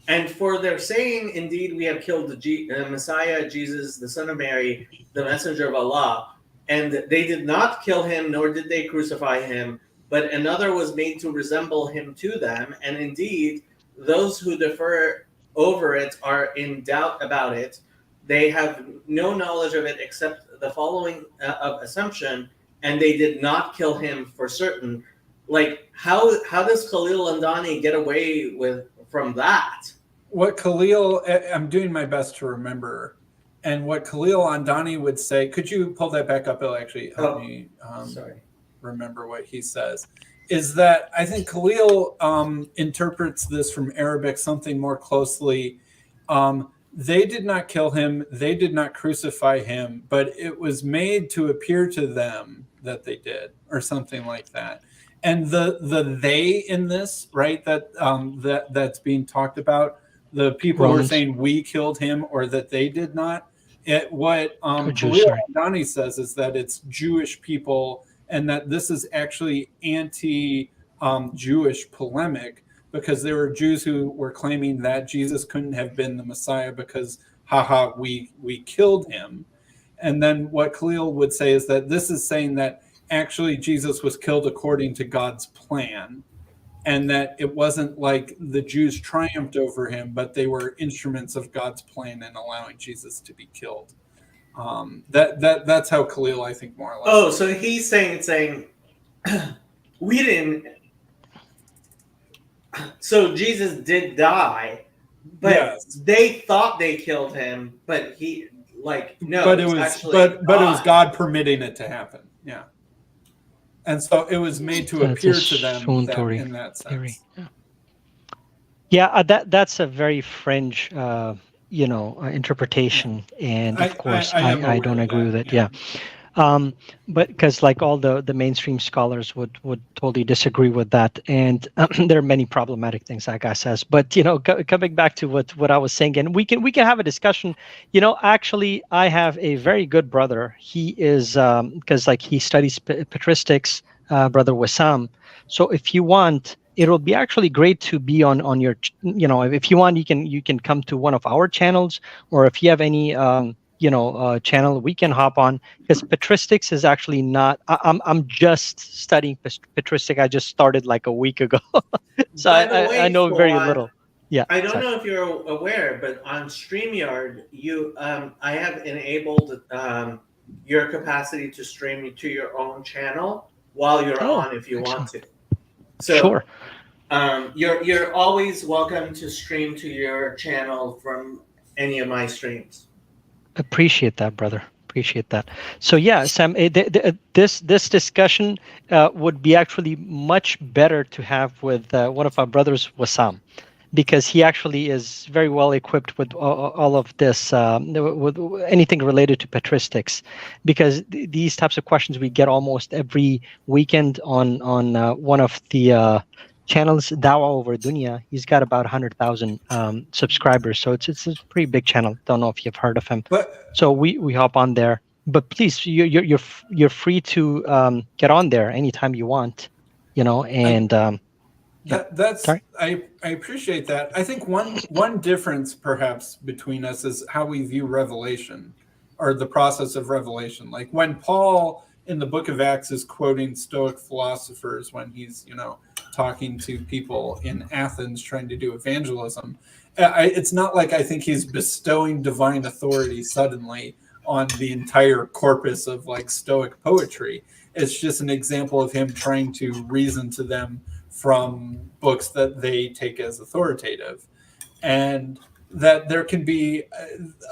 Speaker 1: and for their saying, indeed, we have killed the Messiah, Jesus, the son of Mary, the messenger of Allah, and they did not kill him, nor did they crucify him, but another was made to resemble him to them, and indeed, those who defer over it are in doubt about it. They have no knowledge of it except the following of assumption, and they did not kill him for certain. Like, how does Khalil Andani get away from that?
Speaker 6: What Khalil, I'm doing my best to remember, and what Khalil Andani would say, could you pull that back up? It'll actually help me remember what he says. is that I think Khalil interprets this from Arabic something more closely. They did not kill him, they did not crucify him, but it was made to appear to them that they did, or something like that. And the they in this, right, that's being talked about, the people who are
Speaker 9: Romans.
Speaker 6: saying we killed him or that they did not. What
Speaker 9: Jews,
Speaker 6: Khalil
Speaker 9: sorry.
Speaker 6: Andani says is that it's Jewish people, and that this is actually anti-Jewish polemic, because there were Jews who were claiming that Jesus couldn't have been the Messiah because, haha, we killed him. And then what Khalil would say is that this is saying that actually Jesus was killed according to God's plan, and that it wasn't like the Jews triumphed over him, but they were instruments of God's plan in allowing Jesus to be killed. That's how Khalil, I think, more or less.
Speaker 1: Oh, so he's saying we didn't. So Jesus did die, but
Speaker 6: Yes.
Speaker 1: they thought they killed him, but he no.
Speaker 6: But it was
Speaker 1: actually
Speaker 6: it was God permitting it to happen. Yeah. And so it was made to
Speaker 9: That's
Speaker 6: appear
Speaker 9: a
Speaker 6: to them
Speaker 9: Suntory
Speaker 6: in that sense.
Speaker 9: theory. Yeah, that's a very fringe, interpretation, and of course,
Speaker 6: I am
Speaker 9: I
Speaker 6: aware
Speaker 9: don't
Speaker 6: of
Speaker 9: agree
Speaker 6: that,
Speaker 9: with it.
Speaker 6: yeah.
Speaker 9: But because like all the mainstream scholars would totally disagree with that, and there are many problematic things, like I says. But coming back to what I was saying, and we can have a discussion. Actually, I have a very good brother. He is because he studies patristics, brother Wissam. So if you want, it'll be actually great to be on your, if you want, you can come to one of our channels, or if you have any channel we can hop on, because patristics is actually not. I'm just studying patristic. I just started like a week ago, so
Speaker 1: By the way,
Speaker 9: I know very
Speaker 1: Fuad,
Speaker 9: little. Yeah,
Speaker 1: I don't
Speaker 9: sorry.
Speaker 1: know if you're aware, but on StreamYard, I have enabled your capacity to stream to your own channel while you're
Speaker 9: Oh,
Speaker 1: on, if you want to.
Speaker 9: excellent.
Speaker 1: So,
Speaker 9: Sure.
Speaker 1: You're always welcome to stream to your channel from any of my streams.
Speaker 9: Appreciate that, brother. Appreciate that. So yeah, Sam, this discussion would be actually much better to have with one of our brothers, Wassam, because he actually is very well equipped with all of this, with anything related to patristics, because these types of questions we get almost every weekend on one of the channels, Dawa Over Dunya. He's got about 100,000 subscribers, so it's a pretty big channel. Don't know if you've heard of him.
Speaker 6: But
Speaker 9: So we hop on there. But please, you're free to get on there anytime you want, and
Speaker 6: that's
Speaker 9: Sorry?
Speaker 6: I appreciate that. I think one difference perhaps between us is how we view revelation, or the process of revelation. Like when Paul in the book of Acts is quoting Stoic philosophers when he's talking to people in Athens trying to do evangelism, it's not like I think he's bestowing divine authority suddenly on the entire corpus of Stoic poetry. It's just an example of him trying to reason to them from books that they take as authoritative, and that there can be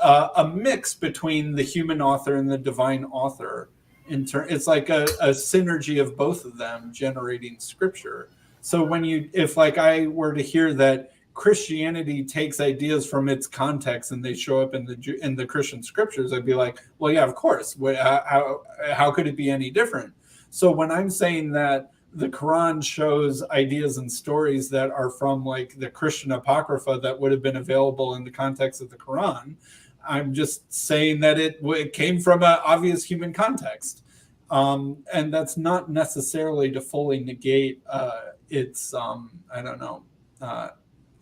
Speaker 6: a mix between the human author and the divine author. It's like a synergy of both of them generating scripture. So if I were to hear that Christianity takes ideas from its context and they show up in the Christian scriptures, I'd be like, well, yeah, of course. How could it be any different? So when I'm saying that the Quran shows ideas and stories that are from the Christian Apocrypha that would have been available in the context of the Quran, I'm just saying that it came from an obvious human context. And that's not necessarily to fully negate its,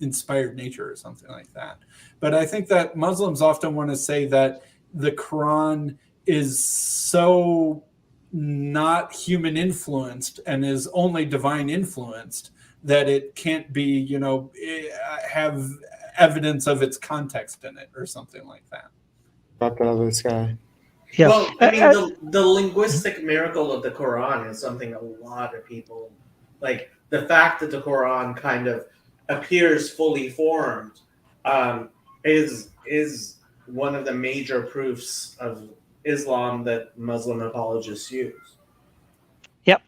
Speaker 6: inspired nature or something like that. But I think that Muslims often want to say that the Quran is so not human influenced and is only divine influenced that it can't be, have evidence of its context in it or something like that.
Speaker 8: About the other sky.
Speaker 9: yeah.
Speaker 1: Well, I mean, the linguistic miracle of the Quran is something a lot of people like. The fact that the Quran kind of appears fully formed is one of the major proofs of Islam that Muslim apologists use.
Speaker 9: Yep.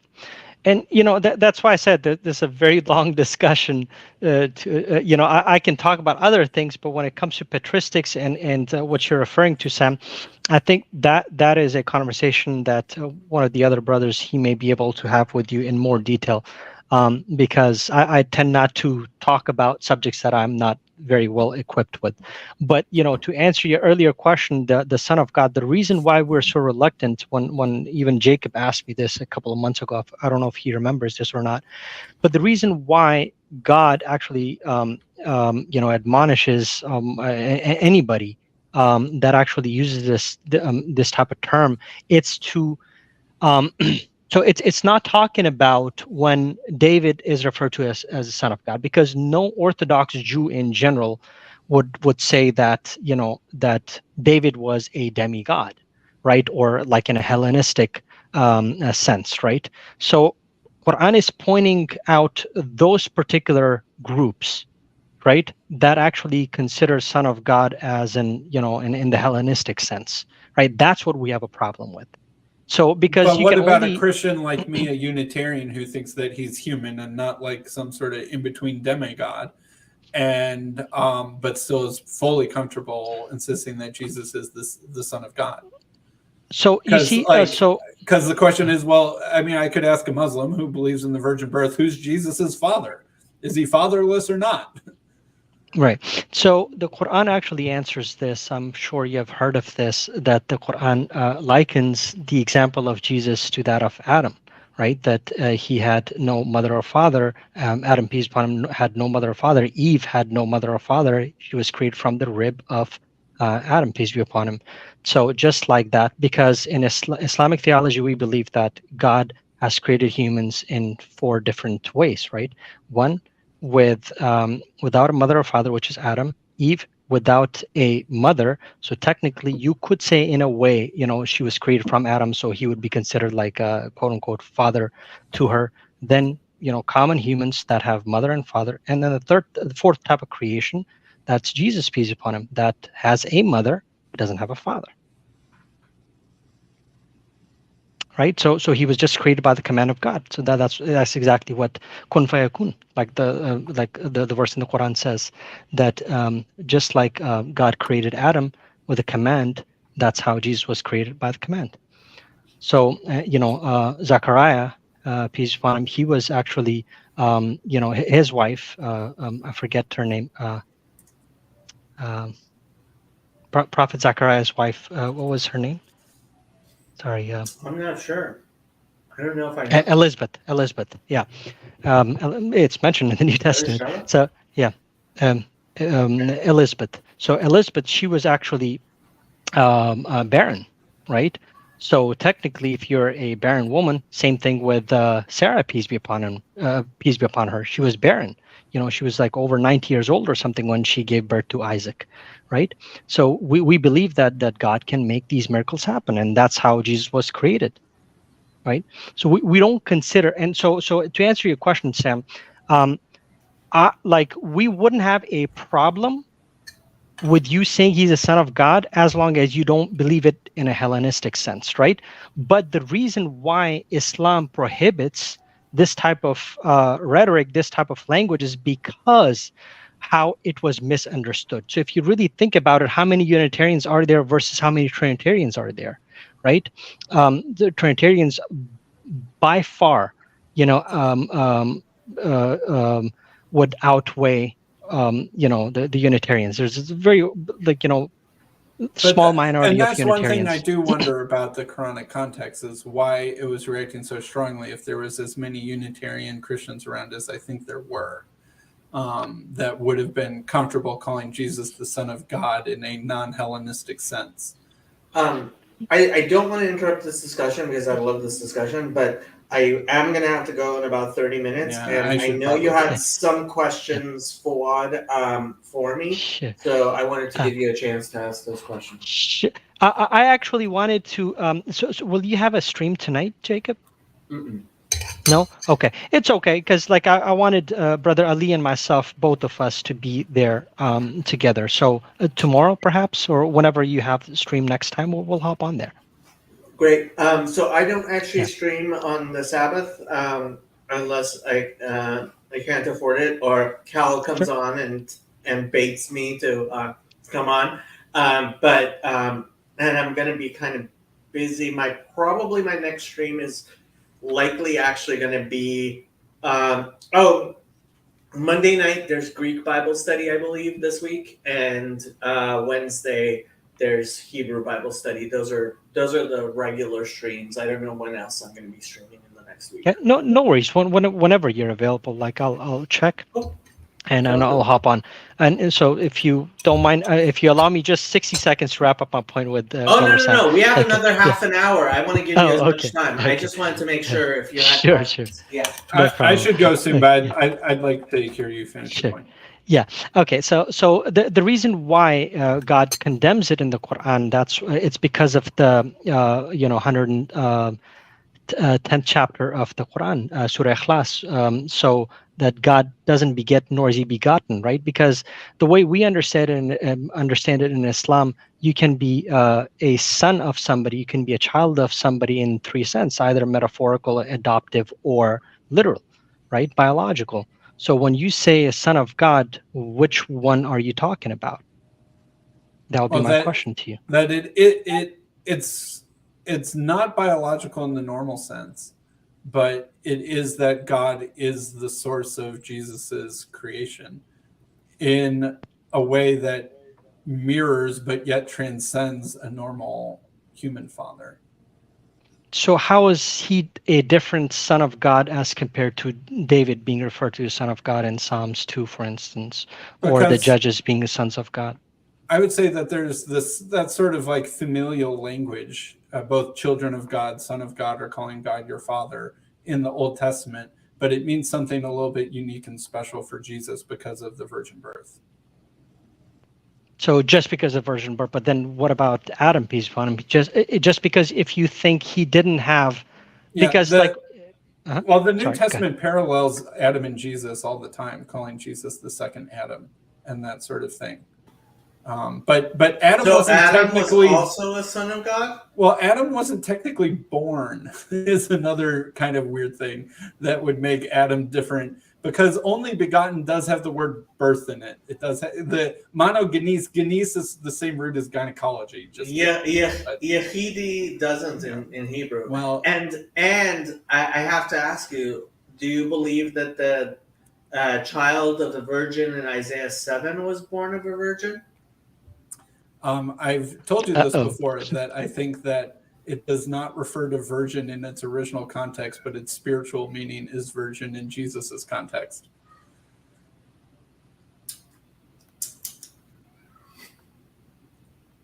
Speaker 9: And that's why I said that this is a very long discussion. I can talk about other things, but when it comes to patristics and what you're referring to, Sam, I think that is a conversation that one of the other brothers, he may be able to have with you in more detail, because I tend not to talk about subjects that I'm not very well equipped with. But to answer your earlier question, the Son of God, the reason why we're so reluctant, when even Jacob asked me this a couple of months ago, I don't know if he remembers this or not, but the reason why God actually admonishes anybody that actually uses this type of term, it's to so it's not talking about when David is referred to as a son of God, because no Orthodox Jew in general would say that that David was a demigod, right? Or like in a Hellenistic sense, right? So Quran is pointing out those particular groups, right, that actually consider son of God as in the Hellenistic sense, right? That's what we have a problem with. So because
Speaker 6: But
Speaker 9: you
Speaker 6: what
Speaker 9: can
Speaker 6: about
Speaker 9: only
Speaker 6: a Christian like me, a Unitarian, who thinks that he's human and not like some sort of in-between demigod, and but still is fully comfortable insisting that Jesus is the Son of God?
Speaker 9: so you
Speaker 6: Because
Speaker 9: see
Speaker 6: because the question is, well, I mean, I could ask a Muslim who believes in the virgin birth, who's Jesus's father? Is he fatherless or not?
Speaker 9: right. So the Quran actually answers this. I'm sure you have heard of this, that the Quran likens the example of Jesus to that of Adam, right? That he had no mother or father. Adam, peace upon him, had no mother or father. Eve had no mother or father. She was created from the rib of Adam, peace be upon him. So just like that, because in Islamic theology, we believe that God has created humans in 4 different ways, right? One, without a mother or father, which is Adam. Eve, without a mother. So technically, you could say in a way, she was created from Adam, so he would be considered like a quote unquote father to her. Then, common humans that have mother and father. And then the fourth type of creation, that's Jesus, peace upon him, that has a mother but doesn't have a father. Right, so he was just created by the command of God. So that's exactly what kun fayakun, like the verse in the Quran says, that just like God created Adam with a command, that's how Jesus was created by the command. So Zachariah, peace upon him, he was actually his wife, I forget her name, Prophet Zachariah's wife, what was her name? Sorry.
Speaker 1: I'm not sure. I don't know if I know.
Speaker 9: Elizabeth. Yeah. It's mentioned in the New Testament. So yeah. Elizabeth. So Elizabeth, she was actually barren, right? So technically, if you're a barren woman, same thing with Sarah, peace be upon her. She was barren. She was like over 90 years old or something when she gave birth to Isaac, right? So we believe that God can make these miracles happen, and that's how Jesus was created, right? So we don't consider, and so to answer your question, Sam, we wouldn't have a problem with you saying he's a son of God as long as you don't believe it in a Hellenistic sense, right? But the reason why Islam prohibits this type of rhetoric, this type of language, is because how it was misunderstood. So if you really think about it, how many Unitarians are there versus how many Trinitarians are there, right? The Trinitarians, by far, would outweigh the Unitarians. There's a very small minority
Speaker 6: and that's
Speaker 9: of
Speaker 6: one thing
Speaker 9: Unitarians.
Speaker 6: I do wonder about the Quranic context, is why it was reacting so strongly if there was as many Unitarian Christians around as I think there were, that would have been comfortable calling Jesus the Son of God in a non-Hellenistic sense.
Speaker 1: I don't want to interrupt this discussion because I love this discussion, but I am going to have to go in about 30 minutes.
Speaker 6: Yeah,
Speaker 1: and I know you had some questions, Fawad, for me.
Speaker 9: Sure.
Speaker 1: So I wanted to give you a chance to ask those questions.
Speaker 9: Sure. I actually wanted to. So will you have a stream tonight, Jacob?
Speaker 1: Mm-mm.
Speaker 9: No? Okay. It's okay, because I wanted Brother Ali and myself, both of us, to be there together. So tomorrow, perhaps, or whenever you have the stream next time, we'll hop on there.
Speaker 1: Great. So I don't actually
Speaker 9: Yeah.
Speaker 1: stream on the Sabbath unless I can't afford it, or Cal comes
Speaker 9: Sure.
Speaker 1: on and baits me to come on. And I'm gonna be kind of busy. Probably my next stream is likely actually gonna be Monday night. There's Greek Bible study, I believe, this week, and Wednesday there's Hebrew Bible study. Those are the regular streams. I don't know when else I'm going to be streaming in the next week.
Speaker 9: Yeah, no worries. Whenever you're available, like I'll check.
Speaker 1: Cool.
Speaker 9: And
Speaker 1: Sounds
Speaker 9: I'll
Speaker 1: good.
Speaker 9: hop on. And so, if you don't mind, if you allow me just 60 seconds to wrap up my point with
Speaker 1: Oh
Speaker 9: Brother Sam.
Speaker 1: no! We have
Speaker 9: Okay,
Speaker 1: another half an hour. I want to give you as much
Speaker 9: okay,
Speaker 1: time. I just wanted to make sure if you had
Speaker 9: Sure.
Speaker 1: questions. Yeah.
Speaker 9: No
Speaker 6: I
Speaker 9: problem.
Speaker 6: should go soon, but
Speaker 9: Yeah.
Speaker 6: I'd like to hear you finish
Speaker 9: Sure.
Speaker 6: your point.
Speaker 9: Yeah. Okay. So the reason why God condemns it in the Quran, it's because of the 10th chapter of the Quran, Surah Ikhlas. So that God doesn't beget nor is he begotten, right? Because the way we understand it in Islam, you can be a son of somebody, you can be a child of somebody in three senses, either metaphorical, adoptive, or literal, right? Biological. So when you say a son of God, which one are you talking about? That would be my question to you.
Speaker 6: That it's not biological in the normal sense, but it is that God is the source of Jesus's creation in a way that mirrors but yet transcends a normal human father.
Speaker 9: So how is he a different son of God as compared to David being referred to as son of God in Psalms 2, for instance, or the judges being the sons of God?
Speaker 6: I would say that there's that sort of like familial language. Both children of God, son of God, are calling God your father in the Old Testament, but it means something a little bit unique and special for Jesus because of the virgin birth.
Speaker 9: So just because of virgin birth, but then what about Adam, peace upon him? Just because if you think he didn't have, because
Speaker 6: the New
Speaker 9: Sorry,
Speaker 6: Testament parallels Adam and Jesus all the time, calling Jesus the second Adam and that sort of thing. But Adam wasn't technically
Speaker 1: also a son of God.
Speaker 6: Well, Adam wasn't technically born. Is another kind of weird thing that would make Adam different, because only begotten does have the word birth in it. It does the monogenes. Genes is the same root as gynecology.
Speaker 1: Yehidi doesn't in Hebrew.
Speaker 6: Well,
Speaker 1: and I have to ask you: do you believe that the child of the virgin in Isaiah 7 was born of a virgin?
Speaker 6: I've told you this before, that I think that it does not refer to virgin in its original context, but its spiritual meaning is virgin in Jesus's context.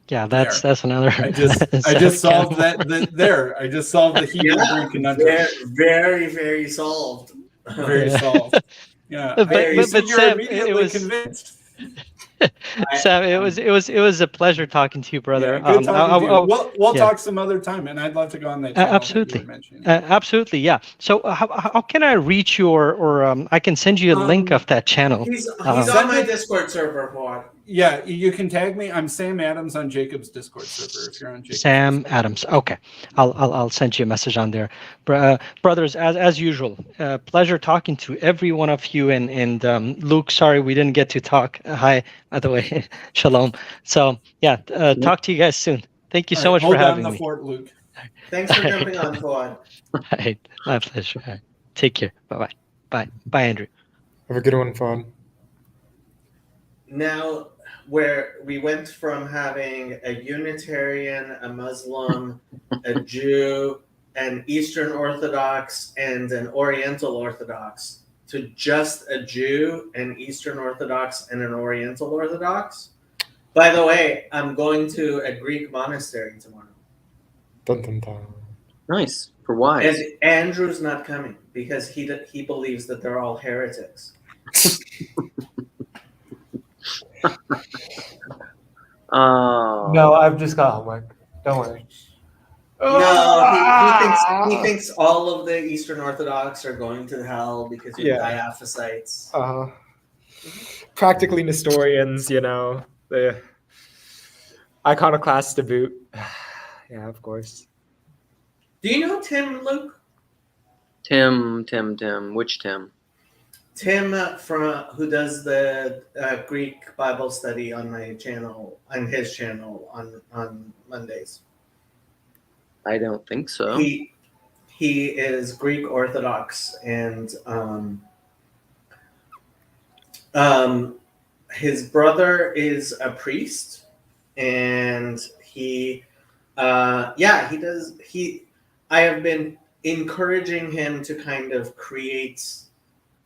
Speaker 9: Yeah, that's another.
Speaker 6: I just solved that there. I just solved the Hebrew Greek conundrum.
Speaker 1: Very, very solved.
Speaker 6: Very solved. Yeah,
Speaker 9: but
Speaker 6: you're
Speaker 9: Sam,
Speaker 6: immediately convinced.
Speaker 9: Sam, it was a pleasure talking to you, brother.
Speaker 6: Yeah, good talking to you. We'll talk some other time, and I'd love to go on that channel.
Speaker 9: Absolutely, absolutely, yeah. So how can I reach you, or I can send you a link of that channel?
Speaker 1: He's on my Discord server, Juan.
Speaker 6: Yeah, you can tag me. I'm Sam Adams on Jacob's Discord server. If you're on Jacob's
Speaker 9: Sam
Speaker 6: Discord.
Speaker 9: Adams. Okay, I'll send you a message on there, brothers. As usual, pleasure talking to every one of you. And Luke, sorry we didn't get to talk. Hi, by the way, shalom. So yeah, talk to you guys soon. Thank you so much for having me.
Speaker 6: Hold down the fort, Luke.
Speaker 1: Thanks for jumping on, Juan.
Speaker 9: Right, my pleasure. Right. Take care. Bye, Andrew.
Speaker 8: Have a good one, Fawn.
Speaker 1: Now, where we went from having a Unitarian, a Muslim, a Jew, an Eastern Orthodox, and an Oriental Orthodox, to just a Jew, an Eastern Orthodox, and an Oriental Orthodox. By the way, I'm going to a Greek monastery tomorrow.
Speaker 8: Dun, dun, dun.
Speaker 10: Nice. For why?
Speaker 1: And Andrew's not coming because he believes that they're all heretics.
Speaker 10: No,
Speaker 8: I've just got homework. Don't worry.
Speaker 1: No, he thinks all of the Eastern Orthodox are going to hell because of diaphysites.
Speaker 8: Practically Nestorians, the iconoclasts to boot. Yeah, of course.
Speaker 1: Do you know Tim, Luke?
Speaker 10: Tim. Which Tim?
Speaker 1: Tim from who does the Greek Bible study on my channel, on his channel on Mondays.
Speaker 10: I don't think so.
Speaker 1: He is Greek Orthodox, and his brother is a priest, and he does. I have been encouraging him to kind of create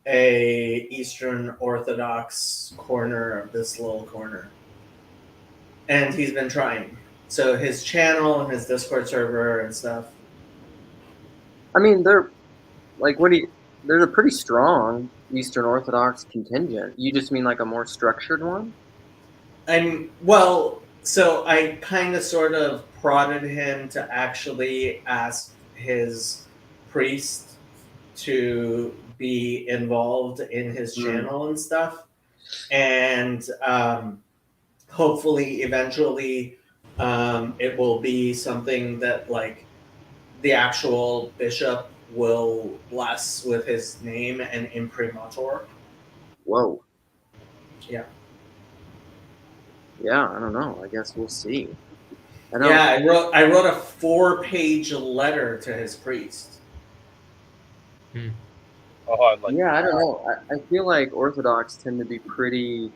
Speaker 1: a Eastern Orthodox corner of this little corner, and he's been trying. So his channel and his Discord server and stuff.
Speaker 10: I mean, they're like, there's a pretty strong Eastern Orthodox contingent. You just mean like a more structured one?
Speaker 1: So I kind of sort of prodded him to actually ask his priest to be involved in his channel and stuff, and hopefully eventually it will be something that like the actual bishop will bless with his name and imprimatur.
Speaker 10: Whoa.
Speaker 1: Yeah.
Speaker 10: Yeah, I don't know. I guess we'll see.
Speaker 1: I wrote a 4-page letter to his priest.
Speaker 10: Yeah, I don't know. I feel like Orthodox tend to be pretty,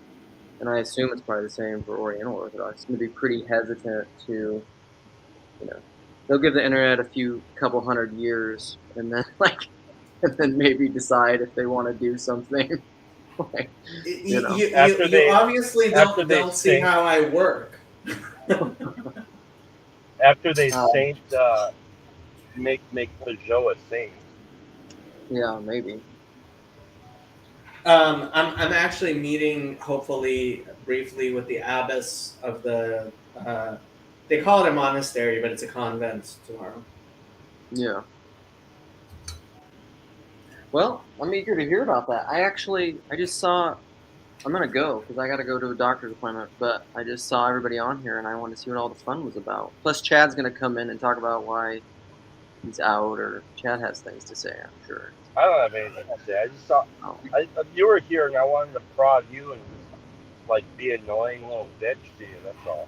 Speaker 10: and I assume it's probably the same for Oriental Orthodox, tend to be pretty hesitant to, they'll give the internet a couple hundred years, and then and then maybe decide if they want to do something.
Speaker 1: You obviously don't see how I work.
Speaker 11: After they saint, make Peugeot a saint.
Speaker 10: Yeah, maybe.
Speaker 1: I'm actually meeting, hopefully, briefly with the abbess of the. They call it a monastery, but it's a convent tomorrow.
Speaker 10: Yeah. Well, I'm eager to hear about that. I just saw. I'm gonna go because I gotta go to a doctor's appointment. But I just saw everybody on here, and I wanted to see what all the fun was about. Plus, Chad's gonna come in and talk about why he's out, or Chad has things to say. I'm sure.
Speaker 11: I don't have anything to say. I just saw you were here, and I wanted to prod you and like be annoying little bitch to you. That's all.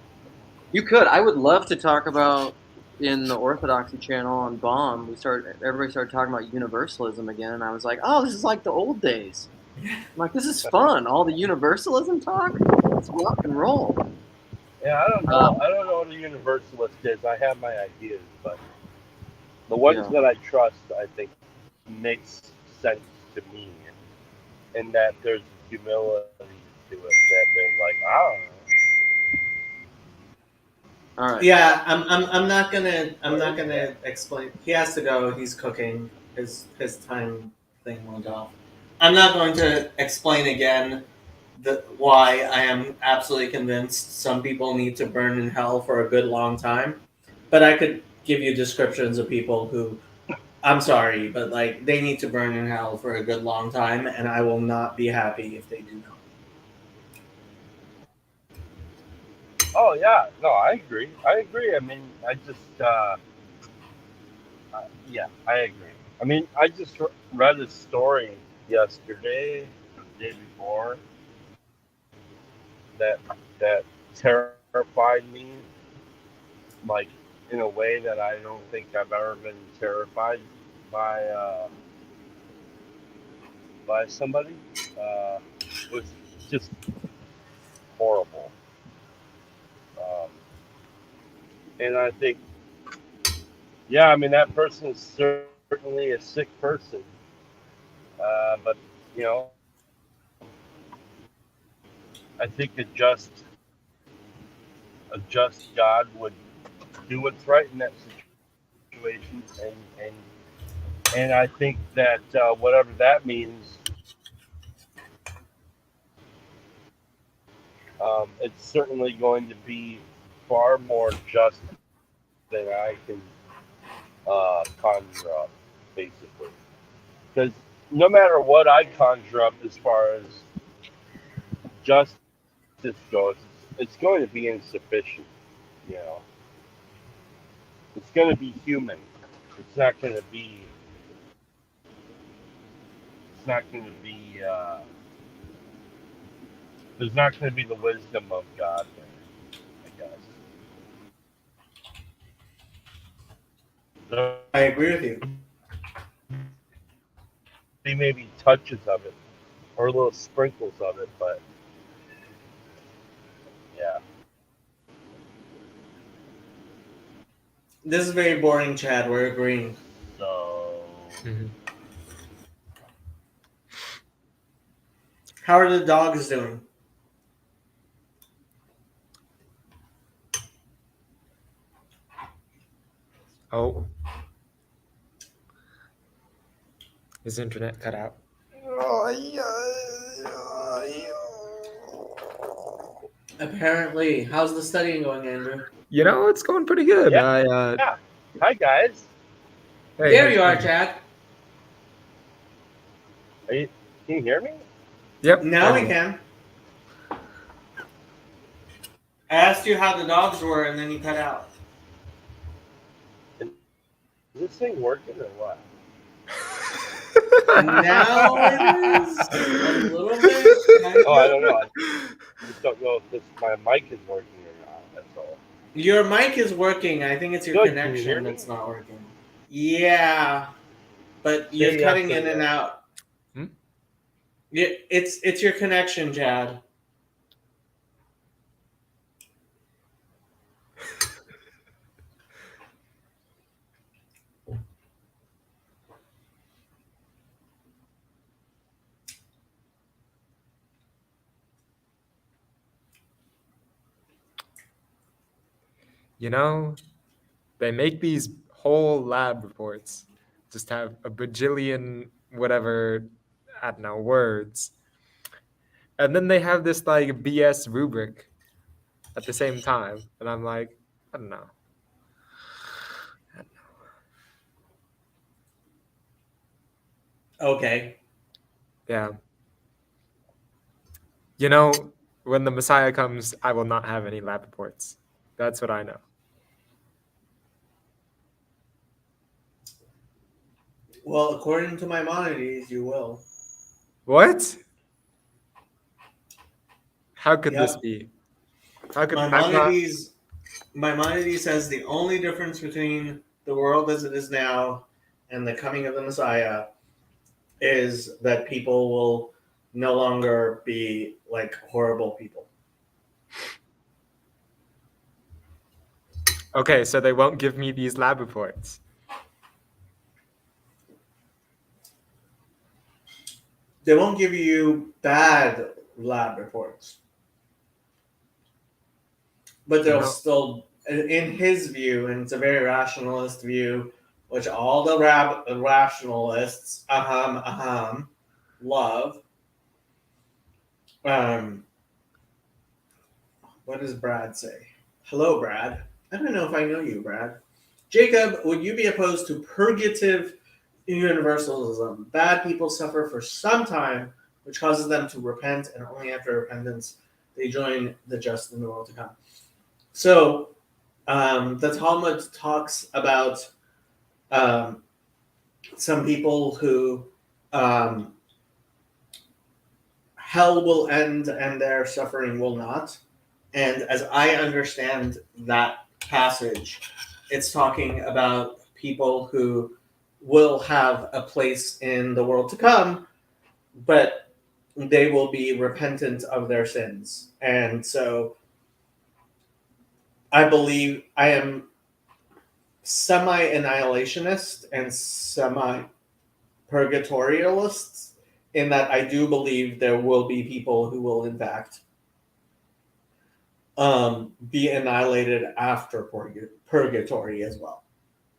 Speaker 10: You could. I would love to talk about in the Orthodoxy channel on Bomb. Everybody started talking about universalism again, and I was like, oh, this is like the old days. I'm like, this is fun. All the universalism talk. Let's rock and roll.
Speaker 11: Yeah, I don't know. I don't know what a universalist is. I have my ideas, but the ones that I trust, I think, makes sense to me, and that there's humility to it. That they're like, I don't know.
Speaker 10: All right.
Speaker 1: Yeah, I'm not gonna explain. He has to go. He's cooking. His time thing went off. I'm not going to explain again why I am absolutely convinced some people need to burn in hell for a good long time. But I could give you descriptions of people who, I'm sorry, but like they need to burn in hell for a good long time, and I will not be happy if they do not.
Speaker 11: Oh yeah, no, I agree. I mean, I just, yeah, I agree. I mean, I just read a story yesterday, or the day before, that terrified me, like in a way that I don't think I've ever been terrified by somebody. It was just horrible. And I think, yeah, I mean, that person is certainly a sick person. But, I think a just God would do what's right in that situation. And I think that whatever that means, it's certainly going to be far more just than I can conjure up, basically. Because no matter what I conjure up as far as justice goes, it's going to be insufficient. It's going to be human. It's not going to be. It's not going to be. There's not going to be the wisdom of God there, I guess. There
Speaker 1: I agree with you.
Speaker 11: maybe touches of it, or little sprinkles of it, but yeah.
Speaker 1: This is very boring, Chad. We're agreeing.
Speaker 11: So.
Speaker 1: How are the dogs doing?
Speaker 8: Oh. His internet cut out.
Speaker 1: Apparently. How's the studying going, Andrew?
Speaker 8: You know, it's going pretty good.
Speaker 11: Yeah.
Speaker 8: I
Speaker 11: Yeah. Hi guys.
Speaker 8: hey,
Speaker 1: There
Speaker 8: how's
Speaker 1: you
Speaker 8: it
Speaker 1: are,
Speaker 8: going?
Speaker 1: Chad.
Speaker 11: Can you hear me?
Speaker 8: Yep.
Speaker 1: Now we
Speaker 8: I'm-
Speaker 1: can. I asked you how the dogs were, and then you cut out.
Speaker 11: Is this thing working or what?
Speaker 1: Now it is a little bit. Kind
Speaker 11: Oh, I
Speaker 1: of.
Speaker 11: don't know. I just don't know if my mic is working or not. That's all.
Speaker 1: Your mic is working. I think it's your
Speaker 11: Good. Can you hear
Speaker 1: connection
Speaker 11: me?
Speaker 1: that's not working. Yeah, but you're
Speaker 11: Say yes
Speaker 1: cutting
Speaker 11: or
Speaker 1: in and
Speaker 11: no.
Speaker 1: out.
Speaker 8: Hmm?
Speaker 1: It's your connection, Chad.
Speaker 8: You know, they make these whole lab reports, just have a bajillion whatever, I don't know, words. And then they have this like BS rubric at the same time. And I'm like, I don't know.
Speaker 1: Okay.
Speaker 8: Yeah. You know, when the Messiah comes, I will not have any lab reports. That's what I know.
Speaker 1: Well, according to Maimonides, you will.
Speaker 8: What? How could this
Speaker 1: Yep.
Speaker 8: be? How could I'm not
Speaker 1: Maimonides says the only difference between the world as it is now and the coming of the Messiah is that people will no longer be like horrible people.
Speaker 8: okay, so they won't give me these lab reports.
Speaker 1: They won't give you bad lab reports, but they'll
Speaker 8: No.
Speaker 1: still, in his view, and it's a very rationalist view, which all the rationalists love. What does Brad say? Hello, Brad. I don't know if I know you, Brad. Jacob, would you be opposed to purgative universalism? Bad people suffer for some time, which causes them to repent, and only after repentance they join the just in the world to come. So, the Talmud talks about some people who hell will end and their suffering will not. And as I understand that passage, it's talking about people who will have a place in the world to come, but they will be repentant of their sins. And so I believe I am semi-annihilationist and semi-purgatorialist in that I do believe there will be people who will, in fact, be annihilated after purgatory as well.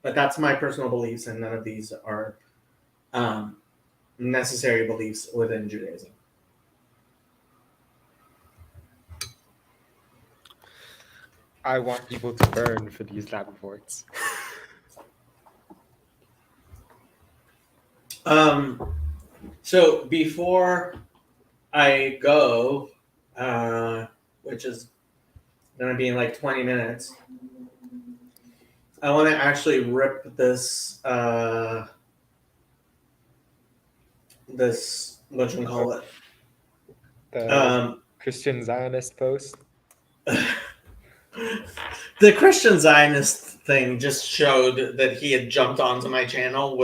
Speaker 1: But that's my personal beliefs, and none of these are necessary beliefs within Judaism.
Speaker 8: I want people to burn for these lab reports.
Speaker 1: So before I go, which is going to be in like 20 minutes, I want to actually rip this this whatchamacallit.
Speaker 8: The Christian Zionist post.
Speaker 1: The Christian Zionist thing just showed that he had jumped onto my channel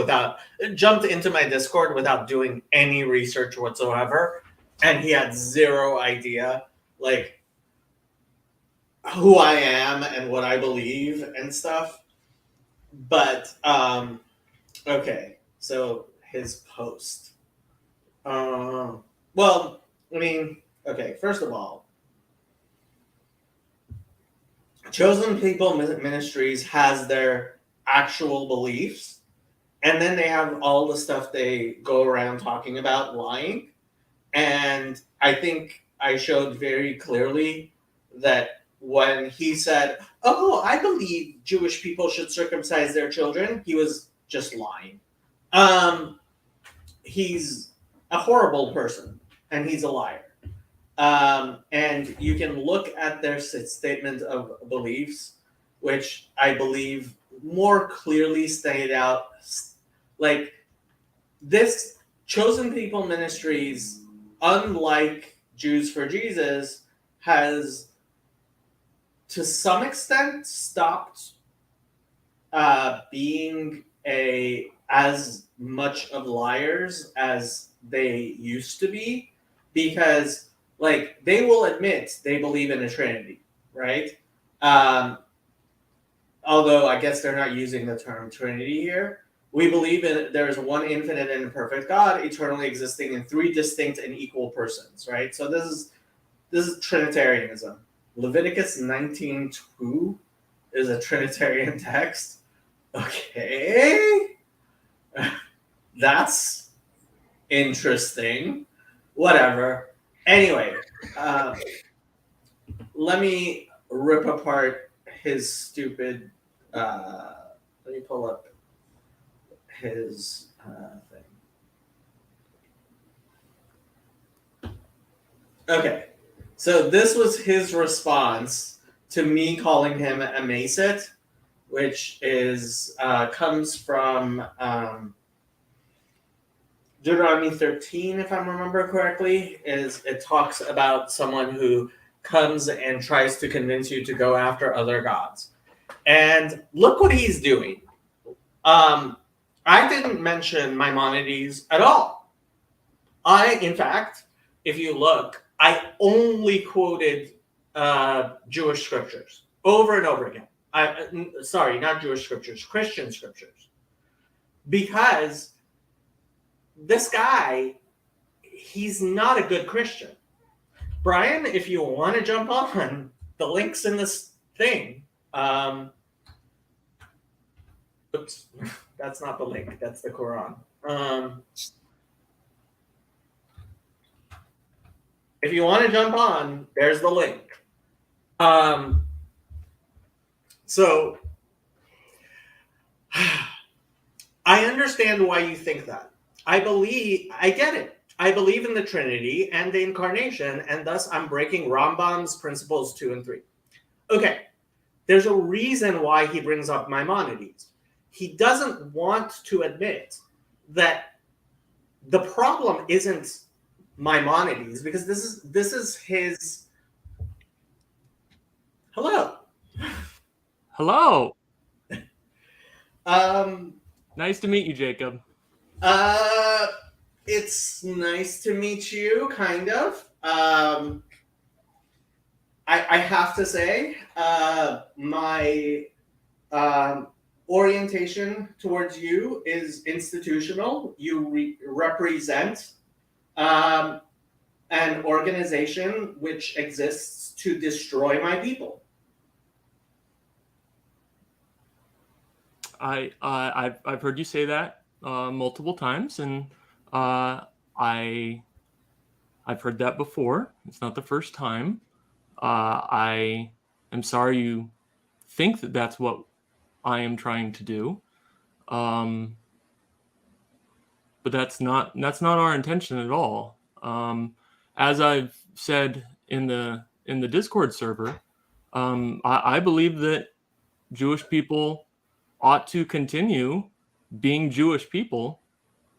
Speaker 1: jumped into my Discord without doing any research whatsoever, and he had zero idea like who I am and what I believe and stuff. But okay, so his post. Well, I mean, okay, first of all, Chosen People Ministries has their actual beliefs, and then they have all the stuff they go around talking about lying. And I think I showed very clearly that when he said, "Oh, I believe Jewish people should circumcise their children," he was just lying. He's a horrible person, and he's a liar. And you can look at their statement of beliefs, which I believe more clearly stated out. Like, this Chosen People Ministries, unlike Jews for Jesus, has to some extent stopped being as much of liars as they used to be, because like they will admit they believe in a Trinity, right? Although I guess they're not using the term Trinity here. We believe there is one infinite and perfect God, eternally existing in three distinct and equal persons, right? So this is Trinitarianism. Leviticus 19:2 is a Trinitarian text. Okay, that's interesting. Whatever. Anyway, let me rip apart his stupid. Let me pull up his thing. Okay, so this was his response to me calling him a Masit, which is comes from Deuteronomy 13, if I remember correctly. It talks about someone who comes and tries to convince you to go after other gods. And look what he's doing. I didn't mention Maimonides at all. In fact, if you look, I only quoted Jewish scriptures over and over again. Sorry, not Jewish scriptures, Christian scriptures. Because this guy, he's not a good Christian. Brian, if you want to jump on, the link's in this thing. Oops, that's not the link. That's the Quran. If you want to jump on, there's the link. So I understand why you think that. I get it. I believe in the Trinity and the Incarnation, and thus I'm breaking Rambam's principles 2 and 3. Okay, there's a reason why he brings up Maimonides. He doesn't want to admit that the problem isn't Maimonides, because this is his. Hello.
Speaker 12: Hello. Nice to meet you, Jacob.
Speaker 1: It's nice to meet you, kind of. I have to say, my orientation towards you is institutional. You represent an organization which exists to destroy my people.
Speaker 12: I've heard you say that multiple times, and I've heard that before. It's not the first time. I am sorry you think that that's what I am trying to do, but that's not our intention at all. As I've said in the Discord server, I believe that Jewish people ought to continue being Jewish people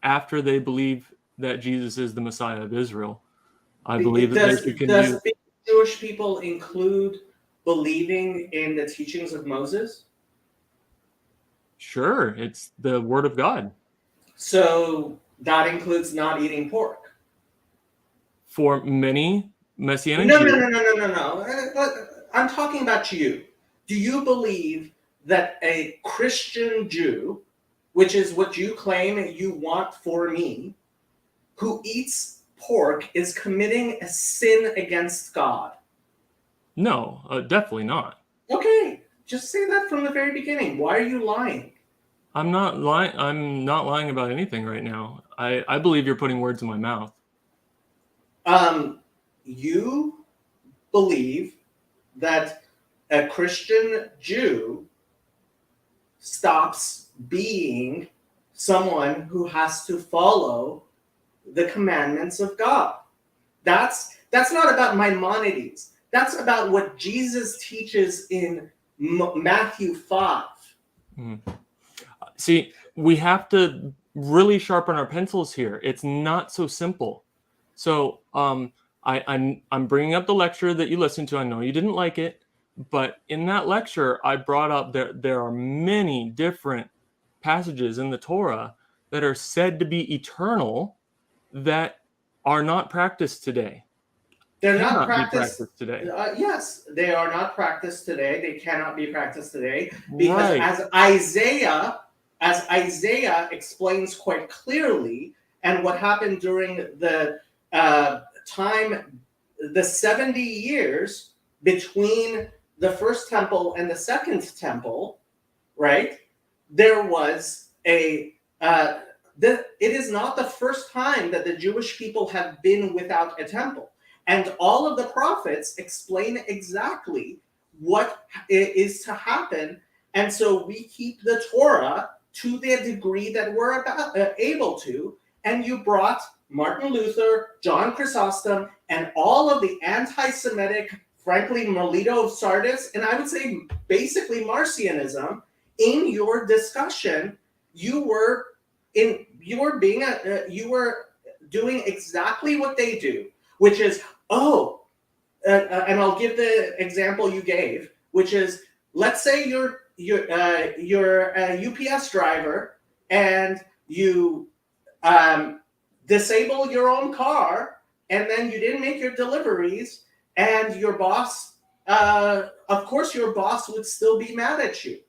Speaker 12: after they believe that Jesus is the Messiah of Israel. I believe that they should continue.
Speaker 1: Does being Jewish people include believing in the teachings of Moses?
Speaker 12: Sure, it's the word of God.
Speaker 1: So that includes not eating pork.
Speaker 12: For many Messianic
Speaker 1: No. I'm talking about you. Do you believe that a Christian Jew, which is what you claim you want for me, who eats pork is committing a sin against God?
Speaker 12: No, definitely not.
Speaker 1: Okay, just say that from the very beginning. Why are you lying?
Speaker 12: I'm not lying. I'm not lying about anything right now. I believe you're putting words in my mouth.
Speaker 1: You believe that a Christian Jew stops being someone who has to follow the commandments of God. That's not about Maimonides. That's about what Jesus teaches in Matthew 5.
Speaker 12: See, we have to really sharpen our pencils here. It's not so simple. So I'm bringing up the lecture that you listened to. I know you didn't like it, but in that lecture, I brought up there are many different passages in the Torah that are said to be eternal that are not practiced today.
Speaker 1: They're not practiced
Speaker 12: today.
Speaker 1: Yes, they are not practiced today. They cannot be practiced today because
Speaker 12: Right.
Speaker 1: as Isaiah explains quite clearly, and what happened during the time, the 70 years between the first temple and the second temple, right? There was it is not the first time that the Jewish people have been without a temple. And all of the prophets explain exactly what is to happen. And so we keep the Torah to the degree that we're able to. And you brought Martin Luther, John Chrysostom, and all of the anti-Semitic, frankly, Melito of Sardis, and I would say basically Marcionism in your discussion. You were doing exactly what they do, which is, and I'll give the example you gave, which is, let's say you're a UPS driver and you disable your own car, and then you didn't make your deliveries, and your boss, of course your boss would still be mad at you.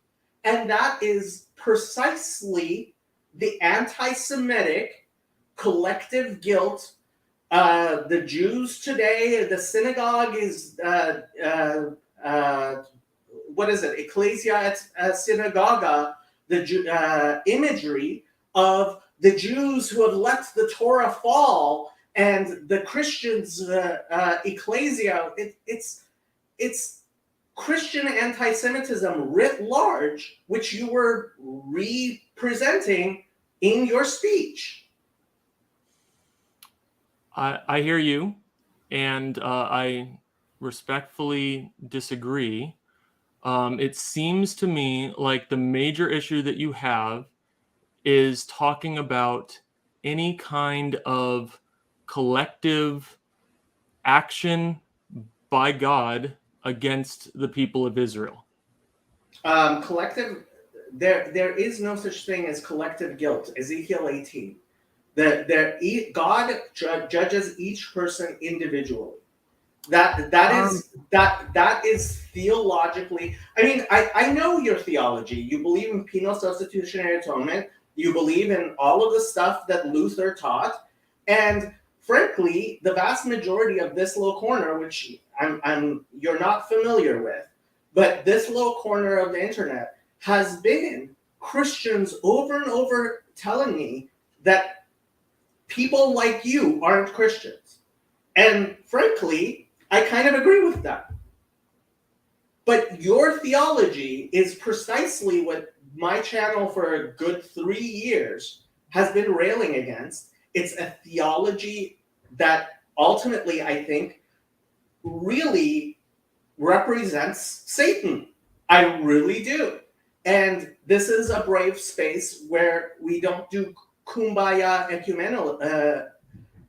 Speaker 1: And that is precisely the anti-Semitic collective guilt. The Jews today, the synagogue is, what is it? Ecclesia et synagoga, the imagery of the Jews who have let the Torah fall, and the Christians, ecclesia. It's Christian anti-Semitism writ large, which you were representing in your speech.
Speaker 12: I hear you, and I respectfully disagree. It seems to me like the major issue that you have is talking about any kind of collective action by God against the people of Israel.
Speaker 1: Collective, there is no such thing as collective guilt. Ezekiel 18. God judges each person individually. That is theologically. I mean, I know your theology. You believe in penal substitutionary atonement. You believe in all of the stuff that Luther taught, and frankly, the vast majority of this little corner, which you're not familiar with, but this little corner of the internet has been Christians over and over telling me that people like you aren't Christians. And frankly, I kind of agree with that. But your theology is precisely what my channel for a good 3 years has been railing against. It's a theology that ultimately, I think, really represents Satan. I really do. And this is a brave space where we don't do kumbaya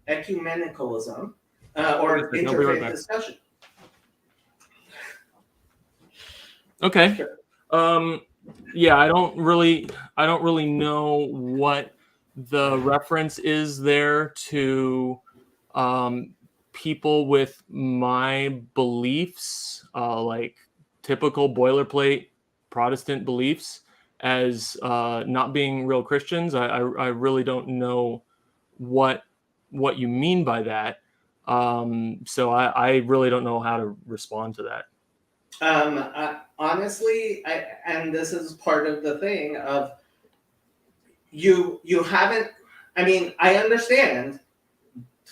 Speaker 1: ecumenicalism or
Speaker 12: I'll be right
Speaker 1: interfaith
Speaker 12: back.
Speaker 1: discussion.
Speaker 12: Okay. Yeah, I don't really know what the reference is there to people with my beliefs, like typical boilerplate Protestant beliefs, as not being real Christians. I really don't know what you mean by that. So I really don't know how to respond to that.
Speaker 1: Honestly, and this is part of the thing of you haven't. I mean, I understand.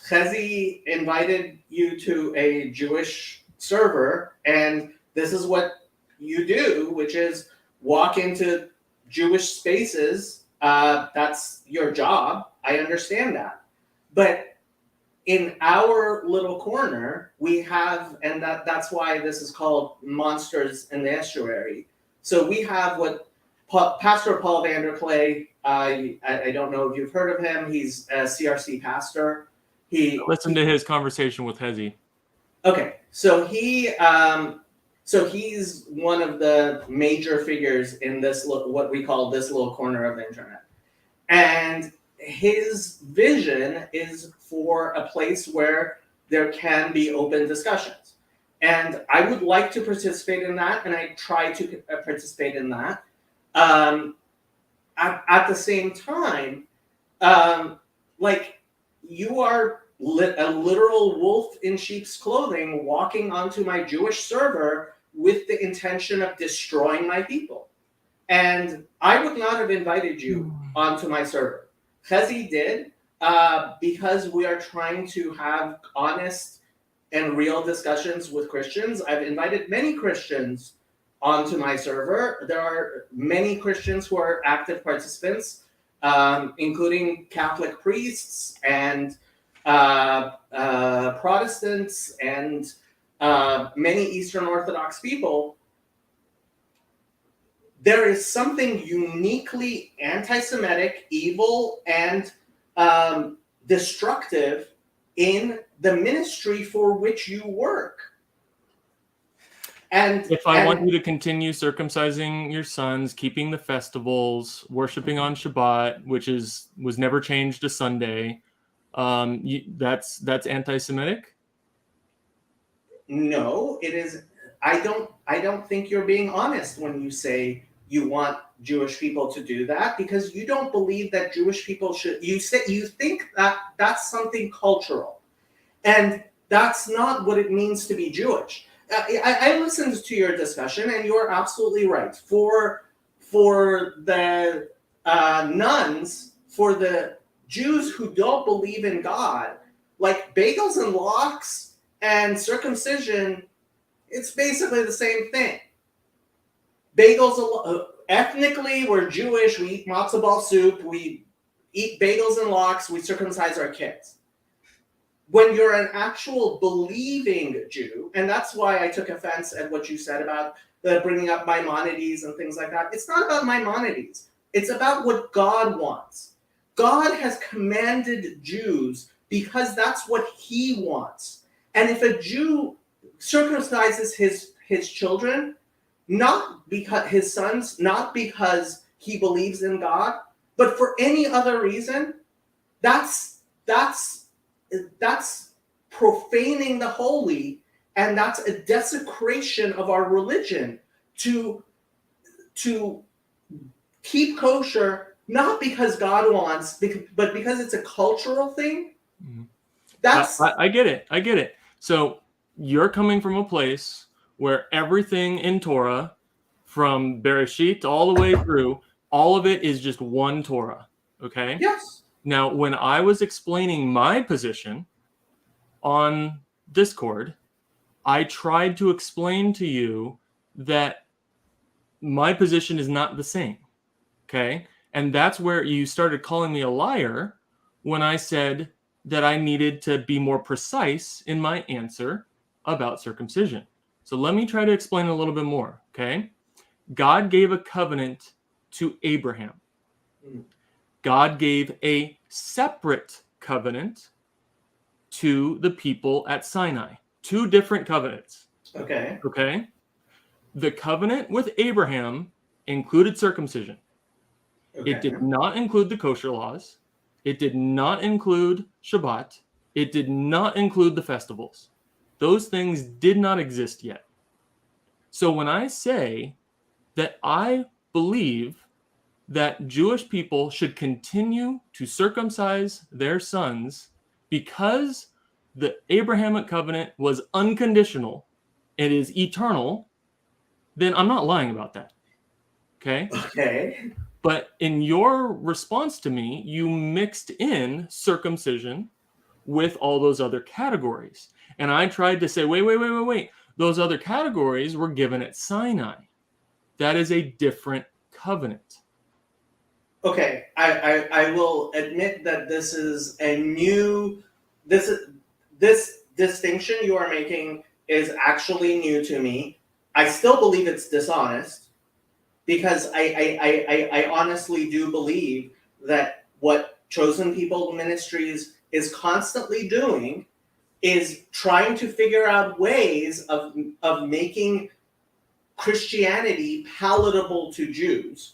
Speaker 1: Chezi invited you to a Jewish server, and this is what you do, which is walk into Jewish spaces. That's your job. I understand that, but in our little corner, we have, and that's why this is called Monsters in the Estuary. So we have what Pastor Paul Vanderklay, I don't know if you've heard of him. He's a CRC pastor.
Speaker 12: Listen to his conversation with Hezi.
Speaker 1: Okay, so he's one of the major figures in this what we call this little corner of the internet, and his vision is for a place where there can be open discussions. And I would like to participate in that, and I try to participate in that. At the same time, like you are a literal wolf in sheep's clothing walking onto my Jewish server with the intention of destroying my people. And I would not have invited you onto my server. Chezi did, because we are trying to have honest and real discussions with Christians. I've invited many Christians onto my server. There are many Christians who are active participants, including Catholic priests and Protestants and many Eastern Orthodox people. There is something uniquely anti-Semitic, evil, and destructive in the ministry for which you work. And
Speaker 12: if I want you to continue circumcising your sons, keeping the festivals, worshiping on Shabbat, which was never changed to Sunday, that's anti-Semitic?
Speaker 1: No, it is. I don't think you're being honest when you say you want Jewish people to do that, because you don't believe that Jewish people should. You think that that's something cultural, and that's not what it means to be Jewish. I listened to your discussion, and you're absolutely right. For the nuns, for the Jews who don't believe in God, like bagels and lox and circumcision, it's basically the same thing. Bagels, ethnically, we're Jewish. We eat matzo ball soup. We eat bagels and lox. We circumcise our kids. When you're an actual believing Jew, and that's why I took offense at what you said about bringing up Maimonides and things like that. It's not about Maimonides. It's about what God wants. God has commanded Jews because that's what he wants. And if a Jew circumcises his children, not because his sons, not because he believes in God, but for any other reason, that's profaning the holy, and that's a desecration of our religion to keep kosher, not because God wants, but because it's a cultural thing.
Speaker 12: Mm-hmm. I get it. So you're coming from a place where everything in Torah, from Bereshit all the way through, all of it is just one Torah. Okay?
Speaker 1: Yes.
Speaker 12: Now, when I was explaining my position on Discord, I tried to explain to you that my position is not the same. Okay? And that's where you started calling me a liar when I said that I needed to be more precise in my answer about circumcision. So let me try to explain a little bit more, okay? God gave a covenant to Abraham. God gave a separate covenant to the people at Sinai. Two different covenants.
Speaker 1: Okay.
Speaker 12: Okay? The covenant with Abraham included circumcision.
Speaker 1: Okay.
Speaker 12: It did not include the kosher laws. It did not include Shabbat. It did not include the festivals. Those things did not exist yet. So when I say that I believe that Jewish people should continue to circumcise their sons because the Abrahamic covenant was unconditional, it is eternal, then I'm not lying about that. Okay?
Speaker 1: Okay.
Speaker 12: But in your response to me, you mixed in circumcision with all those other categories. And I tried to say, wait. Those other categories were given at Sinai. That is a different covenant.
Speaker 1: Okay, I will admit that this is a new this distinction you are making is actually new to me. I still believe it's dishonest because I honestly do believe that what Chosen People Ministries is constantly doing is trying to figure out ways of making Christianity palatable to Jews.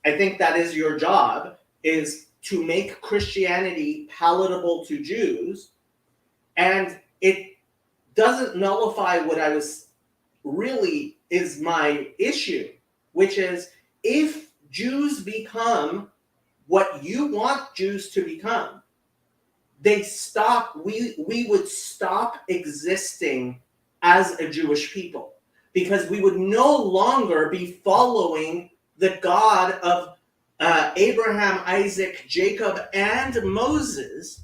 Speaker 1: I think that is your job, is to make Christianity palatable to Jews. And it doesn't nullify what I was really is my issue, which is if Jews become what you want Jews to become, we would stop existing as a Jewish people because we would no longer be following the God of Abraham, Isaac, Jacob, and Moses,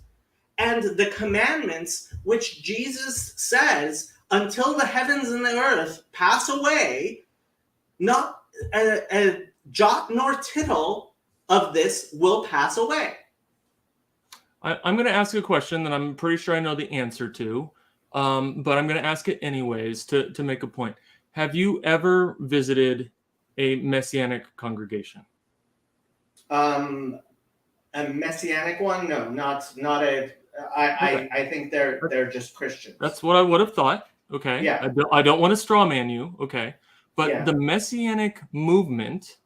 Speaker 1: and the commandments which Jesus says, until the heavens and the earth pass away, not a jot nor tittle of this will pass away.
Speaker 12: I'm going to ask a question that I'm pretty sure I know the answer to, but I'm going to ask it anyways to make a point. Have you ever visited a Messianic congregation?
Speaker 1: A Messianic one? No, not a. I think they're just Christians.
Speaker 12: That's what I would have thought. Okay.
Speaker 1: Yeah.
Speaker 12: I don't want to straw man you. Okay. But
Speaker 1: Yeah.
Speaker 12: the Messianic movement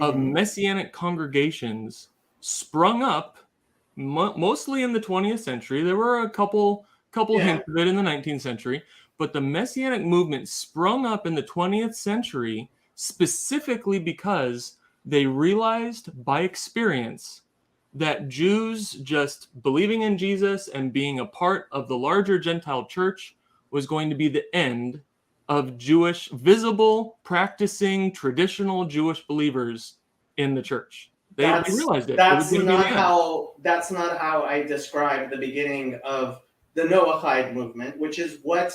Speaker 12: of
Speaker 1: Mhm.
Speaker 12: Messianic congregations sprung up mostly in the 20th century. There were a couple hints of it in the 19th century, but the Messianic movement sprung up in the 20th century specifically because they realized by experience that Jews just believing in Jesus and being a part of the larger Gentile church was going to be the end of Jewish, visible, practicing, traditional Jewish believers in the church. They realized it.
Speaker 1: That's
Speaker 12: It was
Speaker 1: not how I describe the beginning of the Noahide movement, which is what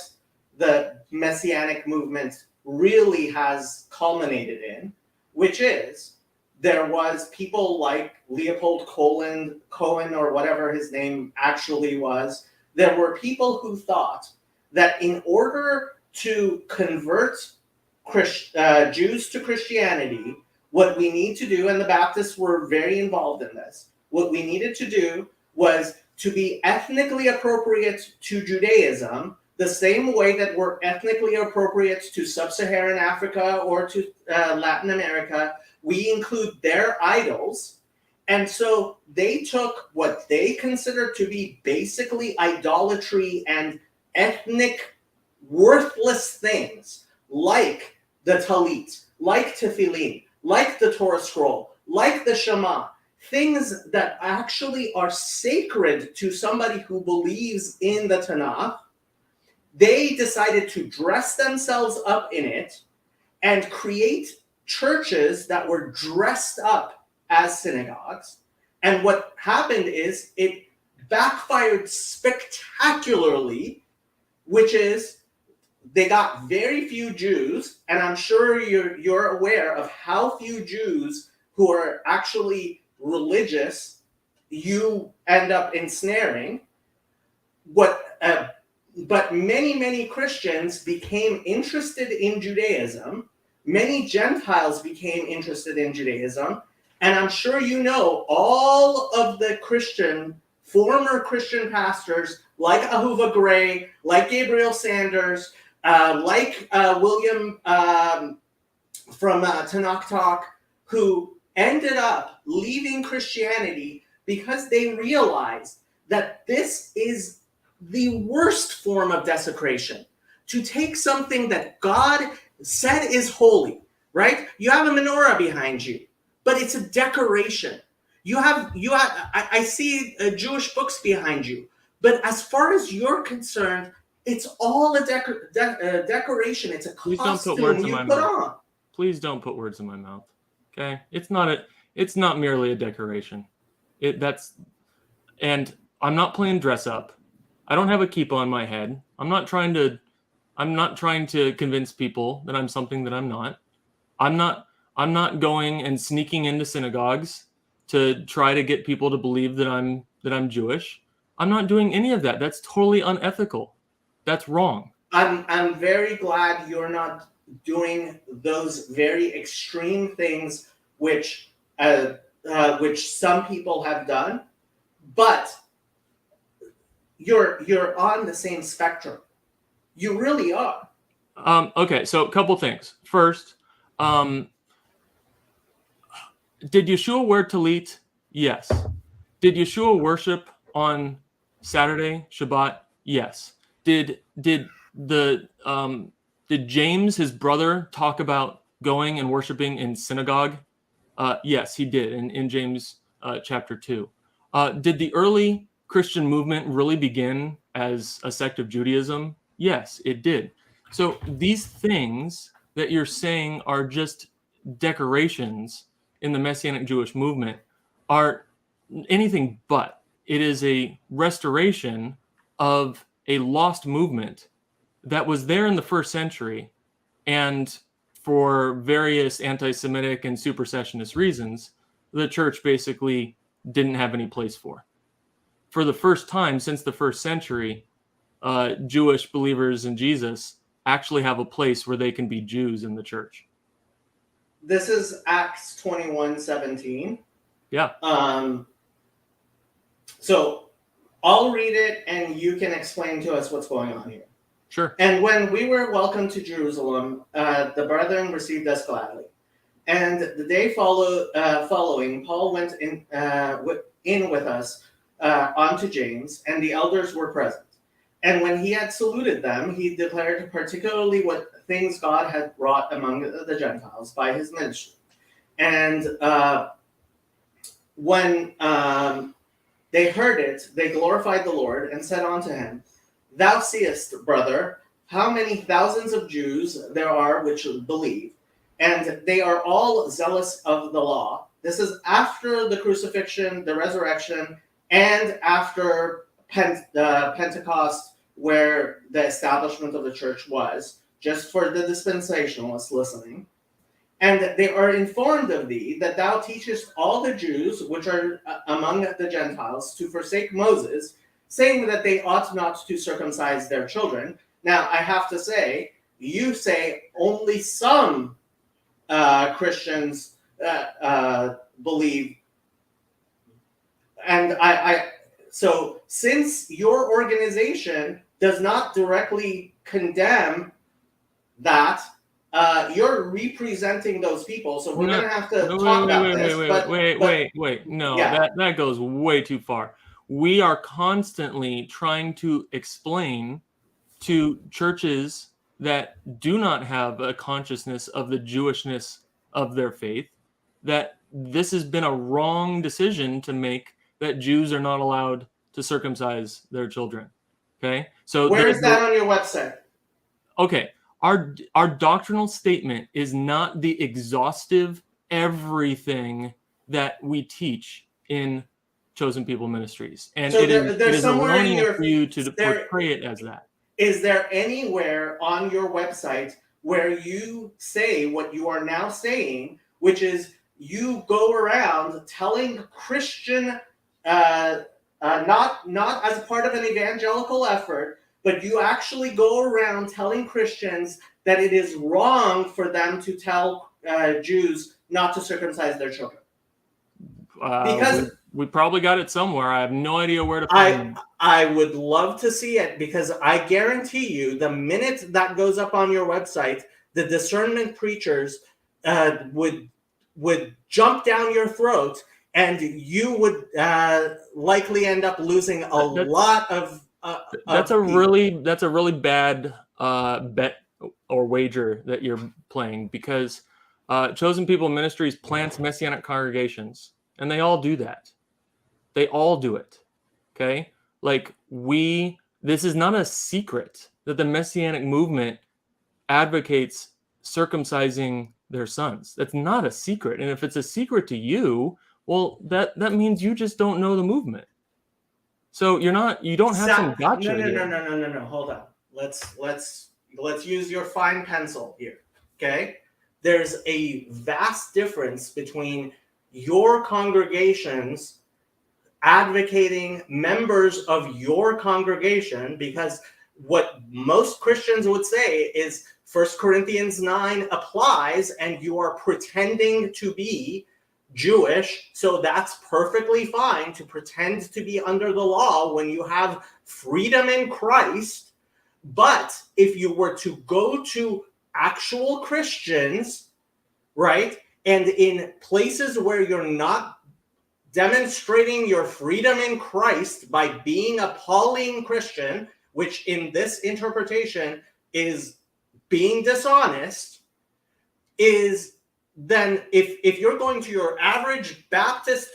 Speaker 1: the Messianic movement really has culminated in, which is there was people like Leopold Cohen or whatever his name actually was. There were people who thought that in order to convert Jews to Christianity, what we need to do, and the Baptists were very involved in this, what we needed to do was to be ethnically appropriate to Judaism, the same way that we're ethnically appropriate to sub-Saharan Africa or to Latin America. We include their idols. And so they took what they considered to be basically idolatry and ethnic worthless things, like the Talit, like Tefillin, like the Torah scroll, like the Shema, things that actually are sacred to somebody who believes in the Tanakh. They decided to dress themselves up in it and create churches that were dressed up as synagogues. And what happened is it backfired spectacularly, which is they got very few Jews, and I'm sure you're aware of how few Jews who are actually religious you end up ensnaring. But many Christians became interested in Judaism, many Gentiles became interested in Judaism. And I'm sure you know all of the former Christian pastors like Ahuva Gray, like Gabriel Sanders, like William from Tanakh Talk, who ended up leaving Christianity because they realized that this is the worst form of desecration. To take something that God said is holy, right? You have a menorah behind you, but it's a decoration. I see Jewish books behind you, but as far as you're concerned, it's all a decoration. It's a
Speaker 12: Please don't put
Speaker 1: costume
Speaker 12: words in
Speaker 1: you
Speaker 12: my
Speaker 1: put
Speaker 12: mouth.
Speaker 1: on.
Speaker 12: Please don't put words in my mouth. Okay, it's not merely a decoration. And I'm not playing dress up. I don't have a kippah on my head. I'm not trying to convince people that I'm something that I'm not. I'm not going and sneaking into synagogues to try to get people to believe that I'm Jewish. I'm not doing any of that. That's totally unethical. That's wrong.
Speaker 1: I'm very glad you're not doing those very extreme things which some people have done, but you're on the same spectrum. You really are.
Speaker 12: Okay, so a couple things. First, did Yeshua wear tallit? Yes. Did Yeshua worship on Saturday, Shabbat? Yes. Did James, his brother, talk about going and worshiping in synagogue? Yes, he did in James chapter 2. Did the early Christian movement really begin as a sect of Judaism? Yes, it did. So these things that you're saying are just decorations in the Messianic Jewish movement are anything but. It is a restoration of a lost movement that was there in the first century, and for various anti-Semitic and supersessionist reasons, the church basically didn't have any place for. For the first time since the first century, Jewish believers in Jesus actually have a place where they can be Jews in the church.
Speaker 1: This is Acts 21:17.
Speaker 12: Yeah.
Speaker 1: So I'll read it and you can explain to us what's going on here.
Speaker 12: Sure.
Speaker 1: And when we were welcomed to Jerusalem, the brethren received us gladly. And the day following, Paul went in with us unto James, and the elders were present. And when he had saluted them, he declared particularly what things God had wrought among the Gentiles by his ministry. And when they heard it, they glorified the Lord and said unto him, Thou seest, brother, how many thousands of Jews there are which believe, and they are all zealous of the law. This is after the crucifixion, the resurrection, and after Pentecost, where the establishment of the church was, just for the dispensationalists listening. And they are informed of thee, that thou teachest all the Jews which are among the Gentiles to forsake Moses, saying that they ought not to circumcise their children. Now, I have to say, you say only some Christians believe. And so since your organization does not directly condemn that, you're representing those people. So we're going to have to talk about this.
Speaker 12: Wait. No,
Speaker 1: yeah.
Speaker 12: that goes way too far. We are constantly trying to explain to churches that do not have a consciousness of the Jewishness of their faith that this has been a wrong decision to make, that Jews are not allowed to circumcise their children. Okay? So
Speaker 1: where is that on your website?
Speaker 12: Okay. Our doctrinal statement is not the exhaustive everything that we teach in Chosen People Ministries. And
Speaker 1: so
Speaker 12: it is erroneous for you to portray it as that.
Speaker 1: Is there anywhere on your website where you say what you are now saying, which is you go around telling Christian, not as a part of an evangelical effort, but you actually go around telling Christians that it is wrong for them to tell Jews not to circumcise their children. Because
Speaker 12: we probably got it somewhere. I have no idea where to find it.
Speaker 1: I would love to see it, because I guarantee you the minute that goes up on your website, the discernment preachers would jump down your throat, and you would likely end up losing a lot of
Speaker 12: that's a
Speaker 1: people.
Speaker 12: really bad bet or wager that you're playing, because Chosen People Ministries plants Messianic congregations, and they all do that. They all do it. Okay? Like, this is not a secret that the Messianic movement advocates circumcising their sons. That's not a secret. And if it's a secret to you, well, that means you just don't know the movement. So you don't have some gotcha.
Speaker 1: No. Hold on. Let's use your fine pencil here. Okay? There's a vast difference between your congregations advocating members of your congregation, because what most Christians would say is 1 Corinthians 9 applies, and you are pretending to be Jewish, so that's perfectly fine to pretend to be under the law when you have freedom in Christ. But if you were to go to actual Christians, right, and in places where you're not demonstrating your freedom in Christ by being a Pauline Christian, which in this interpretation is being dishonest, is then if you're going to your average Baptist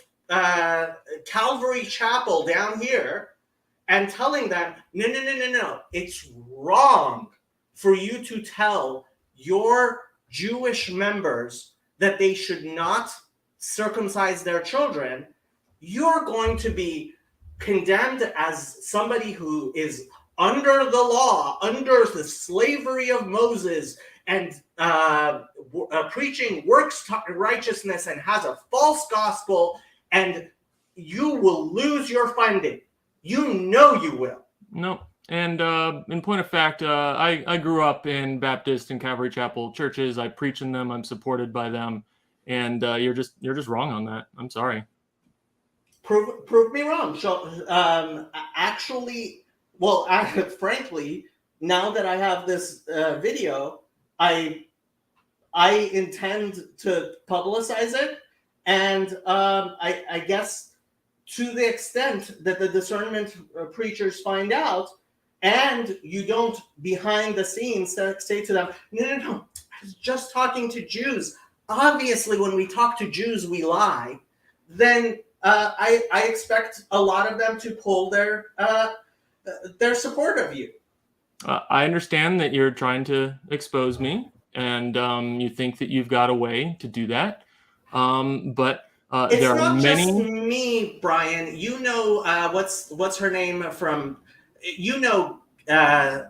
Speaker 1: Calvary Chapel down here and telling them, no, it's wrong for you to tell your Jewish members that they should not circumcise their children, you're going to be condemned as somebody who is under the law, under the slavery of Moses, and preaching works righteousness and has a false gospel, and you will lose your funding. You know you will.
Speaker 12: No. And in point of fact, I grew up in Baptist and Calvary Chapel churches. I preach in them. I'm supported by them. And you're just wrong on that. I'm sorry.
Speaker 1: Prove me wrong. So frankly, now that I have this video, I intend to publicize it, and I guess to the extent that the discernment preachers find out, and you don't behind the scenes say to them, no, I was just talking to Jews. Obviously, when we talk to Jews, we lie. Then I expect a lot of them to pull their support of you.
Speaker 12: I understand that you're trying to expose me, and you think that you've got a way to do that. But
Speaker 1: it's
Speaker 12: there are
Speaker 1: not
Speaker 12: many.
Speaker 1: Just me, Brian. You know what's her name from? You know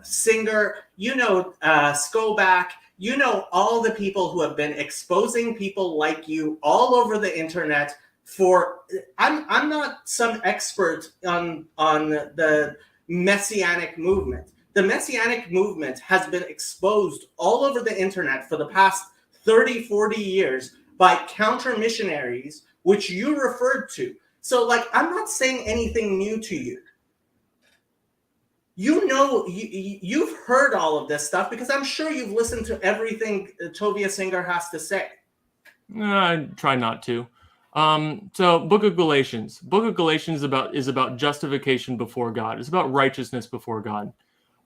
Speaker 1: Singer. You know Skoback. You know all the people who have been exposing people like you all over the internet. I'm not some expert on the Messianic movement. The Messianic movement has been exposed all over the internet for the past 30, 40 years by counter missionaries, which you referred to. So, I'm not saying anything new to you. You know, you've heard all of this stuff because I'm sure you've listened to everything Tovia Singer has to say.
Speaker 12: I try not to. So Book of Galatians. Book of Galatians is about justification before God. It's about righteousness before God.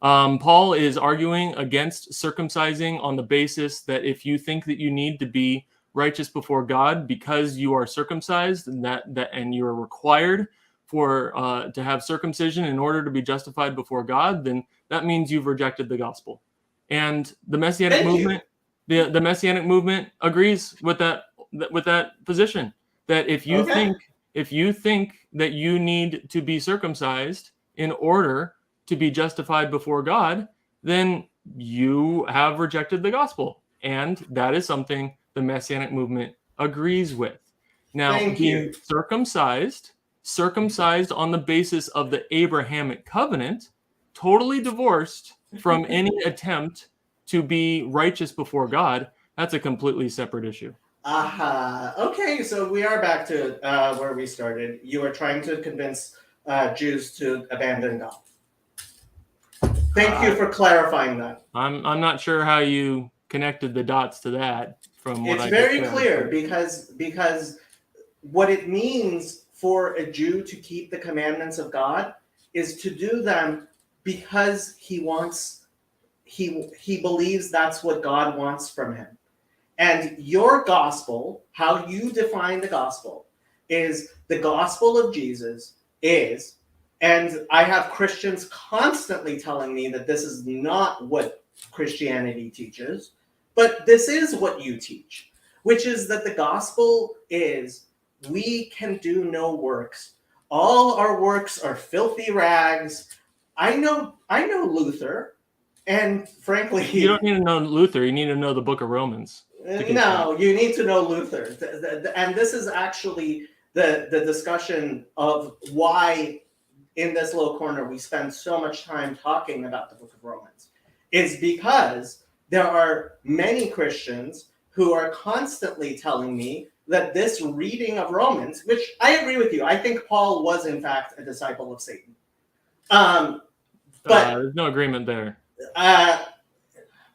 Speaker 12: Paul is arguing against circumcising on the basis that if you think that you need to be righteous before God because you are circumcised and you are required to have circumcision in order to be justified before God, then that means you've rejected the gospel. And the Messianic movement, the Messianic movement agrees with that position. That if you think that you need to be circumcised in order to be justified before God, then you have rejected the gospel. And that is something the Messianic movement agrees with. Now, being circumcised on the basis of the Abrahamic covenant, totally divorced from any attempt to be righteous before God, that's a completely separate issue.
Speaker 1: Aha. Okay, so we are back to where we started. You are trying to convince Jews to abandon God. Thank you for clarifying that.
Speaker 12: I'm not sure how you connected the dots to that from what
Speaker 1: It's
Speaker 12: I
Speaker 1: very
Speaker 12: just said.
Speaker 1: clear because what it means for a Jew to keep the commandments of God is to do them because he believes that's what God wants from him. And your gospel, how you define the gospel, is the gospel of Jesus is, and I have Christians constantly telling me that this is not what Christianity teaches, but this is what you teach, which is that the gospel is we can do no works. All our works are filthy rags. I know Luther, and frankly,
Speaker 12: You don't need to know Luther. You need to know the Book of Romans.
Speaker 1: No, you need to know Luther. And this is actually the discussion of why in this little corner we spend so much time talking about the Book of Romans. Is because there are many Christians who are constantly telling me that this reading of Romans, which I agree with you, I think Paul was in fact a disciple of Satan. But
Speaker 12: there's no agreement there.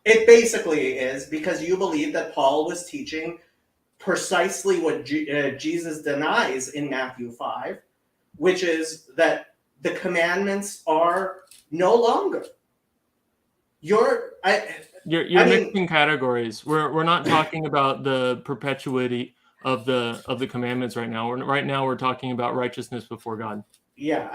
Speaker 1: It basically is because you believe that Paul was teaching precisely what Jesus denies in Matthew 5, which is that the commandments are no longer. You're
Speaker 12: mixing categories. We're not talking about the perpetuity of the commandments right now. Right now we're talking about righteousness before God.
Speaker 1: Yeah,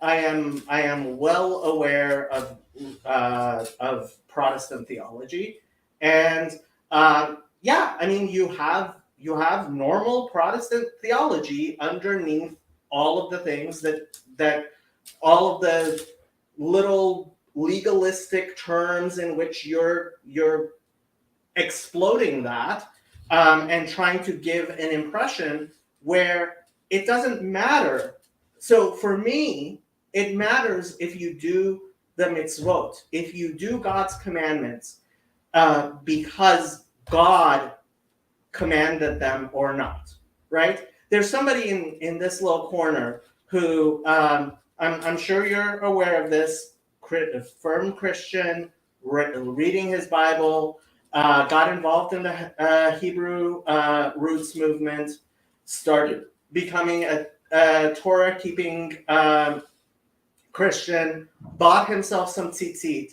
Speaker 1: I am well aware of Protestant theology, and yeah, I mean you have normal Protestant theology underneath all of the things that all of the little legalistic terms in which you're exploding that and trying to give an impression where it doesn't matter. So for me, it matters if you do the mitzvot, if you do God's commandments because God commanded them or not, right? There's somebody in this little corner who I'm sure you're aware of this, firm Christian, reading his Bible, got involved in the Hebrew roots movement, started becoming a Torah-keeping Christian, bought himself some tzitzit,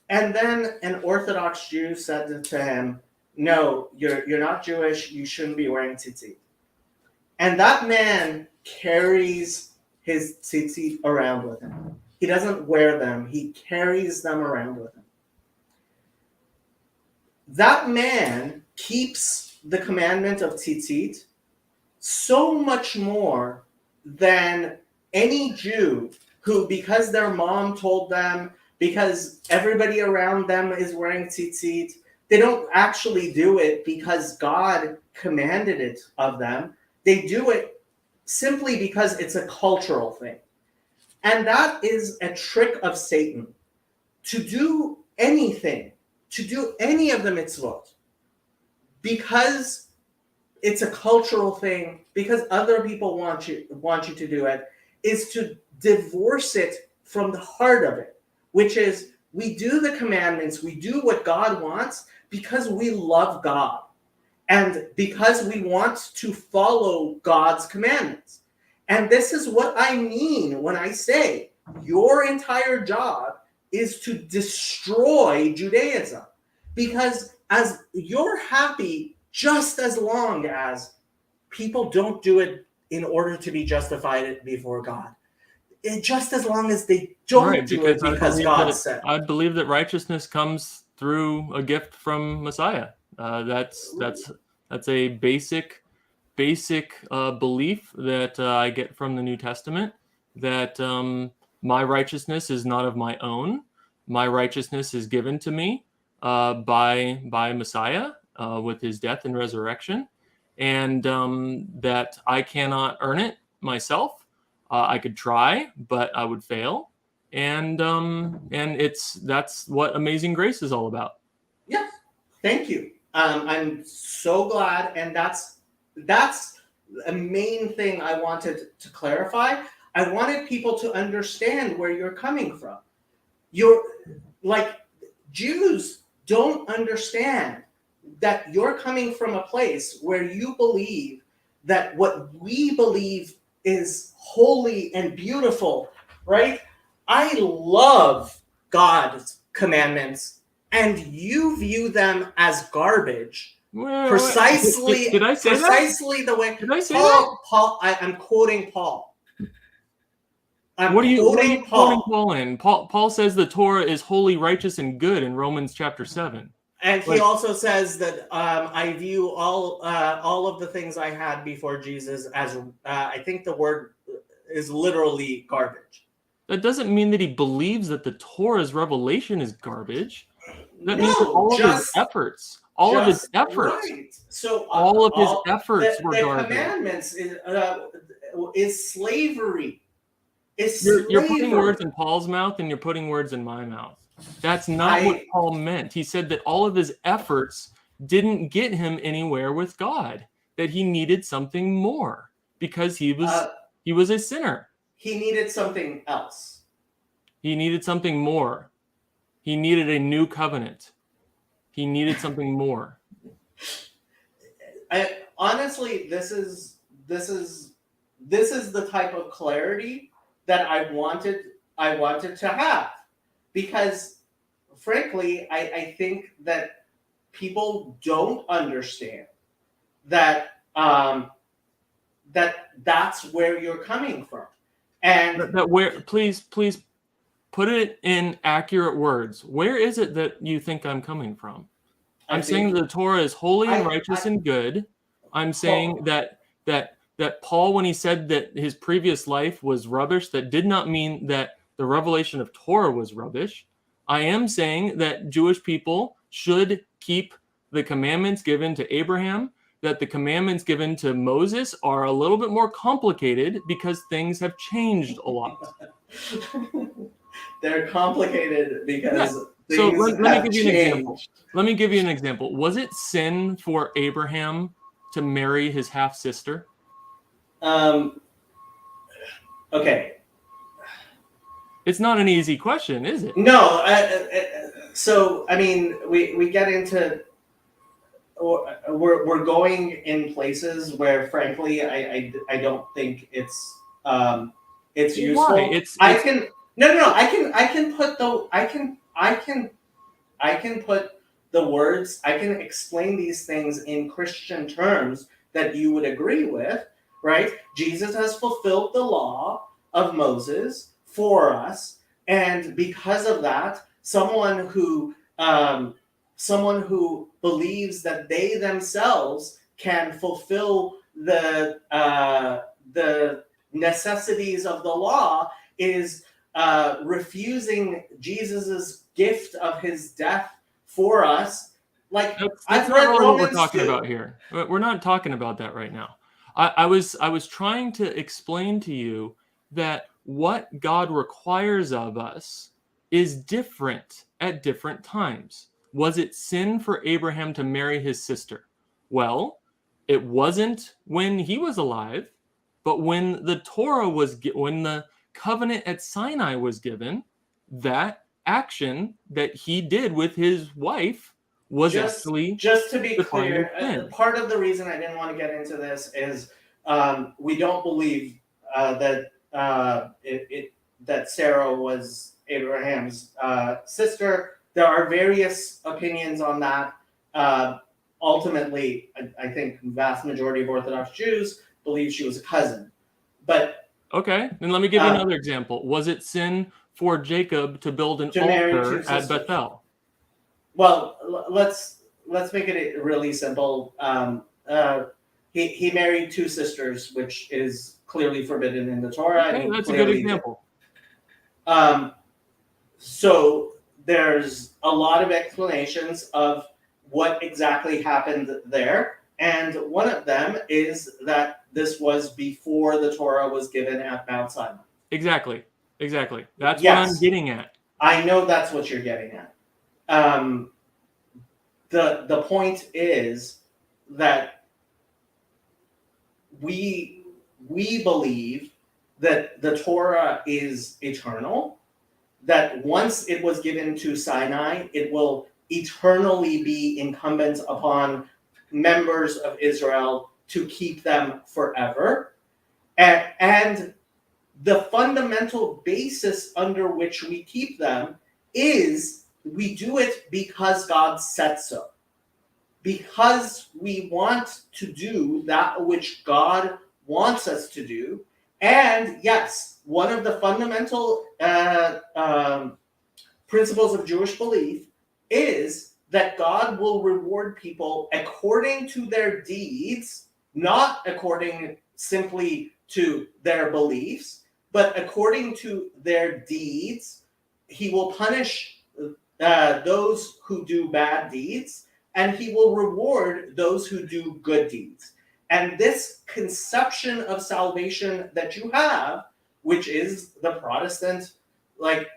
Speaker 1: and then an Orthodox Jew said to him, "No, you're not Jewish. You shouldn't be wearing tzitzit." And that man carries his tzitzit around with him. He doesn't wear them. He carries them around with him. That man keeps the commandment of tzitzit so much more than any Jew who, because their mom told them, because everybody around them is wearing tzitzit, they don't actually do it because God commanded it of them. They do it simply because it's a cultural thing. And that is a trick of Satan. To do anything, to do any of the mitzvot, because it's a cultural thing, because other people want you to do it, is to divorce it from the heart of it, which is we do the commandments, we do what God wants because we love God and because we want to follow God's commandments. And this is what I mean when I say your entire job is to destroy Judaism, because as you're happy just as long as people don't do it in order to be justified before God. Just as long as they don't do it because God said.
Speaker 12: I believe that righteousness comes through a gift from Messiah. That's a basic belief that I get from the New Testament, that my righteousness is not of my own. My righteousness is given to me by Messiah with his death and resurrection, and that I cannot earn it myself. I could try, but I would fail. and that's what Amazing Grace is all about.
Speaker 1: Yes, thank you. I'm so glad, and that's the main thing I wanted to clarify. I wanted people to understand where you're coming from. You're like, Jews don't understand that you're coming from a place where you believe that what we believe is holy and beautiful, right? I love God's commandments, and you view them as garbage. Precisely,
Speaker 12: Did I say
Speaker 1: precisely
Speaker 12: that?
Speaker 1: the way.
Speaker 12: Did I say
Speaker 1: Paul, I'm quoting Paul.
Speaker 12: What are you quoting Paul in? Paul says the Torah is holy, righteous, and good in Romans chapter 7.
Speaker 1: And he also says that I view all of the things I had before Jesus as I think the word is literally garbage.
Speaker 12: That doesn't mean that he believes that the Torah's revelation is garbage. That means that all of his efforts, all of his efforts,
Speaker 1: right. So
Speaker 12: all of his efforts were
Speaker 1: the
Speaker 12: garbage.
Speaker 1: Commandments is slavery.
Speaker 12: You're putting words in Paul's mouth and you're putting words in my mouth. That's not what Paul meant. He said that all of his efforts didn't get him anywhere with God, that he needed something more because he was a sinner.
Speaker 1: He needed something else.
Speaker 12: He needed something more. He needed a new covenant. He needed something more.
Speaker 1: Honestly, this is the type of clarity that I wanted to have, because frankly, I think that people don't understand that that's where you're coming from, and
Speaker 12: that where please put it in accurate words. Where is it that you think I'm coming from? I'm saying the Torah is holy and righteous and good. I'm saying that Paul, when he said that his previous life was rubbish, that did not mean that the revelation of Torah was rubbish. I am saying that Jewish people should keep the commandments given to Abraham, that the commandments given to Moses are a little bit more complicated because things have changed a lot.
Speaker 1: They're complicated because
Speaker 12: so let me give you an
Speaker 1: changed.
Speaker 12: example. Let me give you an example. Was it sin for Abraham to marry his half-sister?
Speaker 1: Okay.
Speaker 12: It's not an easy question, is it?
Speaker 1: No. So, I mean, we get into... We're going in places where, frankly, I don't think it's useful.
Speaker 12: Why?
Speaker 1: I can put the words. I can explain these things in Christian terms that you would agree with, right? Jesus has fulfilled the law of Moses for us, and because of that, someone who believes that they themselves can fulfill the necessities of the law is refusing Jesus's gift of his death for us. Like,
Speaker 12: that's not really what we're talking about here. We're not talking about that right now. I was trying to explain to you that what God requires of us is different at different times. Was it sin for Abraham to marry his sister? Well, it wasn't when he was alive, but when the Torah when the covenant at Sinai was given, that action that he did with his wife was just to be clear.
Speaker 1: Part of the reason I didn't want to get into this is we don't believe that Sarah was Abraham's sister. There are various opinions on that. Ultimately, I think the vast majority of Orthodox Jews believe she was a cousin. But
Speaker 12: okay, then let me give you another example. Was it sin for Jacob to build an altar at Bethel?
Speaker 1: Well, let's make it really simple. He married two sisters, which is clearly forbidden in the Torah.
Speaker 12: Okay, that's a good example.
Speaker 1: So there's a lot of explanations of what exactly happened there. And one of them is that this was before the Torah was given at Mount Sinai.
Speaker 12: Exactly. Exactly. That's
Speaker 1: Yes.
Speaker 12: what I'm getting at.
Speaker 1: I know that's what you're getting at. The point is that we believe that the Torah is eternal, that once it was given to Sinai, it will eternally be incumbent upon members of Israel to keep them forever. And the fundamental basis under which we keep them is we do it because God said so. Because we want to do that which God wants us to do. And yes, one of the fundamental principles of Jewish belief is that God will reward people according to their deeds, not according simply to their beliefs, but according to their deeds. He will punish those who do bad deeds, and he will reward those who do good deeds. And this conception of salvation that you have, which is the Protestant, like,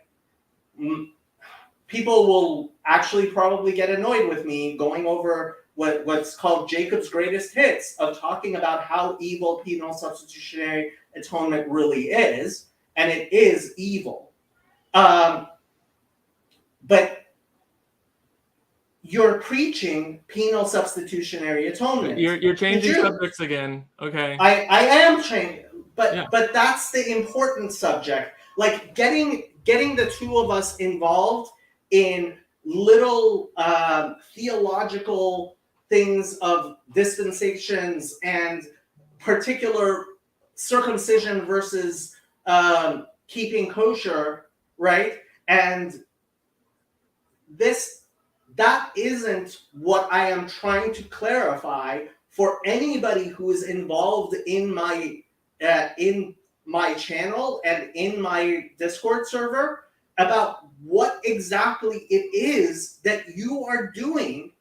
Speaker 1: people will actually probably get annoyed with me going over what's called Jacob's greatest hits of talking about how evil penal substitutionary atonement really is, and it is evil. But you're preaching penal substitutionary atonement.
Speaker 12: You're changing subjects again. Okay.
Speaker 1: I am changing, but
Speaker 12: Yeah.
Speaker 1: but that's the important subject. Like getting the two of us involved in little theological things of dispensations and particular circumcision versus keeping kosher, right? And that isn't what I am trying to clarify for anybody who is involved in my channel and in my Discord server about what exactly it is that you are doing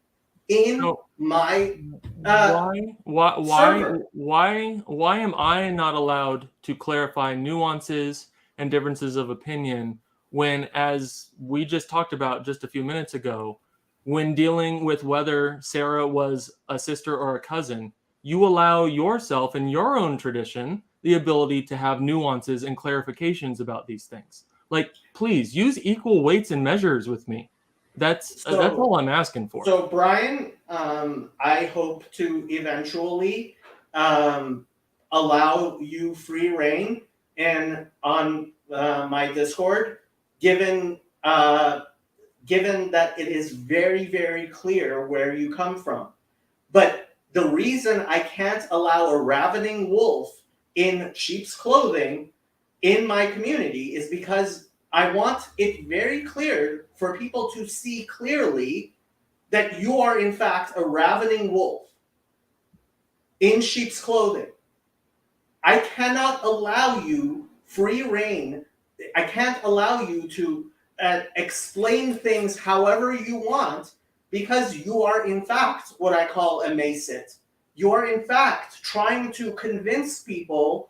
Speaker 1: in my server.
Speaker 12: Why am I not allowed to clarify nuances and differences of opinion when, as we just talked about just a few minutes ago, when dealing with whether Sarah was a sister or a cousin, you allow yourself in your own tradition the ability to have nuances and clarifications about these things? Like, please use equal weights and measures with me. That's all I'm asking for.
Speaker 1: So, Brian, I hope to eventually allow you free reign and on my Discord, given that it is very, very clear where you come from. But the reason I can't allow a ravening wolf in sheep's clothing in my community is because I want it very clear for people to see clearly that you are in fact a ravening wolf in sheep's clothing. I cannot allow you free reign. I can't allow you to explain things however you want, because you are in fact what I call a masit. You are in fact trying to convince people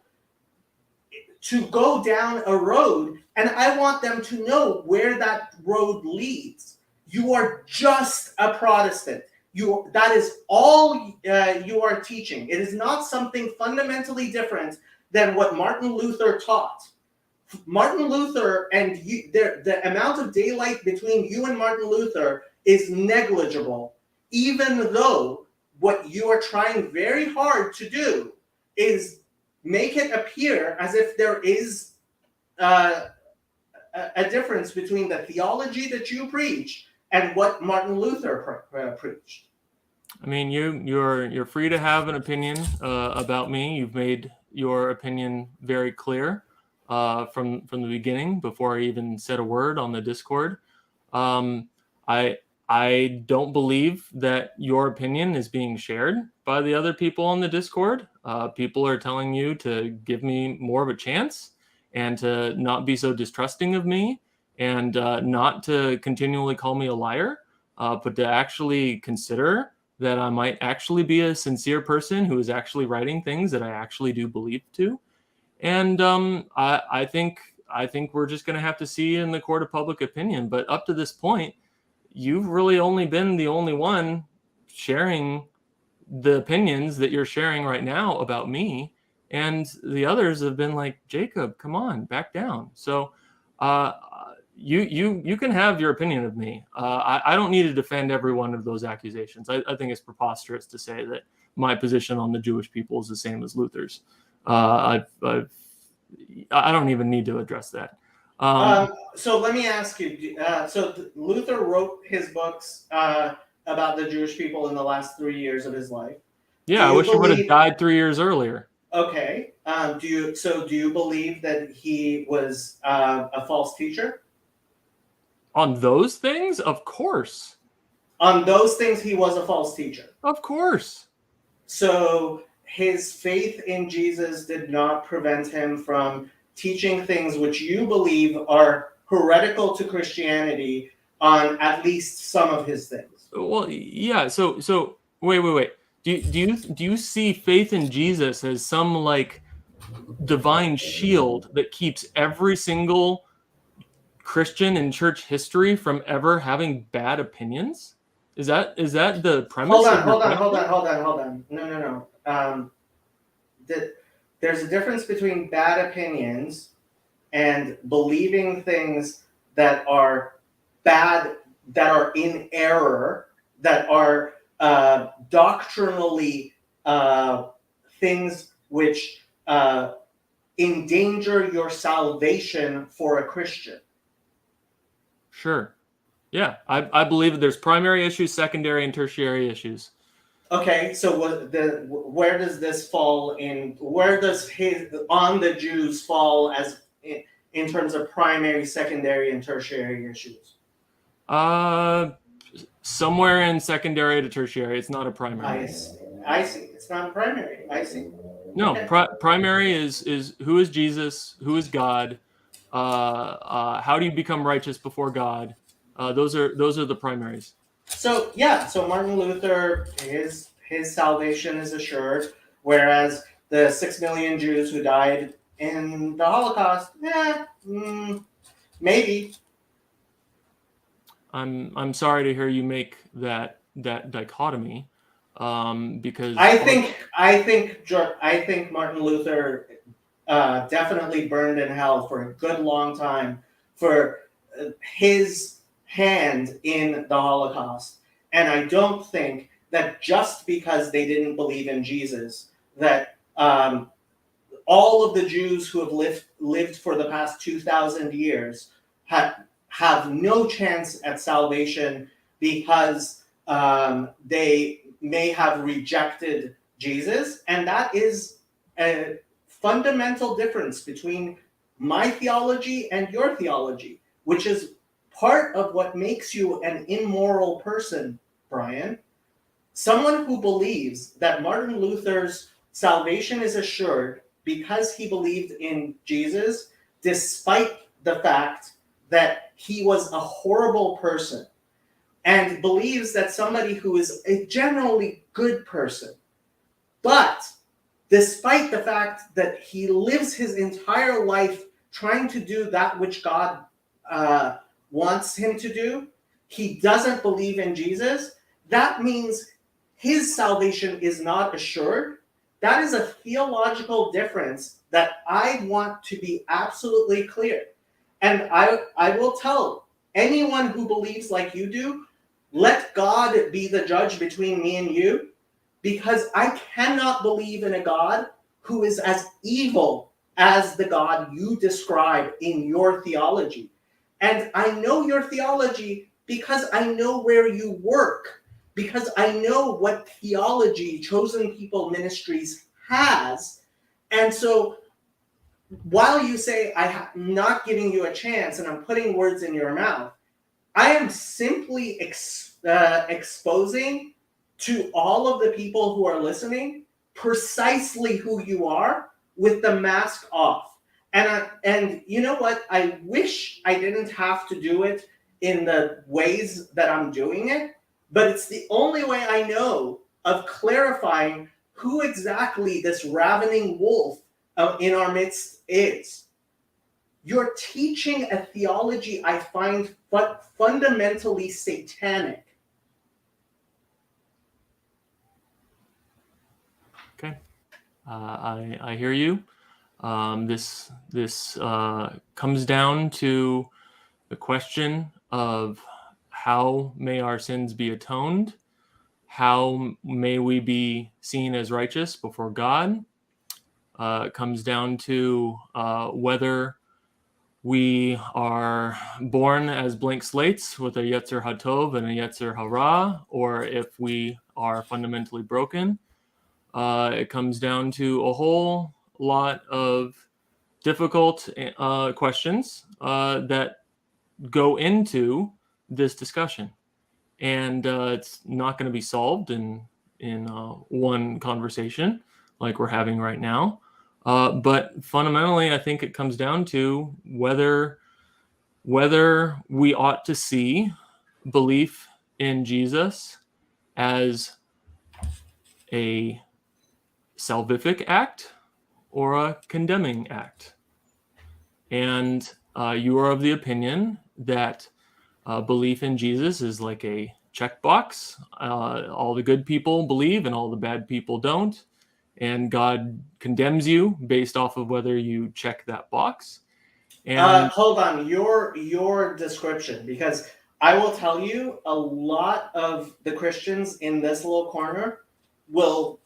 Speaker 1: to go down a road, and I want them to know where that road leads. You are just a Protestant. That is all you are teaching. It is not something fundamentally different than what Martin Luther taught. Martin Luther and you, the amount of daylight between you and Martin Luther is negligible, even though what you are trying very hard to do is make it appear as if there is a difference between the theology that you preach and what Martin Luther preached.
Speaker 12: I mean, you're free to have an opinion about me. You've made your opinion very clear from the beginning before I even said a word on the Discord. I don't believe that your opinion is being shared by the other people on the Discord. People are telling you to give me more of a chance and to not be so distrusting of me and not to continually call me a liar, but to actually consider that I might actually be a sincere person who is actually writing things that I actually do believe to. And I think I think we're just going to have to see in the court of public opinion. But up to this point, you've really only been the only one sharing the opinions that you're sharing right now about me, and the others have been like, Jacob, come on, back down. So you can have your opinion of me. I don't need to defend every one of those accusations. I think it's preposterous to say that my position on the Jewish people is the same as Luther's. I don't even need to address that.
Speaker 1: So let me ask you. Luther wrote his books about the Jewish people in the last 3 years of his life.
Speaker 12: Yeah, I wish he would have died 3 years earlier.
Speaker 1: Okay. Do you believe that he was a false teacher?
Speaker 12: On those things, of course.
Speaker 1: On those things, he was a false teacher.
Speaker 12: Of course.
Speaker 1: So his faith in Jesus did not prevent him from teaching things which you believe are heretical to Christianity on at least some of his things.
Speaker 12: Well, yeah. So wait. Do you see faith in Jesus as some like divine shield that keeps every single Christian in church history from ever having bad opinions? Is that the premise?
Speaker 1: Hold on. No. There's a difference between bad opinions and believing things that are bad, that are in error, that are doctrinally things which endanger your salvation for a Christian.
Speaker 12: Sure. Yeah, I believe that there's primary issues, secondary and tertiary issues.
Speaker 1: Okay, so where does this fall in? Where does his on the Jews fall as in terms of primary, secondary, and tertiary issues?
Speaker 12: Somewhere in secondary to tertiary. It's not a primary.
Speaker 1: I see. It's not a primary. I see.
Speaker 12: No,
Speaker 1: Okay.
Speaker 12: primary is who is Jesus, who is God, how do you become righteous before God? Those are the primaries.
Speaker 1: So Martin Luther, his salvation is assured, whereas the 6 million Jews who died in the Holocaust, maybe.
Speaker 12: I'm sorry to hear you make that dichotomy, because
Speaker 1: I think Martin Luther definitely burned in hell for a good long time for his hand in the Holocaust. And I don't think that just because they didn't believe in Jesus, that all of the Jews who have lived for the past 2,000 years have no chance at salvation because they may have rejected Jesus. And that is a fundamental difference between my theology and your theology, which is part of what makes you an immoral person, Brian. Someone who believes that Martin Luther's salvation is assured because he believed in Jesus, despite the fact that he was a horrible person, and believes that somebody who is a generally good person, but despite the fact that he lives his entire life trying to do that which God wants him to do, he doesn't believe in Jesus, that means his salvation is not assured. That is a theological difference that I want to be absolutely clear. And I will tell anyone who believes like you do, let God be the judge between me and you, because I cannot believe in a God who is as evil as the God you describe in your theology. And I know your theology because I know where you work, because I know what theology Chosen People Ministries has. And so while you say I'm not giving you a chance and I'm putting words in your mouth, I am simply exposing to all of the people who are listening precisely who you are with the mask off. And you know what? I wish I didn't have to do it in the ways that I'm doing it, but it's the only way I know of clarifying who exactly this ravening wolf in our midst is. You're teaching a theology I find fundamentally satanic.
Speaker 12: Okay, I hear you. This comes down to the question of how may our sins be atoned? How may we be seen as righteous before God? It comes down to whether we are born as blank slates with a Yetzer HaTov and a Yetzer Hara, or if we are fundamentally broken. It comes down to a whole lot of difficult questions that go into this discussion, and it's not going to be solved in one conversation like we're having right now. But fundamentally, I think it comes down to whether we ought to see belief in Jesus as a salvific act or a condemning act. And you are of the opinion that belief in Jesus is like a checkbox. All the good people believe and all the bad people don't. And God condemns you based off of whether you check that box. And
Speaker 1: hold on, your description, because I will tell you, a lot of the Christians in this little corner will,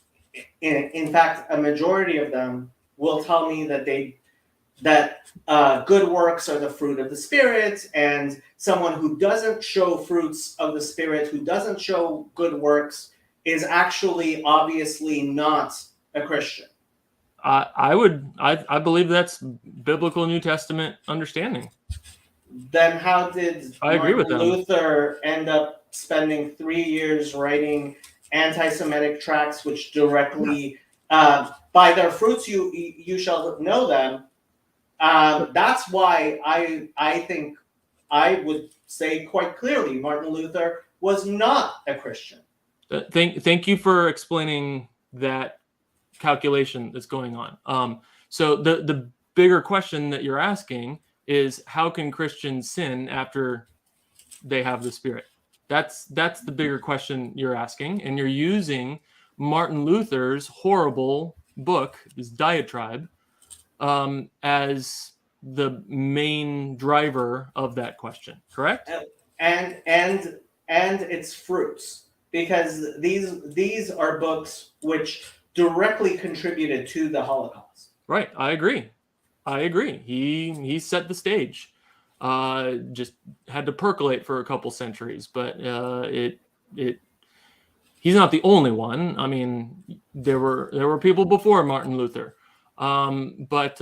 Speaker 1: in fact, a majority of them will tell me that good works are the fruit of the Spirit, and someone who doesn't show fruits of the Spirit, who doesn't show good works, is actually obviously not a Christian.
Speaker 12: I believe that's biblical New Testament understanding.
Speaker 1: Then how did
Speaker 12: I agree with
Speaker 1: Martin
Speaker 12: them.
Speaker 1: Luther end up spending 3 years writing anti-Semitic tracts, which directly, by their fruits you shall know them? That's why I think I would say quite clearly Martin Luther was not a Christian.
Speaker 12: Thank you for explaining that calculation that's going on. So the bigger question that you're asking is, how can Christians sin after they have the Spirit? That's the bigger question you're asking, and you're using Martin Luther's horrible book, his diatribe, as the main driver of that question, correct?
Speaker 1: And its fruits, because these are books which directly contributed to the Holocaust.
Speaker 12: Right, I agree. He set the stage. Just had to percolate for a couple centuries, but he's not the only one. I mean, there were people before Martin Luther. But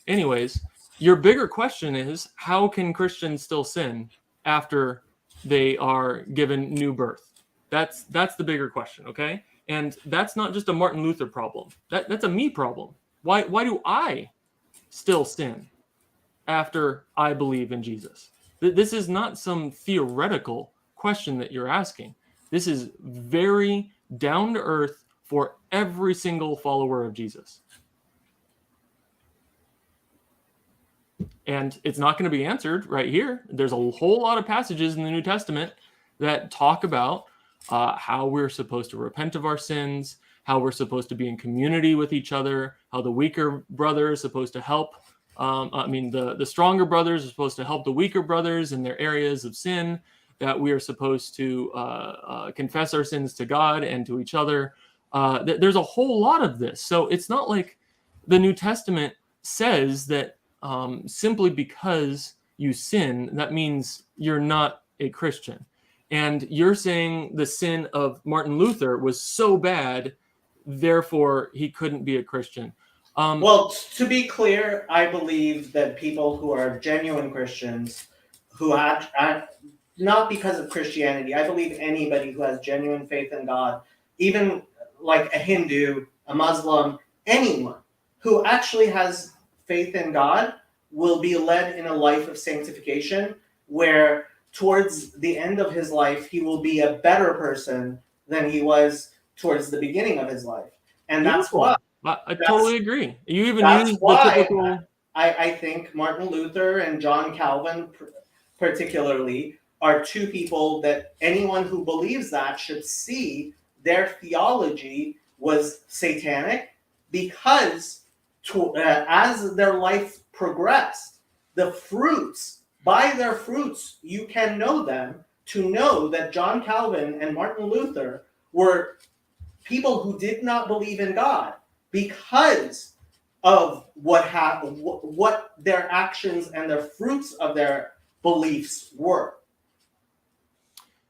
Speaker 12: anyways, your bigger question is, how can Christians still sin after they are given new birth? That's the bigger question, okay? And that's not just a Martin Luther problem. That's a me problem. Why do I still sin after I believe in Jesus? This is not some theoretical question that you're asking. This is very down to earth for every single follower of Jesus. And it's not going to be answered right here. There's a whole lot of passages in the New Testament that talk about how we're supposed to repent of our sins, how we're supposed to be in community with each other, how the weaker brother is supposed to help. The stronger brothers are supposed to help the weaker brothers in their areas of sin, that we are supposed to confess our sins to God and to each other. There's a whole lot of this. So it's not like the New Testament says that simply because you sin, that means you're not a Christian. And you're saying the sin of Martin Luther was so bad, therefore he couldn't be a Christian.
Speaker 1: Well, to be clear, I believe that people who are genuine Christians, who act not because of Christianity, I believe anybody who has genuine faith in God, even like a Hindu, a Muslim, anyone who actually has faith in God, will be led in a life of sanctification, where towards the end of his life, he will be a better person than he was towards the beginning of his life. And that's why.
Speaker 12: I totally agree. You even use the typical.
Speaker 1: I think Martin Luther and John Calvin particularly are two people that anyone who believes that should see their theology was satanic, because as their life progressed, the fruits, by their fruits you can know them, to know that John Calvin and Martin Luther were people who did not believe in God because of what their actions and the fruits of their beliefs were.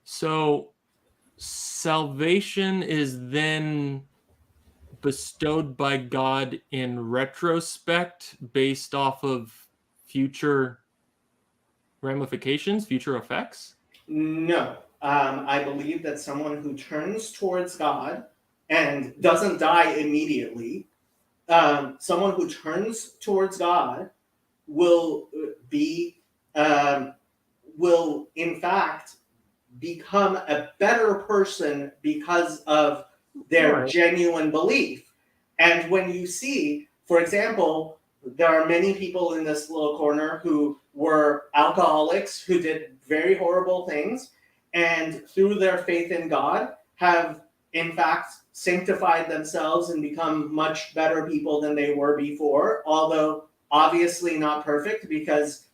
Speaker 12: So salvation is then bestowed by God in retrospect based off of future ramifications, future effects?
Speaker 1: No. I believe that someone who turns towards God and doesn't die immediately, someone who turns towards God will will in fact become a better person because of their genuine belief. And when you see, for example, there are many people in this little corner who were alcoholics, who did very horrible things, and through their faith in God have in fact sanctified themselves and become much better people than they were before, although obviously not perfect, because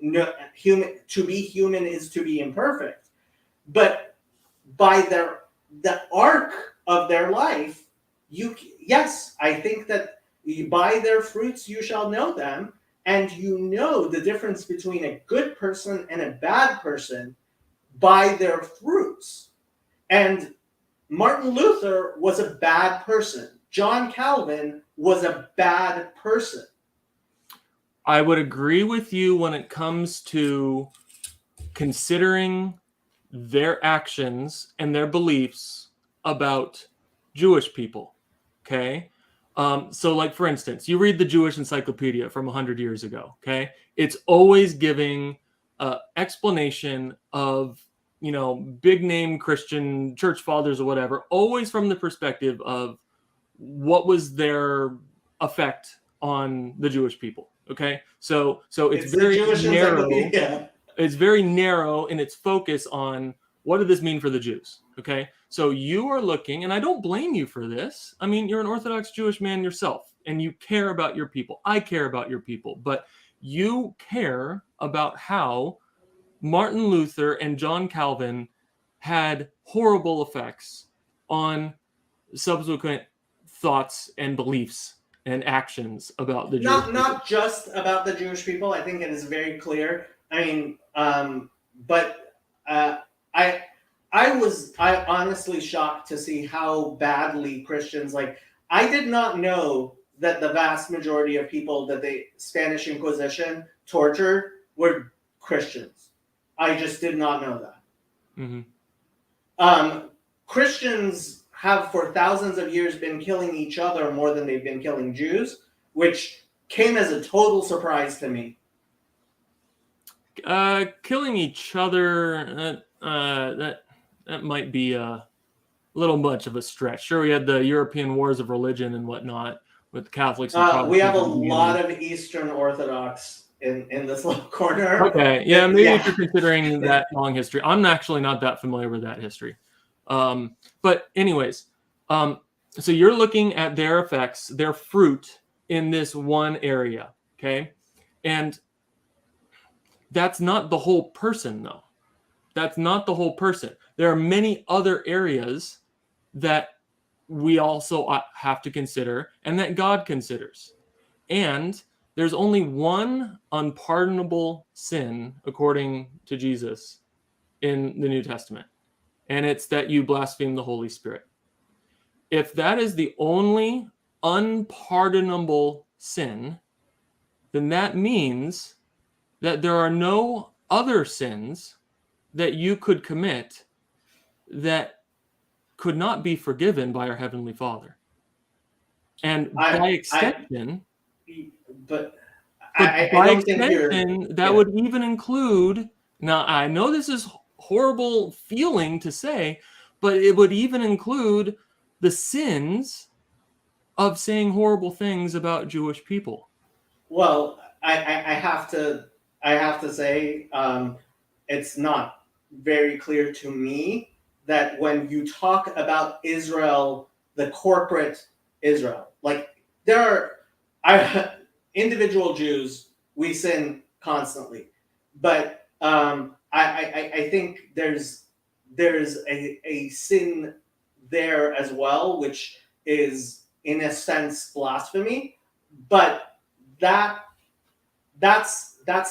Speaker 1: to be human is to be imperfect. But by the arc of their life, yes, I think that by their fruits you shall know them, and you know the difference between a good person and a bad person by their fruits. And Martin Luther was a bad person. John Calvin was a bad person.
Speaker 12: I would agree with you when it comes to considering their actions and their beliefs about Jewish people. Okay. So like, for instance, you read the Jewish encyclopedia from 100 years ago. Okay. It's always giving explanation of, big name Christian church fathers or whatever, always from the perspective of what was their effect on the Jewish people. Okay. So it's very narrow. It's very narrow in its focus on what did this mean for the Jews? Okay. So you are looking, and I don't blame you for this. I mean, you're an Orthodox Jewish man yourself, and you care about your people. I care about your people, but you care about how Martin Luther and John Calvin had horrible effects on subsequent thoughts and beliefs and actions about the Jewish people.
Speaker 1: Not just about the Jewish people. I think it is very clear. I mean, but I was honestly shocked to see how badly Christians, I did not know that the vast majority of people that the Spanish Inquisition tortured were Christians. I just did not know that.
Speaker 12: Mm-hmm.
Speaker 1: Christians have for thousands of years been killing each other more than they've been killing Jews, which came as a total surprise to me.
Speaker 12: Killing each other, that might be a little much of a stretch. Sure, we had the European wars of religion and whatnot with Catholics and Protestants.
Speaker 1: We have a lot of Eastern Orthodox in this little corner.
Speaker 12: Okay, yeah, maybe if you're considering that long history. I'm actually not that familiar with that history. But anyways, so you're looking at their effects, their fruit in this one area, okay? And that's not the whole person, though. That's not the whole person. There are many other areas that we also have to consider and that God considers. And there's only one unpardonable sin, according to Jesus, in the New Testament. And it's that you blaspheme the Holy Spirit. If that is the only unpardonable sin, then that means that there are no other sins that you could commit that could not be forgiven by our Heavenly Father. And by extension, that would even include, now I know this is horrible feeling to say, but it would even include the sins of saying horrible things about Jewish people.
Speaker 1: Well, I have to say, it's not very clear to me that when you talk about Israel, the corporate Israel, like there are individual Jews, we sin constantly, but I think there's a sin there as well, which is in a sense blasphemy, but that's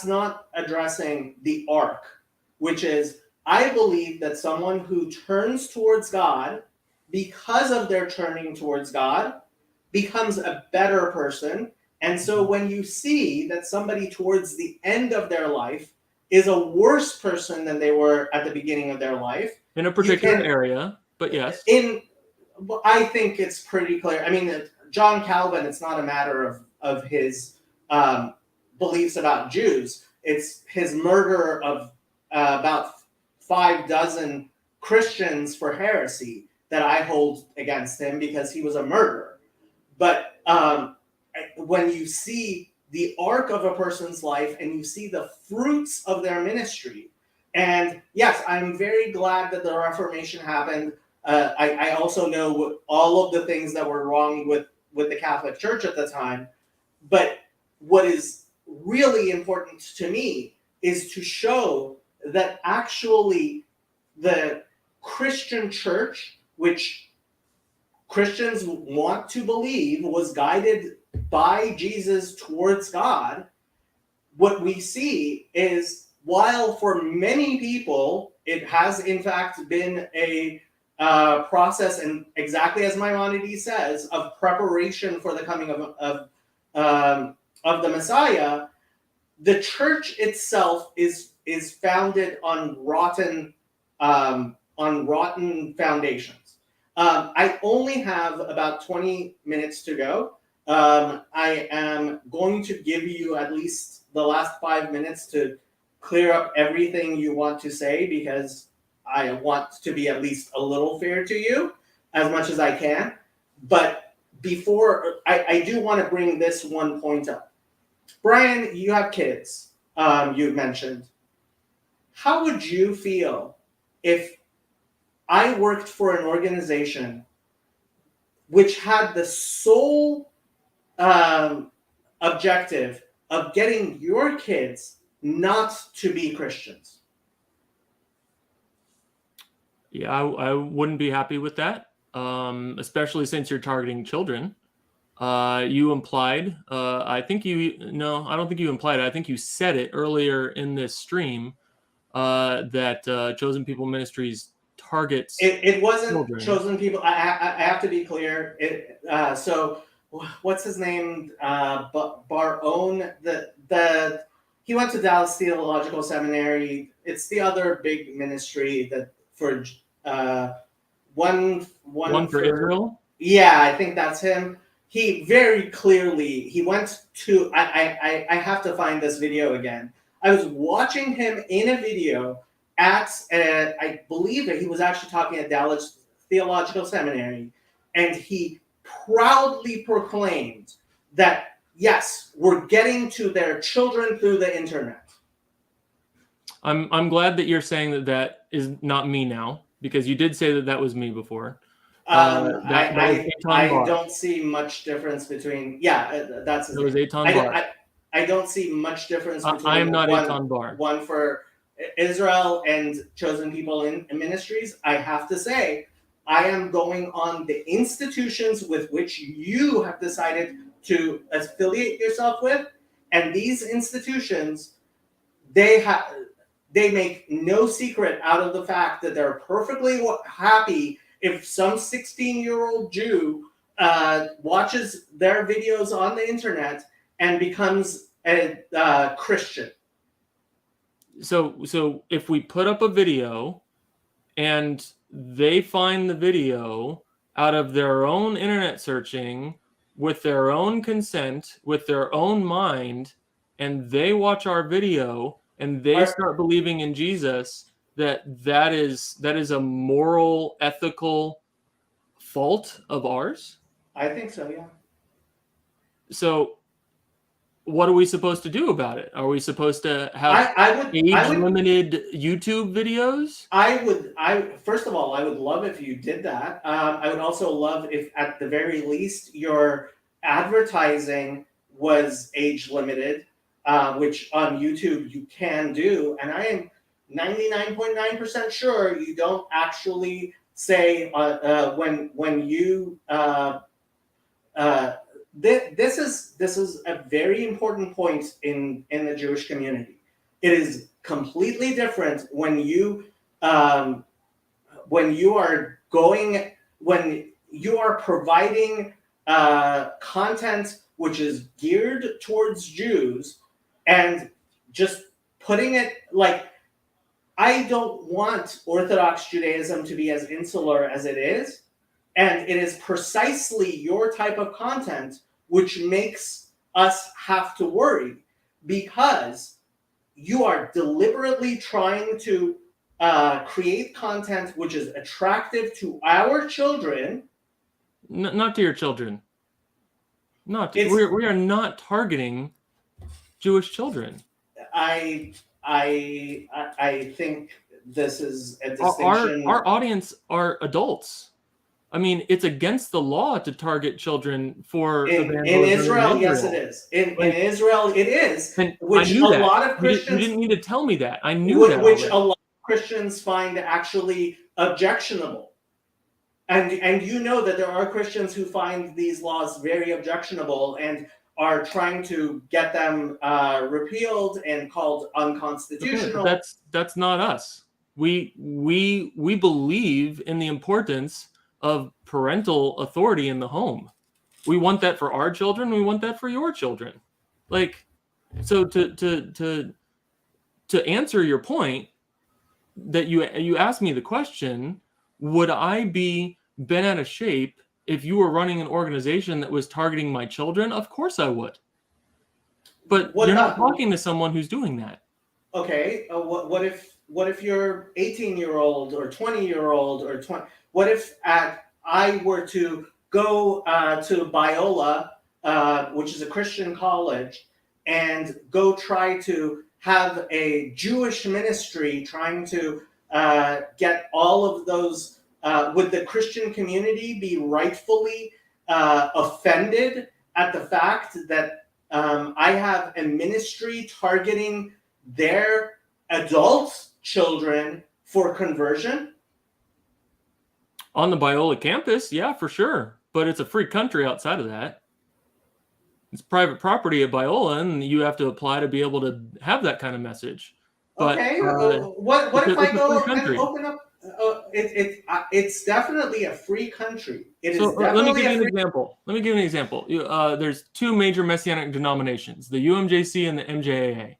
Speaker 1: not addressing the arc, which is I believe that someone who turns towards God because of their turning towards God becomes a better person. And so when you see that somebody towards the end of their life is a worse person than they were at the beginning of their life,
Speaker 12: in a particular area, but yes.
Speaker 1: I think it's pretty clear. I mean, John Calvin, it's not a matter of his beliefs about Jews. It's his murder of about 5 dozen Christians for heresy that I hold against him because he was a murderer. But when you see the arc of a person's life and you see the fruits of their ministry, and yes, I'm very glad that the Reformation happened. I also know all of the things that were wrong with the Catholic Church at the time. But what is really important to me is to show that actually the Christian church, which Christians want to believe was guided by Jesus towards God, what we see is while for many people it has in fact been a process, and exactly as Maimonides says, of preparation for the coming of the Messiah, the church itself is founded on rotten foundations. I only have about 20 minutes to go. I am going to give you at least the last 5 minutes to clear up everything you want to say, because I want to be at least a little fair to you as much as I can. But before, I do want to bring this one point up. Brian, you have kids, you've mentioned. How would you feel if I worked for an organization which had the sole objective of getting your kids not to be Christians?
Speaker 12: Yeah, I wouldn't be happy with that, especially since you're targeting children. You implied, I don't think you implied it. I think you said it earlier in this stream that Chosen People Ministries targets
Speaker 1: It wasn't
Speaker 12: children.
Speaker 1: Chosen People. I have to be clear. So what's his name? Bar-On. He went to Dallas Theological Seminary. It's the other big ministry that for one
Speaker 12: for Israel.
Speaker 1: Yeah, I think that's him. He very clearly went to. I have to find this video again. I was watching him in a video at, I believe that he was actually talking at Dallas Theological Seminary, and he proudly proclaimed that, yes, we're getting to their children through the internet.
Speaker 12: I'm glad that you're saying that is not me now, because you did say that was me before.
Speaker 1: I don't see much difference between. That's his name.
Speaker 12: Eitan Bar.
Speaker 1: I don't see much difference between.
Speaker 12: I am not Eitan Bar.
Speaker 1: One for Israel and Chosen People in Ministries. I have to say, I am going on the institutions with which you have decided to affiliate yourself with, and these institutions, they make no secret out of the fact that they're perfectly happy if some 16-year-old Jew watches their videos on the internet and becomes a Christian.
Speaker 12: So if we put up a video and they find the video out of their own internet searching, with their own consent, with their own mind, and they watch our video and they start believing in Jesus, that is a moral, ethical fault of ours?
Speaker 1: I think so, yeah.
Speaker 12: So what are we supposed to do about it? Are we supposed to have age-limited YouTube videos?
Speaker 1: First of all, I would love if you did that. I would also love if, at the very least, your advertising was age-limited, which on YouTube you can do. And I am 99.9% sure you don't actually say when you. This is a very important point in the Jewish community. It is completely different when you are providing content which is geared towards Jews and just putting it like, I don't want Orthodox Judaism to be as insular as it is. And it is precisely your type of content which makes us have to worry, because you are deliberately trying to create content which is attractive to our children.
Speaker 12: Not to your children. We are not targeting Jewish children.
Speaker 1: I think this is a distinction.
Speaker 12: Our audience are adults. I mean, it's against the law to target children for
Speaker 1: in Israel. Yes, it is. In Israel, it is.
Speaker 12: And
Speaker 1: which
Speaker 12: I knew
Speaker 1: a
Speaker 12: that.
Speaker 1: lot of Christians.
Speaker 12: You didn't need to tell me that. I knew that.
Speaker 1: Which
Speaker 12: already.
Speaker 1: a lot of Christians find actually objectionable. And you know that there are Christians who find these laws very objectionable and are trying to get them repealed and called unconstitutional.
Speaker 12: Okay, that's not us. We believe in the importance of parental authority in the home. We want that for our children. We want that for your children. Like, so to answer your point, that you asked me the question, would I be bent out of shape if you were running an organization that was targeting my children? Of course I would. But you're not talking to someone who's doing that. Okay,
Speaker 1: what if you're 18-year-old or 20-year-old or 20? What if I were to go to Biola, which is a Christian college, and go try to have a Jewish ministry trying to get all of those? Would the Christian community be rightfully offended at the fact that I have a ministry targeting their adult children for conversion?
Speaker 12: On the Biola campus, yeah, for sure. But it's a free country outside of that. It's private property at Biola, and you have to apply to be able to have that kind of message. But,
Speaker 1: okay, what if I go and open up? It's definitely a free country.
Speaker 12: Let me give you an example. There's two major Messianic denominations, the UMJC and the MJAA.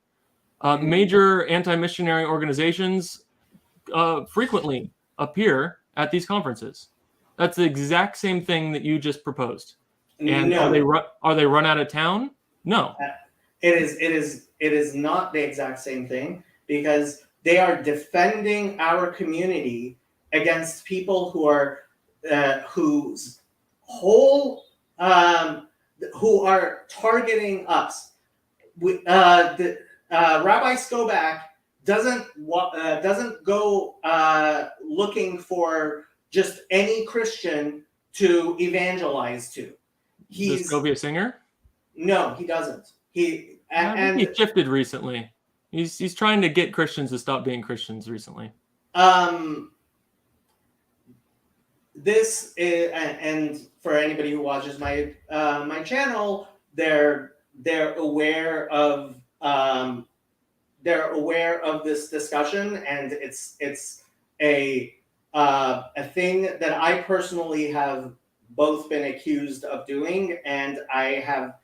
Speaker 12: Major anti-missionary organizations frequently appear at these conferences. That's the exact same thing that you just proposed. And
Speaker 1: no.
Speaker 12: Are they run out of town? No.
Speaker 1: It is not the exact same thing, because they are defending our community against people who are who are targeting us. Rabbi Skoback doesn't go looking for just any Christian to evangelize to.
Speaker 12: Does Scobie a singer?
Speaker 1: No, he doesn't. He
Speaker 12: shifted recently. He's trying to get Christians to stop being Christians recently.
Speaker 1: This is, and for anybody who watches my my channel, they're aware of this discussion, and it's a thing that I personally have both been accused of doing, and I have.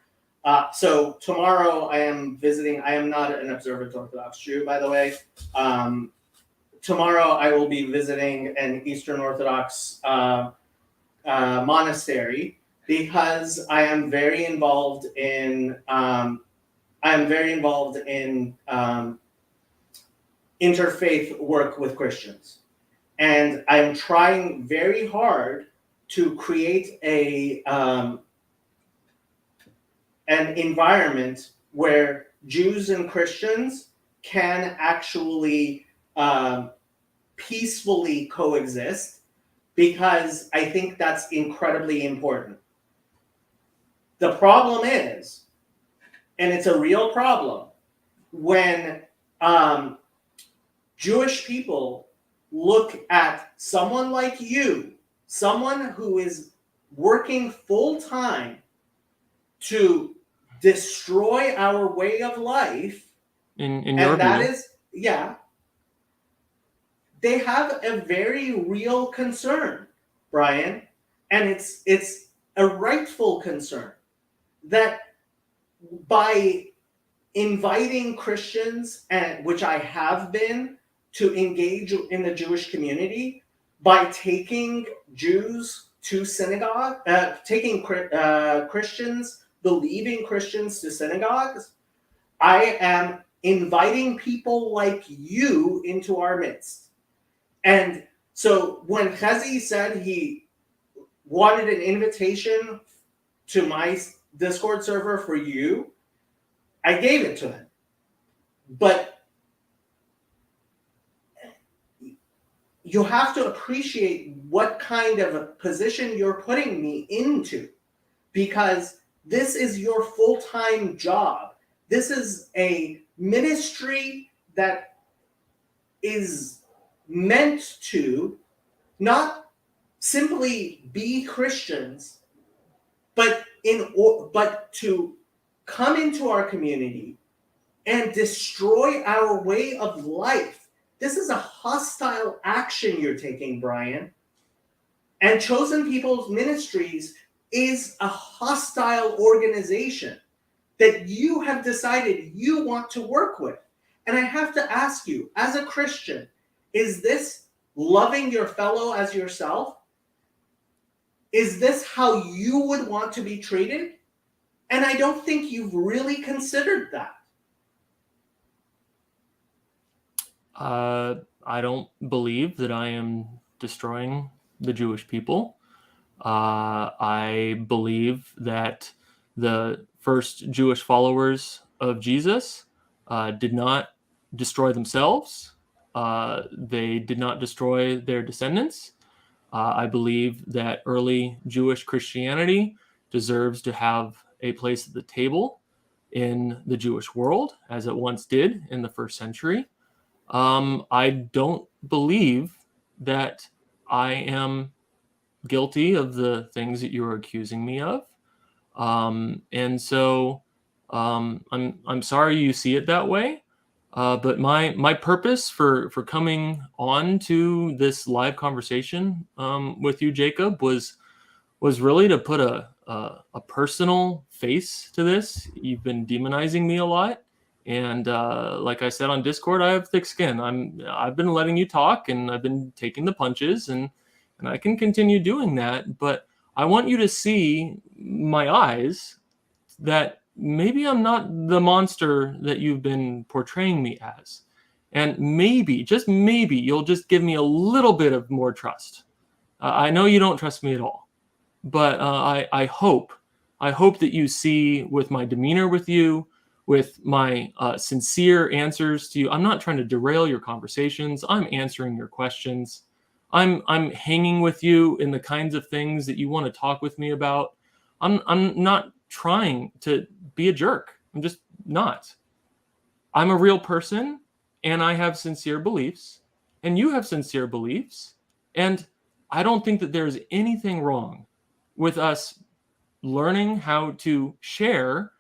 Speaker 1: So tomorrow I am visiting. I am not an observant Orthodox Jew, by the way. Tomorrow I will be visiting an Eastern Orthodox monastery, because I am very involved in interfaith work with Christians, and I'm trying very hard to create an environment where Jews and Christians can actually peacefully coexist, because I think that's incredibly important. The problem is, and it's a real problem, when Jewish people look at someone like you, someone who is working full time to destroy our way of life,
Speaker 12: in
Speaker 1: and
Speaker 12: your
Speaker 1: that
Speaker 12: view.
Speaker 1: is, yeah, they have a very real concern, Brian, and it's a rightful concern that by inviting Christians, and which I have been, to engage in the Jewish community, by taking Jews to synagogue, taking Christians, believing Christians to synagogues, I am inviting people like you into our midst. And so when Chazi said he wanted an invitation to my Discord server for you, I gave it to him. But you have to appreciate what kind of a position you're putting me into, because this is your full-time job. This is a ministry that is meant to not simply be Christians, but to come into our community and destroy our way of life. This is a hostile action you're taking, Brian. And Chosen People's Ministries is a hostile organization that you have decided you want to work with. And I have to ask you, as a Christian, is this loving your fellow as yourself? Is this how you would want to be treated? And I don't think you've really considered that.
Speaker 12: I don't believe that I am destroying the Jewish people. I believe that the first Jewish followers of Jesus did not destroy themselves. They did not destroy their descendants. I believe that early Jewish Christianity deserves to have a place at the table in the Jewish world, as it once did in the first century. I don't believe that I am guilty of the things that you're accusing me of. And so I'm sorry you see it that way. But my purpose for coming on to this live conversation with you, Jacob, was really to put a personal face to this. You've been demonizing me a lot. And like I said on Discord, I have thick skin. I've been letting you talk, and I've been taking the punches, and I can continue doing that. But I want you to see my eyes that maybe I'm not the monster that you've been portraying me as. And maybe, just maybe, you'll just give me a little bit of more trust. I know you don't trust me at all, but I hope that you see with my demeanor with you, with my sincere answers to you. I'm not trying to derail your conversations. I'm answering your questions. I'm hanging with you in the kinds of things that you want to talk with me about. I'm not trying to be a jerk. I'm just not. I'm a real person, and I have sincere beliefs, and you have sincere beliefs, and I don't think that there's anything wrong with us learning how to share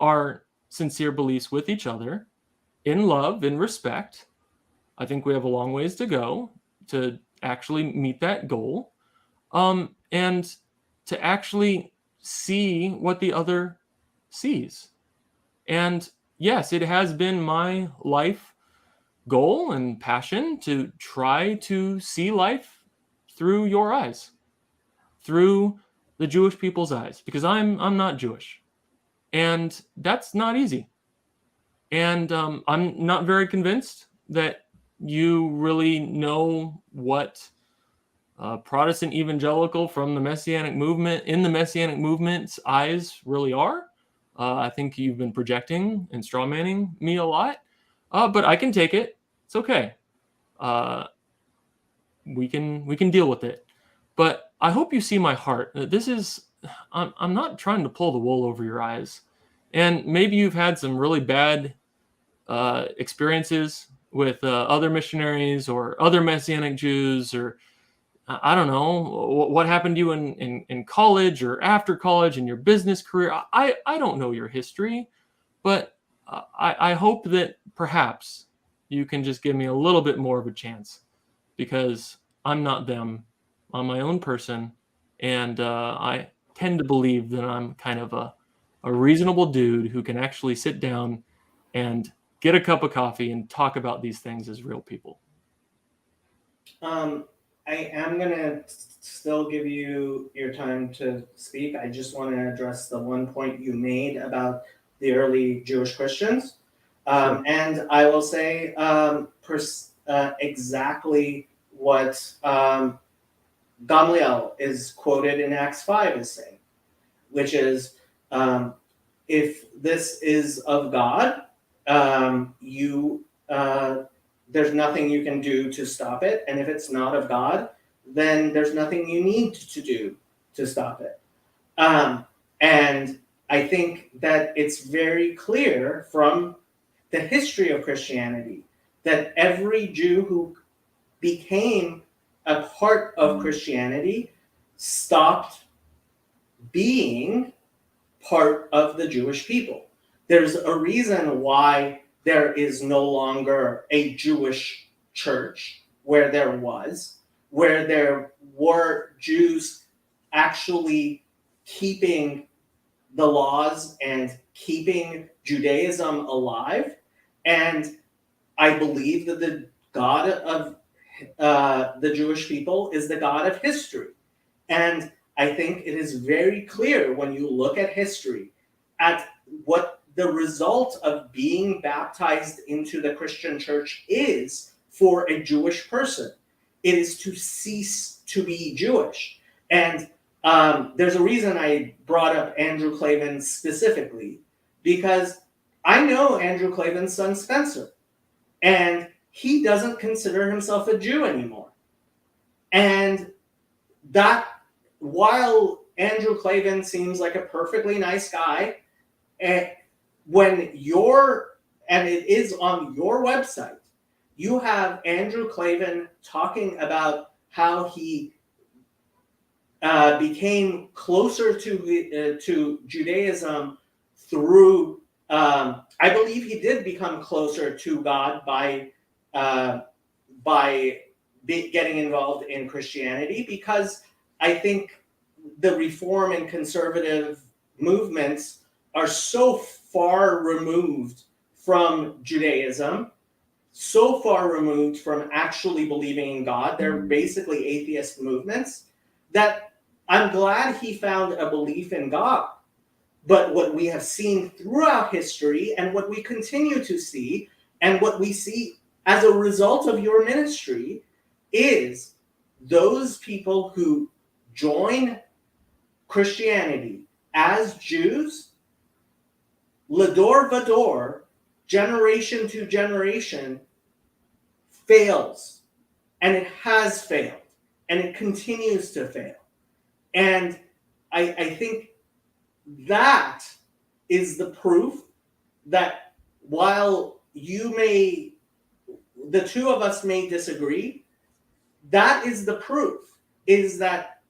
Speaker 12: our sincere beliefs with each other in love, in respect. I think we have a long ways to go to actually meet that goal, and to actually see what the other sees. And yes, it has been my life goal and passion to try to see life through your eyes, through the Jewish people's eyes, because I'm not Jewish, and that's not easy. And I'm not very convinced that you really know what Protestant evangelical from the Messianic movement, in the Messianic movement's eyes, really are. I think you've been projecting and strawmanning me a lot, but I can take it. It's okay. We can deal with it. But I hope you see my heart. I'm not trying to pull the wool over your eyes. And maybe you've had some really bad experiences with other missionaries or other Messianic Jews, or I don't know what happened to you in college or after college in your business career. I don't know your history, but I hope that perhaps you can just give me a little bit more of a chance, because I'm not them. I'm my own person, and I tend to believe that I'm kind of a reasonable dude who can actually sit down and get a cup of coffee and talk about these things as real people.
Speaker 1: I am going to still give you your time to speak. I just want to address the one point you made about the early Jewish Christians.
Speaker 8: Sure.
Speaker 1: And I will say exactly what Gamliel is quoted in Acts 5 is saying, which is, if this is of God, there's nothing you can do to stop it. And if it's not of God, then there's nothing you need to do to stop it. And I think that it's very clear from the history of Christianity that every Jew who became a part of Christianity stopped being part of the Jewish people. There's a reason why there is no longer a Jewish church where there were Jews actually keeping the laws and keeping Judaism alive. And I believe that the God of the Jewish people is the God of history. And I think it is very clear when you look at history at what the result of being baptized into the Christian church is for a Jewish person. It is to cease to be Jewish. And there's a reason I brought up Andrew Clavin specifically, because I know Andrew Clavin's son Spencer, and he doesn't consider himself a Jew anymore. And that, while Andrew Clavin seems like a perfectly nice guy, and it is on your website, you have Andrew Clavin talking about how he became closer to Judaism through, I believe he did become closer to God by getting involved in Christianity, because I think the reform and conservative movements are so far removed from Judaism, so far removed from actually believing in God. They're basically atheist movements, that I'm glad he found a belief in God. But what we have seen throughout history, and what we continue to see, and what we see as a result of your ministry, is those people who join Christianity as Jews, Lador Vador, generation to generation, fails. And it has failed. And it continues to fail. And I think that is the proof that while the two of us may disagree, that is the proof, is that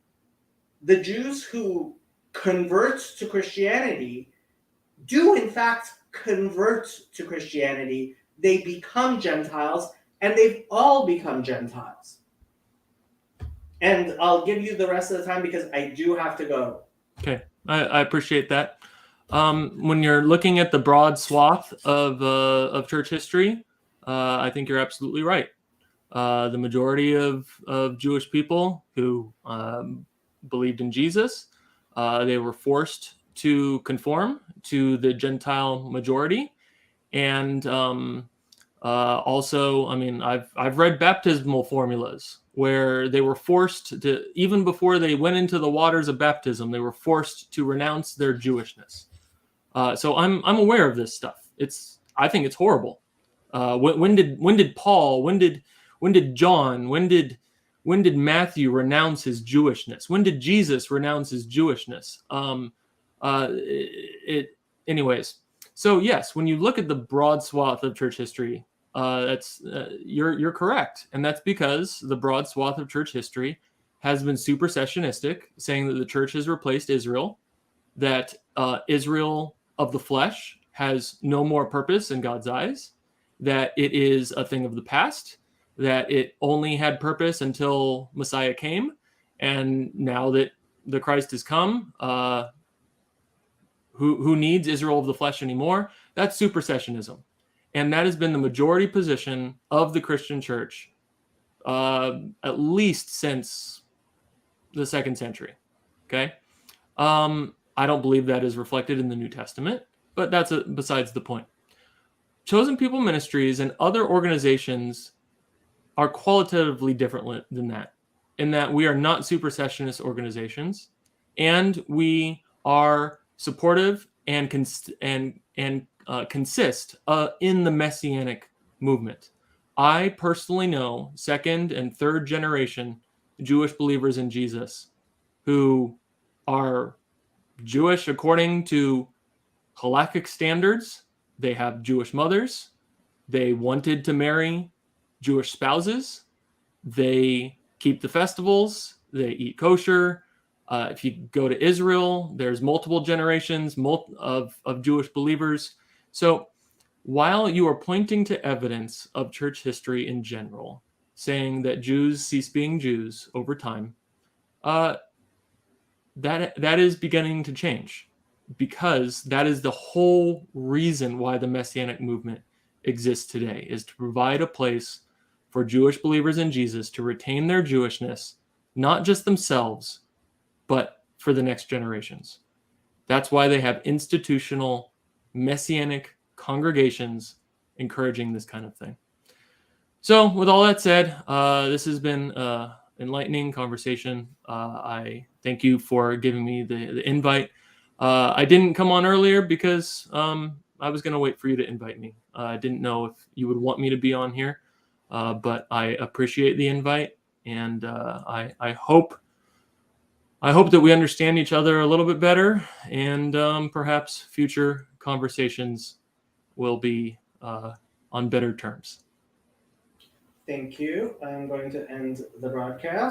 Speaker 1: the Jews who convert to Christianity do in fact convert to Christianity. They become Gentiles, and they've all become Gentiles. And I'll give you the rest of the time because I do have to go.
Speaker 12: Okay, I appreciate that. When you're looking at the broad swath of church history, I think you're absolutely right. The majority of Jewish people who believed in Jesus, they were forced to conform to the Gentile majority. And also, I mean, I've read baptismal formulas where they were forced to, even before they went into the waters of baptism, they were forced to renounce their Jewishness. So I'm aware of this stuff. I think it's horrible. When did Paul? When did John? When did Matthew renounce his Jewishness? When did Jesus renounce his Jewishness? Anyways. So yes, when you look at the broad swath of church history, you're correct, and that's because the broad swath of church history has been supersessionistic, saying that the church has replaced Israel, that Israel of the flesh has no more purpose in God's eyes, that it is a thing of the past, that it only had purpose until Messiah came, and now that the Christ has come, who needs Israel of the flesh anymore? That's supersessionism. And that has been the majority position of the Christian church, at least since the 2nd century. Okay? I don't believe that is reflected in the New Testament, but that's besides the point. Chosen People Ministries and other organizations are qualitatively different than that, in that we are not supersessionist organizations, and we are supportive and consist in the Messianic movement. I personally know 2nd and 3rd generation Jewish believers in Jesus who are Jewish according to halakhic standards. They have Jewish mothers. They wanted to marry Jewish spouses. They keep the festivals. They eat kosher. If you go to Israel, there's multiple generations of Jewish believers. So while you are pointing to evidence of church history in general, saying that Jews cease being Jews over time, that is beginning to change, because that is the whole reason why the Messianic movement exists today, is to provide a place for Jewish believers in Jesus to retain their Jewishness, not just themselves, but for the next generations. That's why they have institutional Messianic congregations encouraging this kind of thing. So with all that said, this has been enlightening conversation. I thank you for giving me the invite. I didn't come on earlier because I was going to wait for you to invite me. I didn't know if you would want me to be on here, but I appreciate the invite, and I hope that we understand each other a little bit better, and perhaps future conversations will be on better terms.
Speaker 1: Thank you. I'm going to end the broadcast.